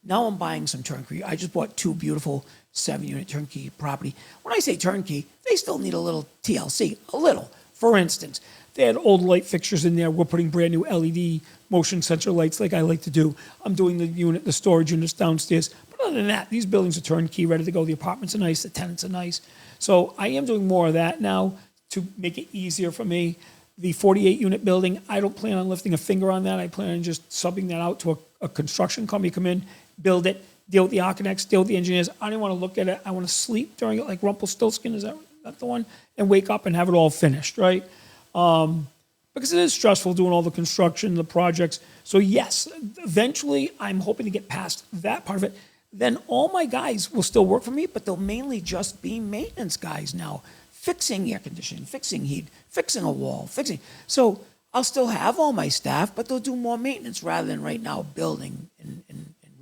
Now I'm buying some turnkey. I just bought 2 beautiful 7-unit turnkey property. When I say turnkey, they still need a little TLC, a little. For instance, they had old light fixtures in there. We're putting brand new LED motion sensor lights like I like to do. I'm doing the storage units downstairs. But other than that, these buildings are turnkey, ready to go. The apartments are nice, the tenants are nice. So I am doing more of that now to make it easier for me. The 48-unit building, I don't plan on lifting a finger on that. I plan on just subbing that out to a construction company, come in, build it, deal with the architects, deal with the engineers. I don't want to look at it. I want to sleep during it like Rumpelstiltskin, is that the one? And wake up and have it all finished, right? Because it is stressful doing all the construction, the projects. So yes, eventually I'm hoping to get past that part of it. Then all my guys will still work for me, but they'll mainly just be maintenance guys now. Fixing air conditioning, fixing heat, fixing a wall, fixing. So I'll still have all my staff, but they'll do more maintenance rather than right now building and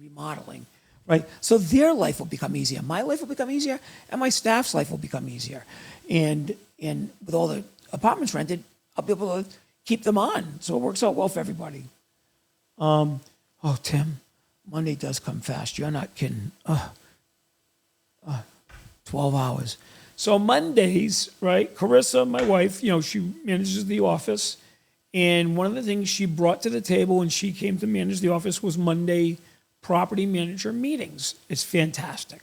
remodeling, right? So their life will become easier. My life will become easier, and my staff's life will become easier. And with all the apartments rented, I'll be able to keep them on. So it works out well for everybody. Oh, Tim, Monday does come fast. You're not kidding. 12 hours. So Mondays, right? Carissa, my wife, she manages the office. And one of the things she brought to the table when she came to manage the office was Monday property manager meetings. It's fantastic.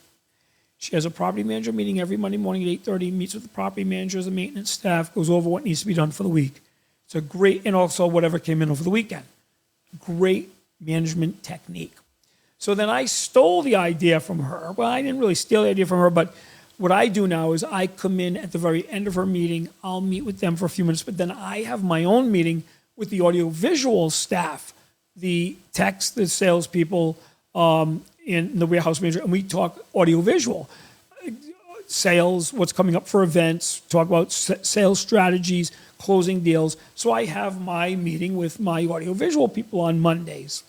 She has a property manager meeting every Monday morning at 8:30, meets with the property managers, the maintenance staff, goes over what needs to be done for the week. It's a great, and also whatever came in over the weekend. Great management technique. So then I stole the idea from her. Well, I didn't really steal the idea from her, but what I do now is I come in at the very end of her meeting. I'll meet with them for a few minutes, but then I have my own meeting with the audiovisual staff, the techs, the salespeople, and the warehouse manager, and we talk audiovisual, sales, what's coming up for events, talk about sales strategies, closing deals. So I have my meeting with my audiovisual people on Mondays.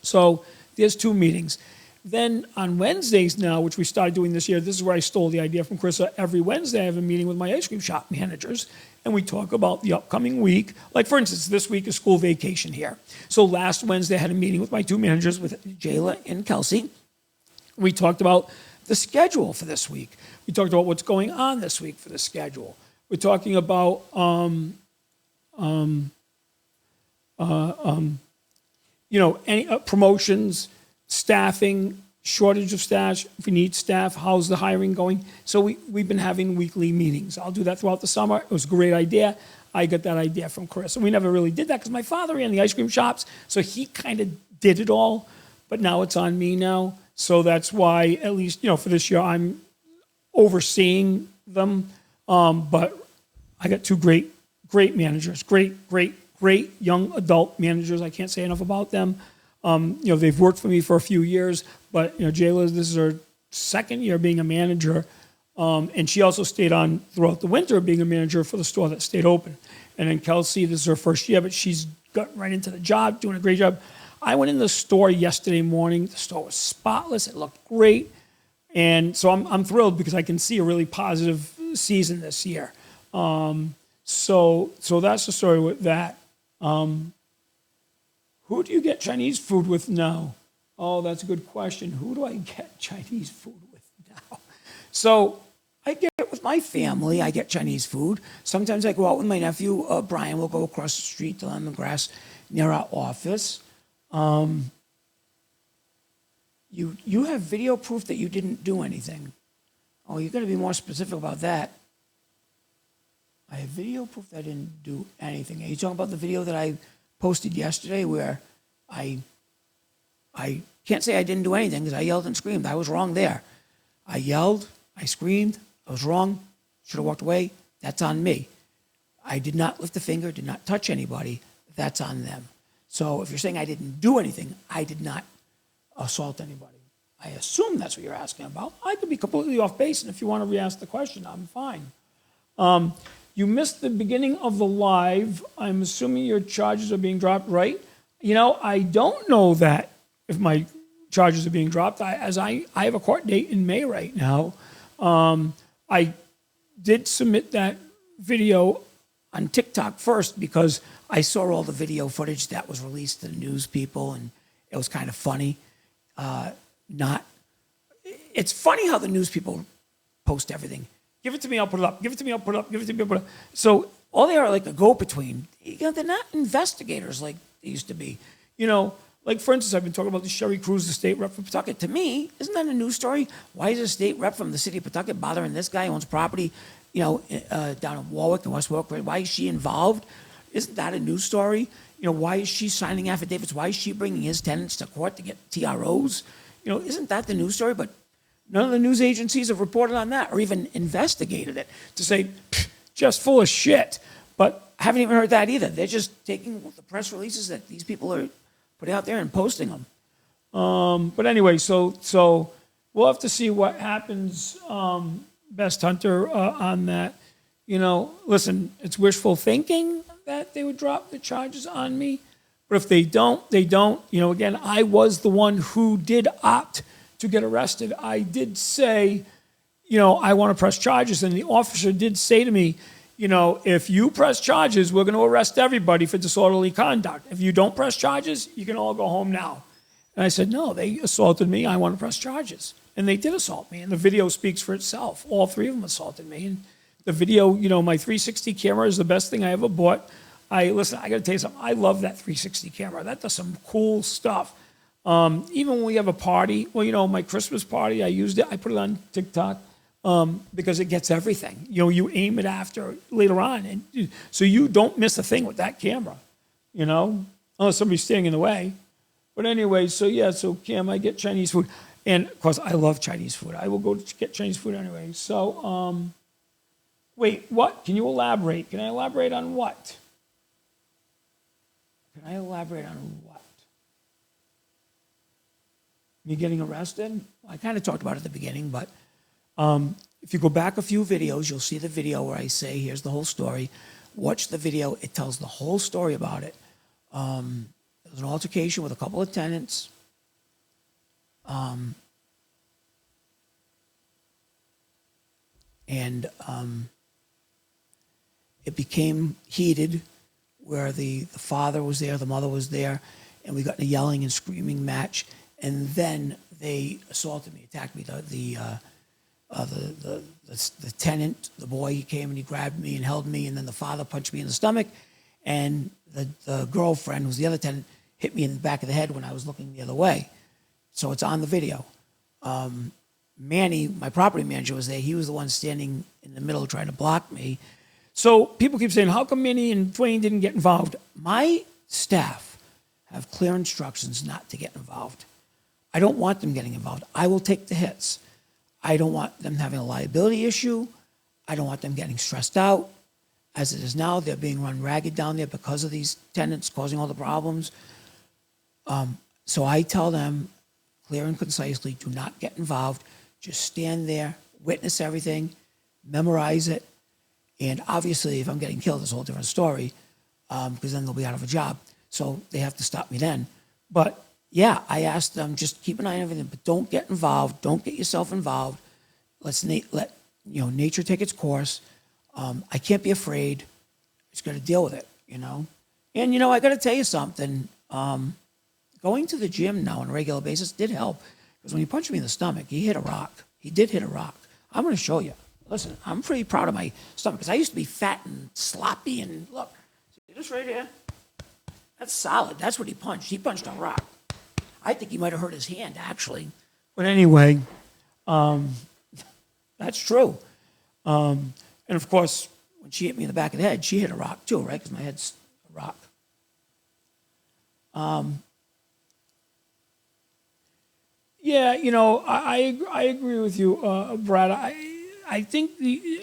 So there's 2 meetings. Then on Wednesdays now, which we started doing this year, this is where I stole the idea from Carissa. Every Wednesday I have a meeting with my ice cream shop managers, and we talk about the upcoming week. Like, for instance, this week is school vacation here. So last Wednesday I had a meeting with my 2 managers, with Jayla and Kelsey. We talked about the schedule for this week. We talked about what's going on this week for the schedule. We're talking about any promotions, staffing, shortage of staff. If we need staff, how's the hiring going? So we've been having weekly meetings. I'll do that throughout the summer. It was a great idea. I got that idea from Chris. And we never really did that because my father ran the ice cream shops, so he kind of did it all. But now it's on me now. So that's why, at least, for this year, I'm overseeing them. But I got 2 great managers, great young adult managers. I can't say enough about them. They've worked for me for a few years, but Jayla, this is her 2nd year being a manager, and she also stayed on throughout the winter being a manager for the store that stayed open. And then Kelsey, this is her 1st year, but she's got right into the job, doing a great job. I went in the store yesterday morning. The store was spotless. It looked great, and so I'm thrilled because I can see a really positive season this year. So that's the story with that. Who do you get Chinese food with now? Oh, that's a good question. Who do I get Chinese food with now? So I get it with my family. I get Chinese food. Sometimes I go out with my nephew, Brian. We'll go across the street to lemongrass near our office. You have video proof that you didn't do anything. Oh, you got to be more specific about that. I have video proof that I didn't do anything. Are you talking about the video that I posted yesterday where I can't say I didn't do anything because I yelled and screamed. I was wrong there. I yelled, I screamed, I was wrong, should have walked away. That's on me. I did not lift a finger, did not touch anybody. That's on them. So if you're saying I didn't do anything, I did not assault anybody. I assume that's what you're asking about. I could be completely off base, and if you want to re-ask the question, I'm fine. You missed the beginning of the live. I'm assuming your charges are being dropped, right? I don't know that if my charges are being dropped. I have a court date in May right now. I did submit that video on TikTok first because I saw all the video footage that was released to the news people, and it was kind of funny. It's funny how the news people post everything. Give it to me, I'll put it up. Give it to me, I'll put it up. Give it to me, I'll put it up. So all they are like a go-between. They're not investigators like they used to be. Like, for instance, I've been talking about the Sherry Cruz, the state rep from Pawtucket. To me, isn't that a news story? Why is a state rep from the city of Pawtucket bothering this guy who owns property, down in Warwick and West Warwick? Why is she involved? Isn't that a news story? Why is she signing affidavits? Why is she bringing his tenants to court to get TROs? Isn't that the news story? But none of the news agencies have reported on that or even investigated it to say, just full of shit. But I haven't even heard that either. They're just taking the press releases that these people are putting out there and posting them. But anyway, so we'll have to see what happens, Best Hunter, on that. Listen, it's wishful thinking that they would drop the charges on me. But if they don't, they don't. Again, I was the one who did opt to get arrested. I did say, I want to press charges. And the officer did say to me, if you press charges, we're going to arrest everybody for disorderly conduct. If you don't press charges, you can all go home now. And I said, no, they assaulted me. I want to press charges. and they did assault me, and the video speaks for itself. All three of them assaulted me, and the video, my 360 camera is the best thing I ever bought. Listen, I got to tell you something. I love that 360 camera. That does some cool stuff. Even when we have a party, my Christmas party, I used it. I put it on TikTok because it gets everything. You aim it after later on, and so you don't miss a thing with that camera. Unless somebody's standing in the way. But anyway, so Cam, I get Chinese food, and of course I love Chinese food. I will go get Chinese food anyway. So, wait, what? Can you elaborate? Can I elaborate on what? Can I elaborate on what? Me getting arrested? I kind of talked about it at the beginning, but if you go back a few videos, you'll see the video where I say, here's the whole story. Watch the video. It tells the whole story about it. There was an altercation with a couple of tenants. And it became heated where the father was there, the mother was there, and we got in a yelling and screaming match. And then they assaulted me, attacked me. The tenant, the boy, he came and he grabbed me and held me, and then the father punched me in the stomach, and the girlfriend, who's the other tenant, hit me in the back of the head when I was looking the other way. So it's on the video. Manny, my property manager, was there. He was the one standing in the middle trying to block me. So people keep saying, how come Manny and Dwayne didn't get involved? My staff have clear instructions not to get involved. I don't want them getting involved. I will take the hits. I don't want them having a liability issue. I don't want them getting stressed out. As it is now, they're being run ragged down there because of these tenants causing all the problems. So I tell them clear and concisely, do not get involved. Just stand there, witness everything, memorize it. And obviously, if I'm getting killed, it's a whole different story because then they'll be out of a job. So they have to stop me then. But yeah, I asked them, just keep an eye on everything, but don't get involved. Don't get yourself involved. Let nature take its course. I can't be afraid. Just got to deal with it, And, I got to tell you something. Going to the gym now on a regular basis did help because when he punched me in the stomach, he hit a rock. He did hit a rock. I'm going to show you. Listen, I'm pretty proud of my stomach because I used to be fat and sloppy. And look, see this right here? That's solid. That's what he punched. He punched a rock. I think he might have hurt his hand, actually. But anyway, that's true. And of course, when she hit me in the back of the head, she hit a rock too, right? Because my head's a rock. Yeah, I agree with you, Brad. I think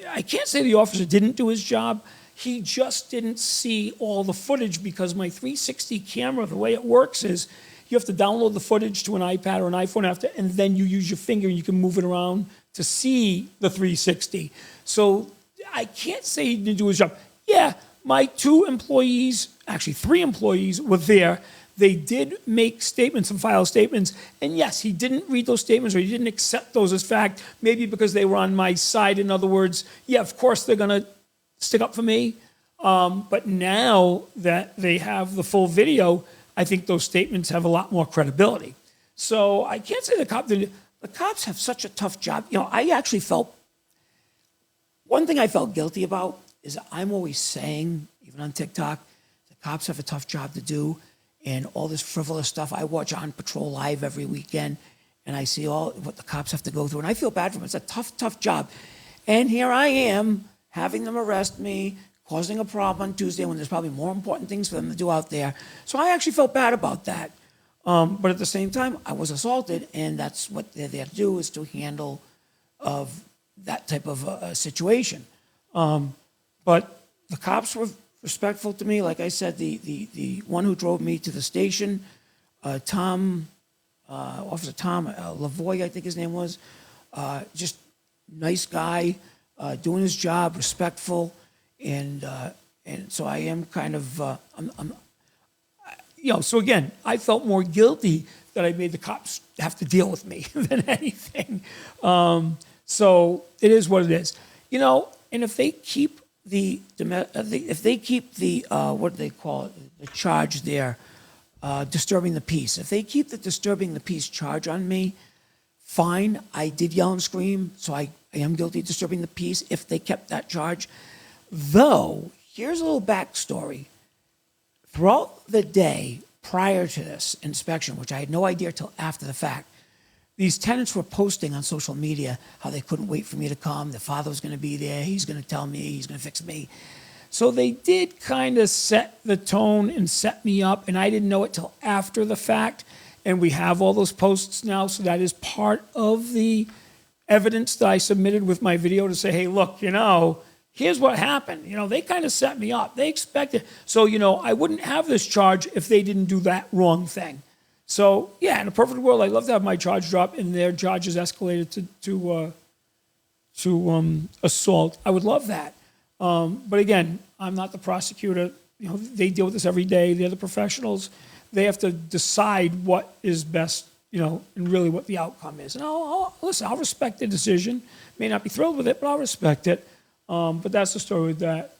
I can't say the officer didn't do his job. He just didn't see all the footage because my 360 camera, the way it works is you have to download the footage to an iPad or an iPhone and then you use your finger and you can move it around to see the 360. So I can't say he didn't do his job. Yeah, my 2 employees, actually 3 employees were there. They did make statements and file statements. And yes, he didn't read those statements or he didn't accept those as fact, maybe because they were on my side. In other words, yeah, of course they're going to stick up for me. But now that they have the full video, I think those statements have a lot more credibility. So I can't say the cops have such a tough job. I actually felt, one thing I felt guilty about is I'm always saying, even on TikTok, the cops have a tough job to do. And all this frivolous stuff. I watch On Patrol Live every weekend, and I see all what the cops have to go through. And I feel bad for them. It's a tough, tough job. And here I am, having them arrest me, causing a problem on Tuesday when there's probably more important things for them to do out there. So I actually felt bad about that. But at the same time, I was assaulted, and that's what they're there to do, is to handle of that type of situation. But the cops were respectful to me. Like I said, the one who drove me to the station, Officer Tom Lavoy, I think his name was, just nice guy, doing his job, respectful, and so I am kind of, so again, I felt more guilty that I made the cops have to deal with me than anything. So it is what it is, and if they keep if they keep the what do they call it, the charge there, disturbing the peace. If they keep the disturbing the peace charge on me fine, I did yell and scream, so I am guilty of disturbing the peace if they kept that charge. Though, here's a little backstory. Throughout the day prior to this inspection, which I had no idea till after the fact, these tenants were posting on social media how they couldn't wait for me to come. Their father was going to be there. He's going to tell me. He's going to fix me. So they did kind of set the tone and set me up, and I didn't know it till after the fact. And we have all those posts now, so that is part of the evidence that I submitted with my video to say, hey, look, here's what happened. They kind of set me up. They expected. So, I wouldn't have this charge if they didn't do that wrong thing. So, yeah, in a perfect world, I'd love to have my charge drop and their charges escalated to assault. I would love that. But again, I'm not the prosecutor. They deal with this every day. They're the professionals. They have to decide what is best, and really what the outcome is. And I'll respect the decision. May not be thrilled with it, but I'll respect it. But that's the story with that.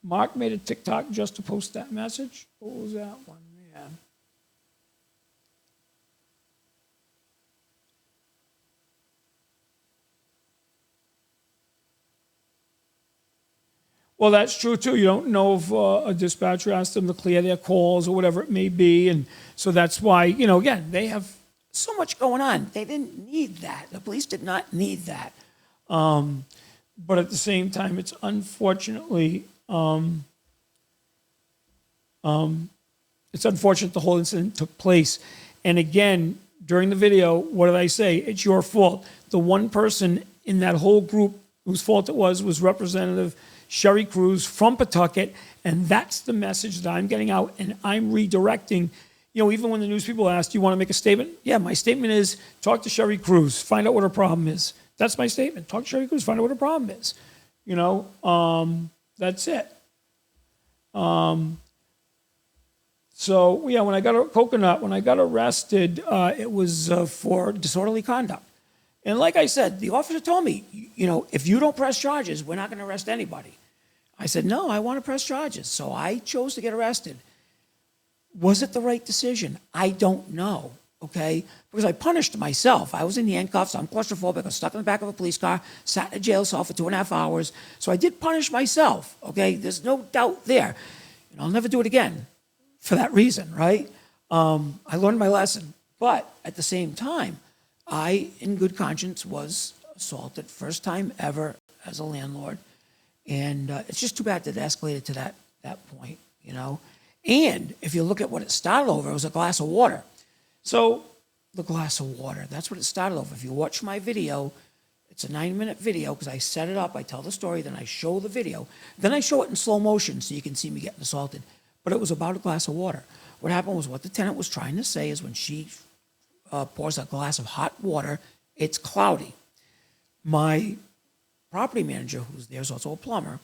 Mark made a TikTok just to post that message. What was that one, man? Well, that's true too. You don't know if a dispatcher asked them to clear their calls or whatever it may be. And so that's why, again, they have so much going on. They didn't need that. The police did not need that. But at the same time, it's unfortunately, it's unfortunate the whole incident took place. And again, during the video, what did I say? It's your fault. The one person in that whole group whose fault it was Representative Sherry Cruz from Pawtucket, and that's the message that I'm getting out, and I'm redirecting. Even when the news people ask, do you want to make a statement? Yeah, my statement is talk to Sherry Cruz, find out what her problem is. That's my statement. Talk to Sherry Cruz, find out what her problem is. That's it. So, yeah, when I got arrested, it was for disorderly conduct. And like I said, the officer told me, if you don't press charges, we're not going to arrest anybody. I said, no, I want to press charges. So I chose to get arrested. Was it the right decision? I don't know, okay? Because I punished myself. I was in handcuffs. I'm claustrophobic. I was stuck in the back of a police car, sat in a jail cell for 2.5 hours. So I did punish myself, okay? There's no doubt there. And I'll never do it again for that reason, right? I learned my lesson. But at the same time, I, in good conscience, was assaulted, first time ever as a landlord. And it's just too bad that it escalated to that point, And if you look at what it started over, it was a glass of water. So the glass of water, that's what it started over. If you watch my video, it's a 9-minute video because I set it up, I tell the story, then I show the video. Then I show it in slow motion so you can see me getting assaulted. But it was about a glass of water. What happened was what the tenant was trying to say is when she pours a glass of hot water, it's cloudy. My property manager, who's there, is also a plumber,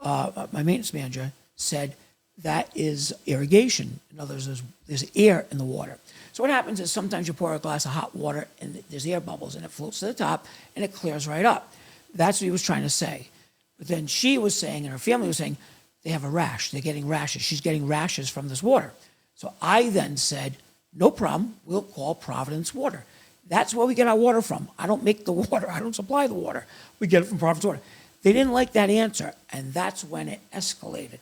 my maintenance manager, said that is irrigation. In other words, there's air in the water. So what happens is sometimes you pour a glass of hot water and there's air bubbles and it floats to the top and it clears right up. That's what he was trying to say. But then she was saying, and her family was saying, they have a rash. They're getting rashes. She's getting rashes from this water. So I then said, no problem. We'll call Providence Water. That's where we get our water from. I don't make the water. I don't supply the water. We get it from Providence Water. They didn't like that answer, and that's when it escalated.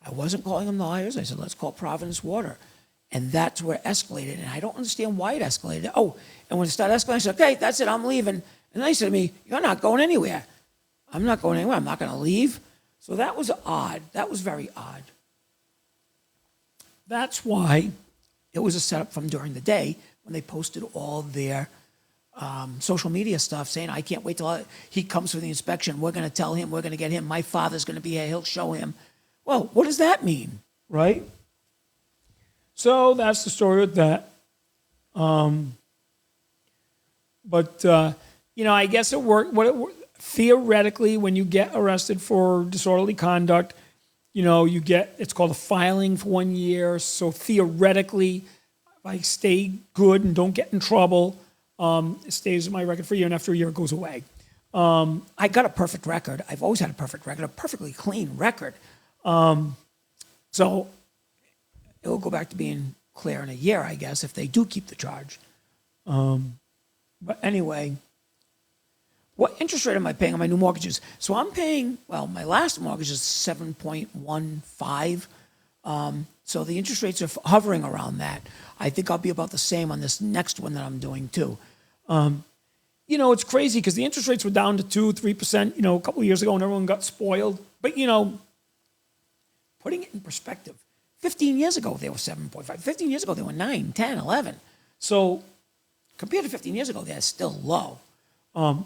I wasn't calling them liars. I said, let's call Providence Water. And that's where it escalated, and I don't understand why it escalated. Oh, and when it started escalating, I said, okay, that's it, I'm leaving. And they said to me, you're not going anywhere. I'm not going anywhere. I'm not going to leave. So that was odd. That was very odd. That's why it was a setup from during the day when they posted all their social media stuff saying, I can't wait till he comes for the inspection. We're going to tell him. We're going to get him. My father's going to be here. He'll show him. Well, what does that mean, right? So that's the story with that. I guess it worked. Theoretically, when you get arrested for disorderly conduct, you get, it's called a filing for 1 year. So theoretically, if I stay good and don't get in trouble, it stays in my record for a year, and after a year, it goes away. I got a perfect record. I've always had a perfect record, a perfectly clean record. So it'll go back to being clear in a year, I guess, if they do keep the charge. But anyway, what interest rate am I paying on my new mortgages? So I'm paying, well, my last mortgage is 7.15. So the interest rates are hovering around that. I think I'll be about the same on this next one that I'm doing too. You know, it's crazy because the interest rates were down to 2-3%, you know, a couple of years ago and everyone got spoiled. But, you know, putting it in perspective, 15 years ago they were 7.5. 15 years ago they were 9, 10, 11. So compared to 15 years ago, they're still low.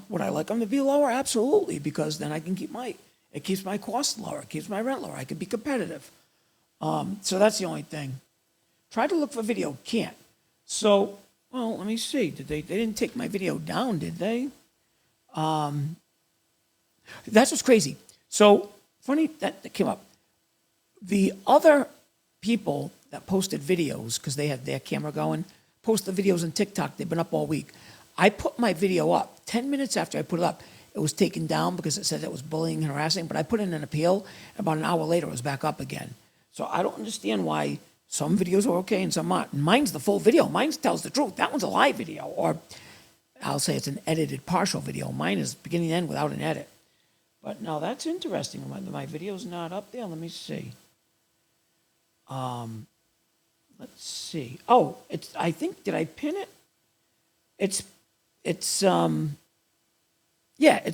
Would I like them to be lower? Absolutely, because then I can it keeps my costs lower, it keeps my rent lower, I can be competitive. So that's the only thing. Try to look for video, can't. So, well, let me see. They didn't take my video down, did they? That's what's crazy. So, funny that came up. The other people that posted videos, because they had their camera going, post the videos on TikTok. They've been up all week. I put my video up. 10 minutes after I put it up, it was taken down because it said it was bullying and harassing, but I put in an appeal. About an hour later, it was back up again. So I don't understand why some videos are okay and some aren't. Mine's the full video. Mine tells the truth. That one's a live video, or I'll say it's an edited partial video. Mine is beginning to end without an edit. But now that's interesting. My video's not up there. Let me see. Let's see. Oh, I think, did I pin it? It's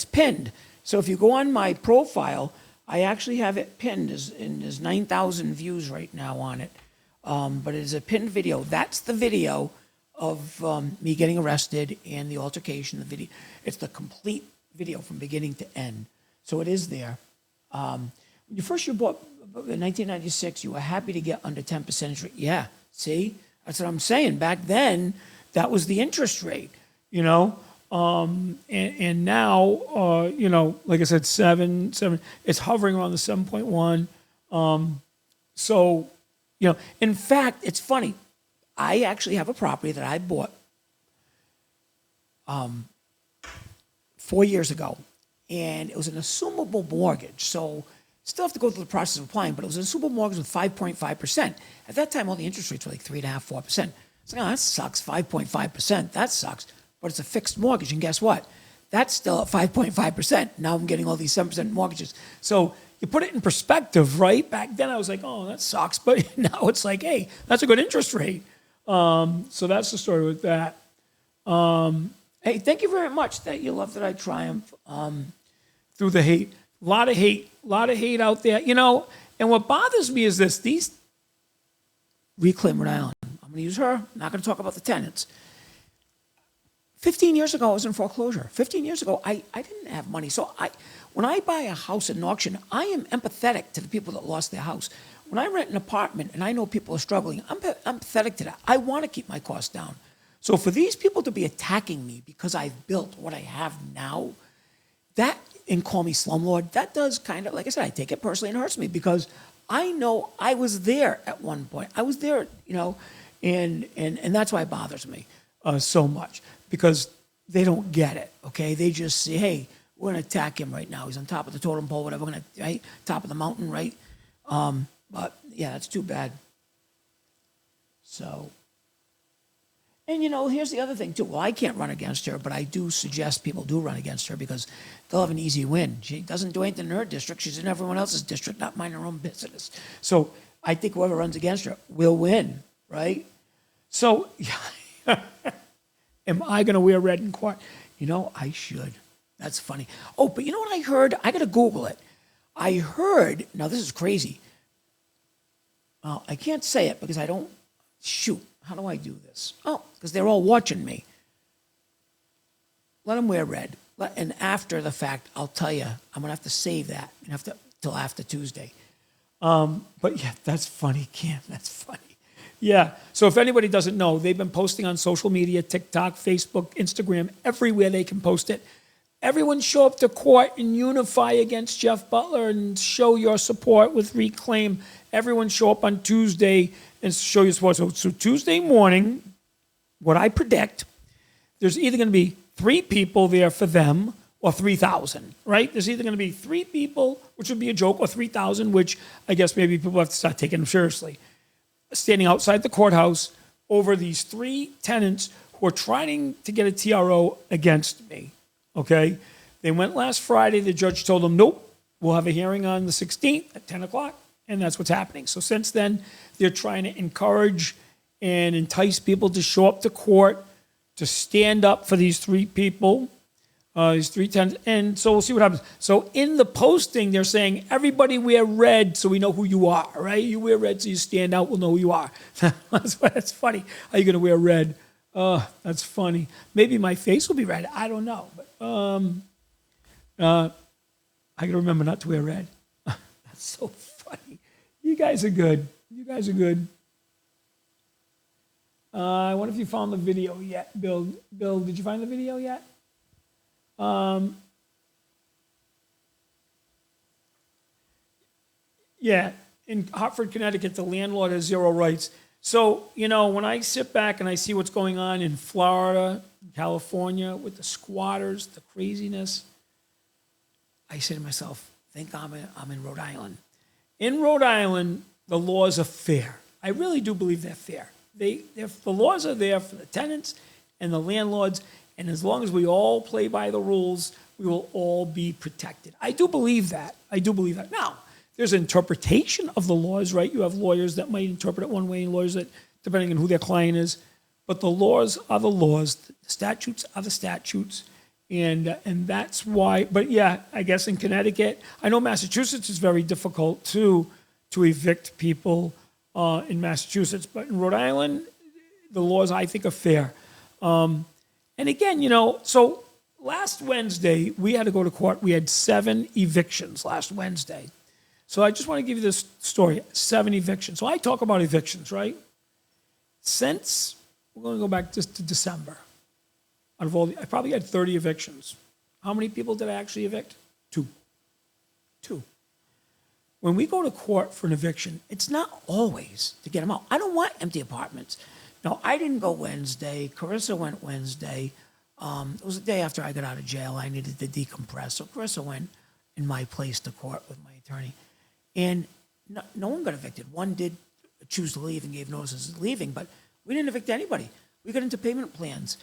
pinned. So if you go on my profile, I actually have it pinned, and there's 9,000 views right now on it. But it is a pinned video. That's the video of me getting arrested and the altercation. The video. It's the complete video from beginning to end. So it is there. When you bought in 1996, you were happy to get under 10% rate. Yeah, see? That's what I'm saying. Back then, that was the interest rate, you know? And now, you know, like I said, 7, it's hovering around the 7.1. So, you know, in fact, it's funny. I actually have a property that I bought 4 years ago, and it was an assumable mortgage. So still have to go through the process of applying, but it was an assumable mortgage with 5.5%. At that time, all the interest rates were like 3.5%, 4%. It's like, oh, that sucks, 5.5%. That sucks. But it's a fixed mortgage, and guess what? That's still at 5.5%. Now I'm getting all these 7% mortgages. So you put it in perspective, right? Back then I was like, oh, that sucks. But now it's like, hey, that's a good interest rate. So that's the story with that. Hey, thank you very much that you love that I triumph through the hate. A lot of hate out there, you know. And what bothers me is this: these Reclaim Rhode Island. I'm going to use her. I'm not going to talk about the tenants. 15 years ago, I was in foreclosure. 15 years ago, I didn't have money. So when I buy a house at an auction, I am empathetic to the people that lost their house. When I rent an apartment and I know people are struggling, I'm empathetic to that. I want to keep my costs down. So for these people to be attacking me because I've built what I have now, that, and call me slumlord, that does kind of, like I said, I take it personally and it hurts me because I know I was there at one point. I was there, you know, and that's why it bothers me so much, because they don't get it, okay? They just say, hey, we're going to attack him right now. He's on top of the totem pole, whatever, we're going to, right? Top of the mountain, right? But, yeah, that's too bad. So, and, you know, here's the other thing, too. Well, I can't run against her, but I do suggest people do run against her because they'll have an easy win. She doesn't do anything in her district. She's in everyone else's district, not mind her own business. So I think whoever runs against her will win, right? So, am I going to wear red in court? You know, I should. That's funny. Oh, but you know what I heard? I got to Google it. I heard, now this is crazy. Well, I can't say it because I don't, shoot, how do I do this? Oh, because they're all watching me. Let them wear red. And after the fact, I'll tell you, I'm going to have to save that till after Tuesday. But yeah, that's funny, Cam. That's funny. Yeah. So if anybody doesn't know, they've been posting on social media, TikTok, Facebook, Instagram, everywhere they can post it. Everyone show up to court and unify against Jeff Butler and show your support with Reclaim. Everyone show up on Tuesday and show your support. So Tuesday morning, what I predict, there's either going to be 3 people there for them or 3,000, right? There's either going to be 3 people, which would be a joke, or 3,000, which I guess maybe people have to start taking them seriously. standing outside the courthouse over these 3 tenants who are trying to get a TRO against me. Okay? They went last Friday. The judge told them, nope, we'll have a hearing on the 16th at 10 o'clock. And that's what's happening. So since then, they're trying to encourage and entice people to show up to court, to stand up for these 3 people, these 3 tenants. And so we'll see what happens. So in the posting, they're saying, everybody wear red so we know who you are, right? You wear red so you stand out, we'll know who you are. That's funny. How are you going to wear red? That's funny. Maybe my face will be red. I don't know. But I got to remember not to wear red. That's so funny. You guys are good. You guys are good. I wonder if you found the video yet, Bill. Bill, did you find the video yet? Yeah, in Hartford, Connecticut, the landlord has 0 rights. So, when I sit back and I see what's going on in Florida, California, with the squatters, the craziness, I say to myself, think I'm in Rhode Island. In Rhode Island, the laws are fair. I really do believe they're fair. The laws are there for the tenants and the landlords, and as long as we all play by the rules, we will all be protected. I do believe that. Now, there's an interpretation of the laws, right? You have lawyers that might interpret it one way and lawyers that, depending on who their client is. But the laws are the laws. The statutes are the statutes. And that's why, but yeah, I guess in Connecticut, I know Massachusetts is very difficult to evict people in Massachusetts, but in Rhode Island, the laws I think are fair. And again, so last Wednesday, we had to go to court. We had 7 evictions last Wednesday. So I just want to give you this story, 7 evictions. So I talk about evictions, right? Since, we're going to go back just to December. Out of all I probably had 30 evictions. How many people did I actually evict? 2. When we go to court for an eviction, it's not always to get them out. I don't want empty apartments. No, I didn't go Wednesday. Carissa went Wednesday. It was the day after I got out of jail. I needed to decompress. So Carissa went in my place to court with my attorney. And no one got evicted. One did choose to leave and gave notices of leaving, but we didn't evict anybody. We got into payment plans.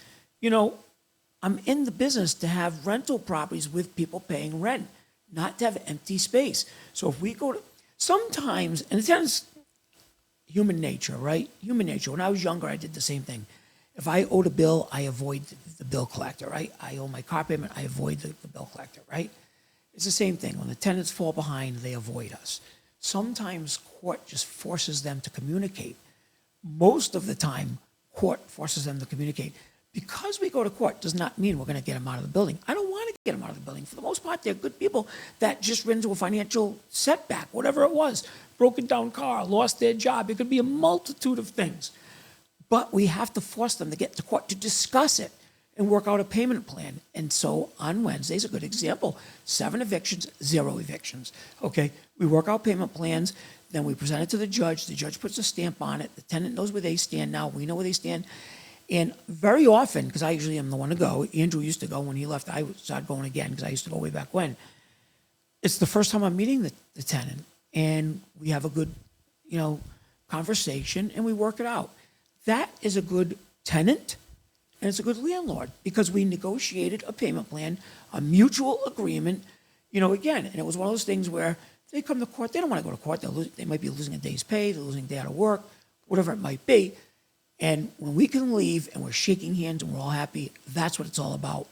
I'm in the business to have rental properties with people paying rent, not to have empty space. So if we go to, sometimes, and it's human nature, right? Human nature. When I was younger, I did the same thing. If I owed a bill, I avoid the bill collector, right? I owe my car payment, I avoid the bill collector, right? It's the same thing. When the tenants fall behind, they avoid us. Sometimes court just forces them to communicate. Most of the time, court forces them to communicate. Because we go to court does not mean we're going to get them out of the building. I don't want to get them out of the building. For the most part, they're good people that just ran into a financial setback, whatever it was, broken down car, lost their job. It could be a multitude of things. But we have to force them to get to court to discuss it and work out a payment plan. And so on Wednesday's a good example. 7 evictions, 0 evictions. Okay, we work out payment plans, then we present it to the judge. The judge puts a stamp on it. The tenant knows where they stand now. We know where they stand. And very often, because I usually am the one to go, Andrew used to go. When he left, I started going again because I used to go way back when. It's the first time I'm meeting the tenant, and we have a good, conversation, and we work it out. That is a good tenant, and it's a good landlord because we negotiated a payment plan, a mutual agreement, again. And it was one of those things where they come to court, they don't want to go to court. They might be losing a day's pay, they're losing a day out of work, whatever it might be. And when we can leave and we're shaking hands and we're all happy, that's what it's all about.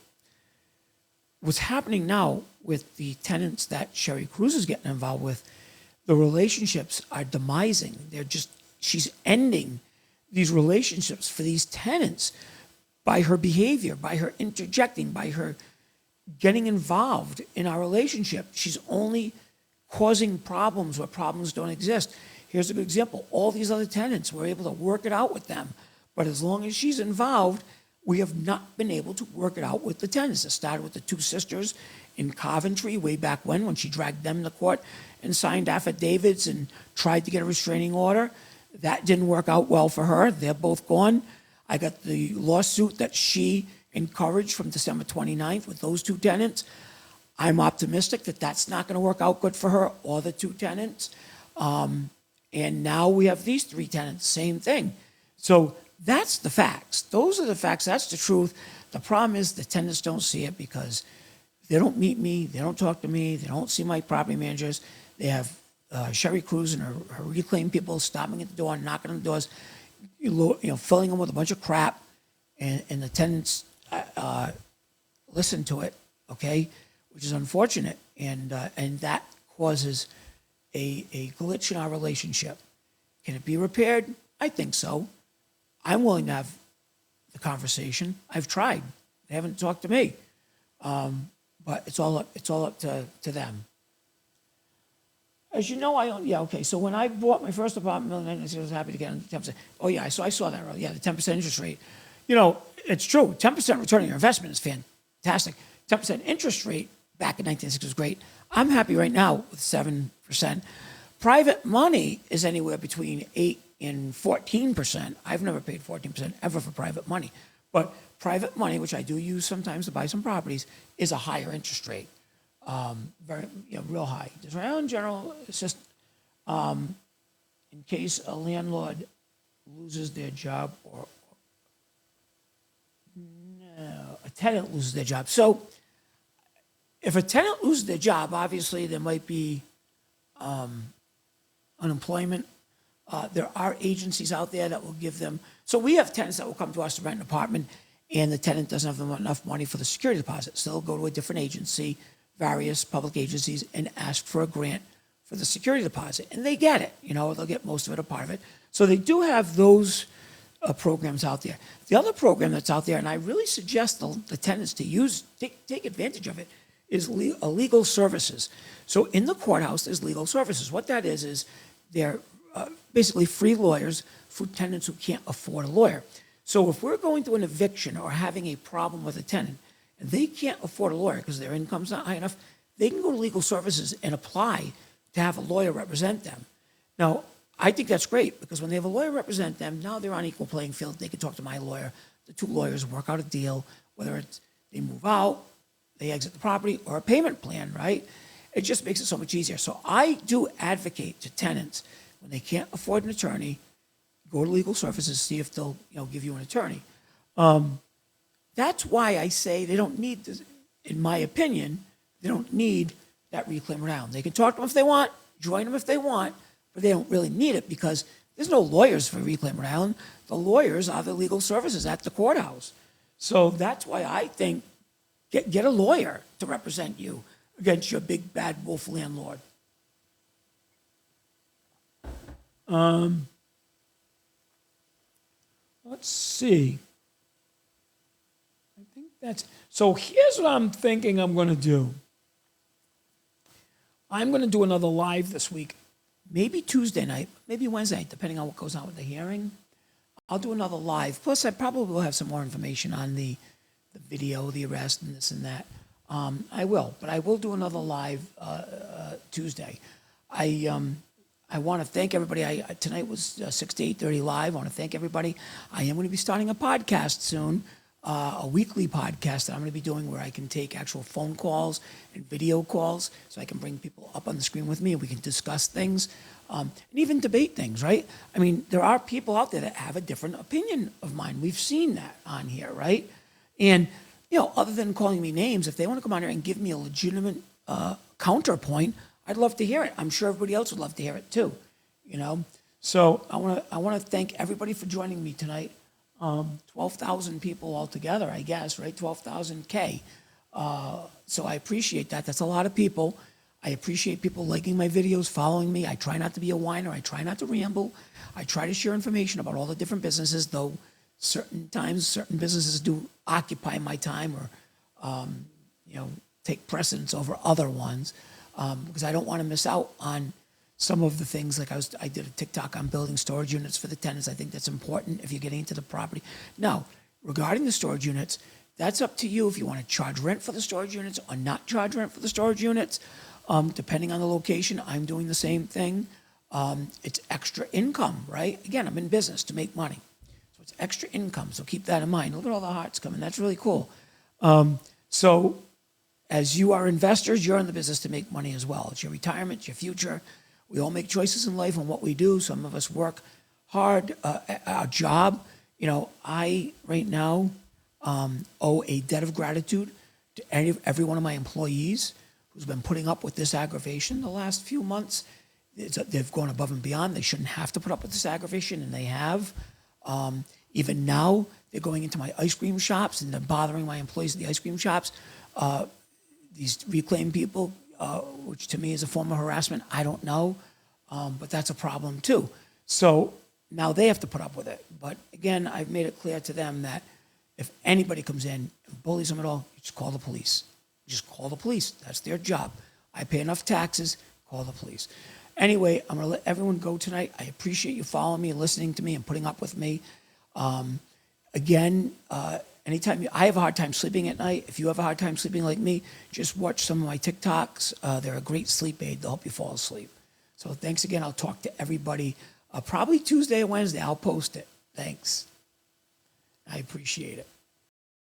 What's happening now with the tenants that Sherry Cruz is getting involved with, the relationships are demising. She's ending these relationships for these tenants by her behavior, by her interjecting, by her getting involved in our relationship. She's only causing problems where problems don't exist. Here's a good example. All these other tenants, we're able to work it out with them. But as long as she's involved, we have not been able to work it out with the tenants. It started with the 2 sisters in Coventry way back when she dragged them to court and signed affidavits and tried to get a restraining order. That didn't work out well for her. They're both gone. I got the lawsuit that she encouraged from December 29th with those 2 tenants. I'm optimistic that that's not going to work out good for her or the 2 tenants. And now we have these 3 tenants, same thing. So that's the facts. Those are the facts. That's the truth. The problem is the tenants don't see it because they don't meet me, they don't talk to me, they don't see my property managers. They have Sherry Cruz and her reclaim people stopping at the door, knocking on the doors, filling them with a bunch of crap, and the tenants listen to it, okay, which is unfortunate, and that causes a glitch in our relationship. Can it be repaired? I think so. I'm willing to have the conversation. I've tried. They haven't talked to me, but it's all up to them. As you know, okay. So when I bought my first apartment, I was happy to get on 10%. Oh yeah, so I saw that earlier. Yeah, the 10% interest rate. It's true. 10% return on your investment is fantastic. 10% interest rate back in 1960 was great. I'm happy right now with 7%. Private money is anywhere between 8 and 14%. I've never paid 14% ever for private money, but private money, which I do use sometimes to buy some properties, is a higher interest rate. Very, real high. Just right now in general, it's just in case a landlord loses their job or a tenant loses their job. So if a tenant loses their job, obviously there might be unemployment. There are agencies out there that will give them. So we have tenants that will come to us to rent an apartment, and the tenant doesn't have enough money for the security deposit. So they'll go to a different agency, various public agencies, and ask for a grant for the security deposit. And they get it, they'll get most of it, a part of it. So they do have those programs out there. The other program that's out there, and I really suggest the tenants to take advantage of it, is legal services. So in the courthouse, there's legal services. What that is they're basically free lawyers for tenants who can't afford a lawyer. So if we're going through an eviction or having a problem with a tenant, and they can't afford a lawyer because their income's not high enough, they can go to legal services and apply to have a lawyer represent them. Now, I think that's great because when they have a lawyer represent them, now they're on equal playing field. They can talk to my lawyer. The 2 lawyers work out a deal, whether it's they move out, they exit the property, or a payment plan, right? It just makes it so much easier. So I do advocate to tenants when they can't afford an attorney, go to legal services, see if they'll give you an attorney. That's why I say they don't need, in my opinion, they don't need that reclaim round. They can talk to them if they want, join them if they want, but they don't really need it because there's no lawyers for reclaim round. The lawyers are the legal services at the courthouse. So that's why I think get a lawyer to represent you against your big bad wolf landlord. Let's see. I think that's, so here's what I'm thinking I'm going to do. I'm going to do another live this week. Maybe Tuesday night, maybe Wednesday night, depending on what goes on with the hearing. I'll do another live. Plus, I probably will have some more information on the video, the arrest, and this and that. I will, but I will do another live Tuesday. I want to thank everybody. Tonight was 6 to 8:30 live. I want to thank everybody. I am going to be starting a podcast soon, a weekly podcast that I'm going to be doing where I can take actual phone calls and video calls so I can bring people up on the screen with me and we can discuss things and even debate things, right? I mean, there are people out there that have a different opinion of mine. We've seen that on here, right? And, other than calling me names, if they want to come on here and give me a legitimate counterpoint, I'd love to hear it. I'm sure everybody else would love to hear it too, So I want to thank everybody for joining me tonight. 12,000 people altogether, I guess, right? 12,000 K. So I appreciate that. That's a lot of people. I appreciate people liking my videos, following me. I try not to be a whiner. I try not to ramble. I try to share information about all the different businesses, though certain times certain businesses do occupy my time or, take precedence over other ones because I don't want to miss out on some of the things. Like I did a TikTok on building storage units for the tenants. I think that's important if you're getting into the property. Now, regarding the storage units, that's up to you if you want to charge rent for the storage units or not charge rent for the storage units. Depending on the location, I'm doing the same thing. It's extra income, right? Again, I'm in business to make money. So it's extra income, so keep that in mind. Look at all the hearts coming. That's really cool. So as you are investors, you're in the business to make money as well. It's your retirement, it's your future. We all make choices in life on what we do. Some of us work hard at our job. You know, I right now owe a debt of gratitude to every one of my employees who's been putting up with this aggravation the last few months. They've gone above and beyond. They shouldn't have to put up with this aggravation, and they have. Even now, they're going into my ice cream shops and they're bothering my employees in the ice cream shops. These reclaim people, which to me is a form of harassment, I don't know, but that's a problem too. So now they have to put up with it. But again, I've made it clear to them that if anybody comes in and bullies them at all, you just call the police. Just call the police. That's their job. I pay enough taxes, call the police. Anyway, I'm going to let everyone go tonight. I appreciate you following me and listening to me and putting up with me. Again, anytime I have a hard time sleeping at night, if you have a hard time sleeping like me, just watch some of my TikToks. They're a great sleep aid. They'll help you fall asleep. So thanks again. I'll talk to everybody probably Tuesday or Wednesday. I'll post it. Thanks. I appreciate it.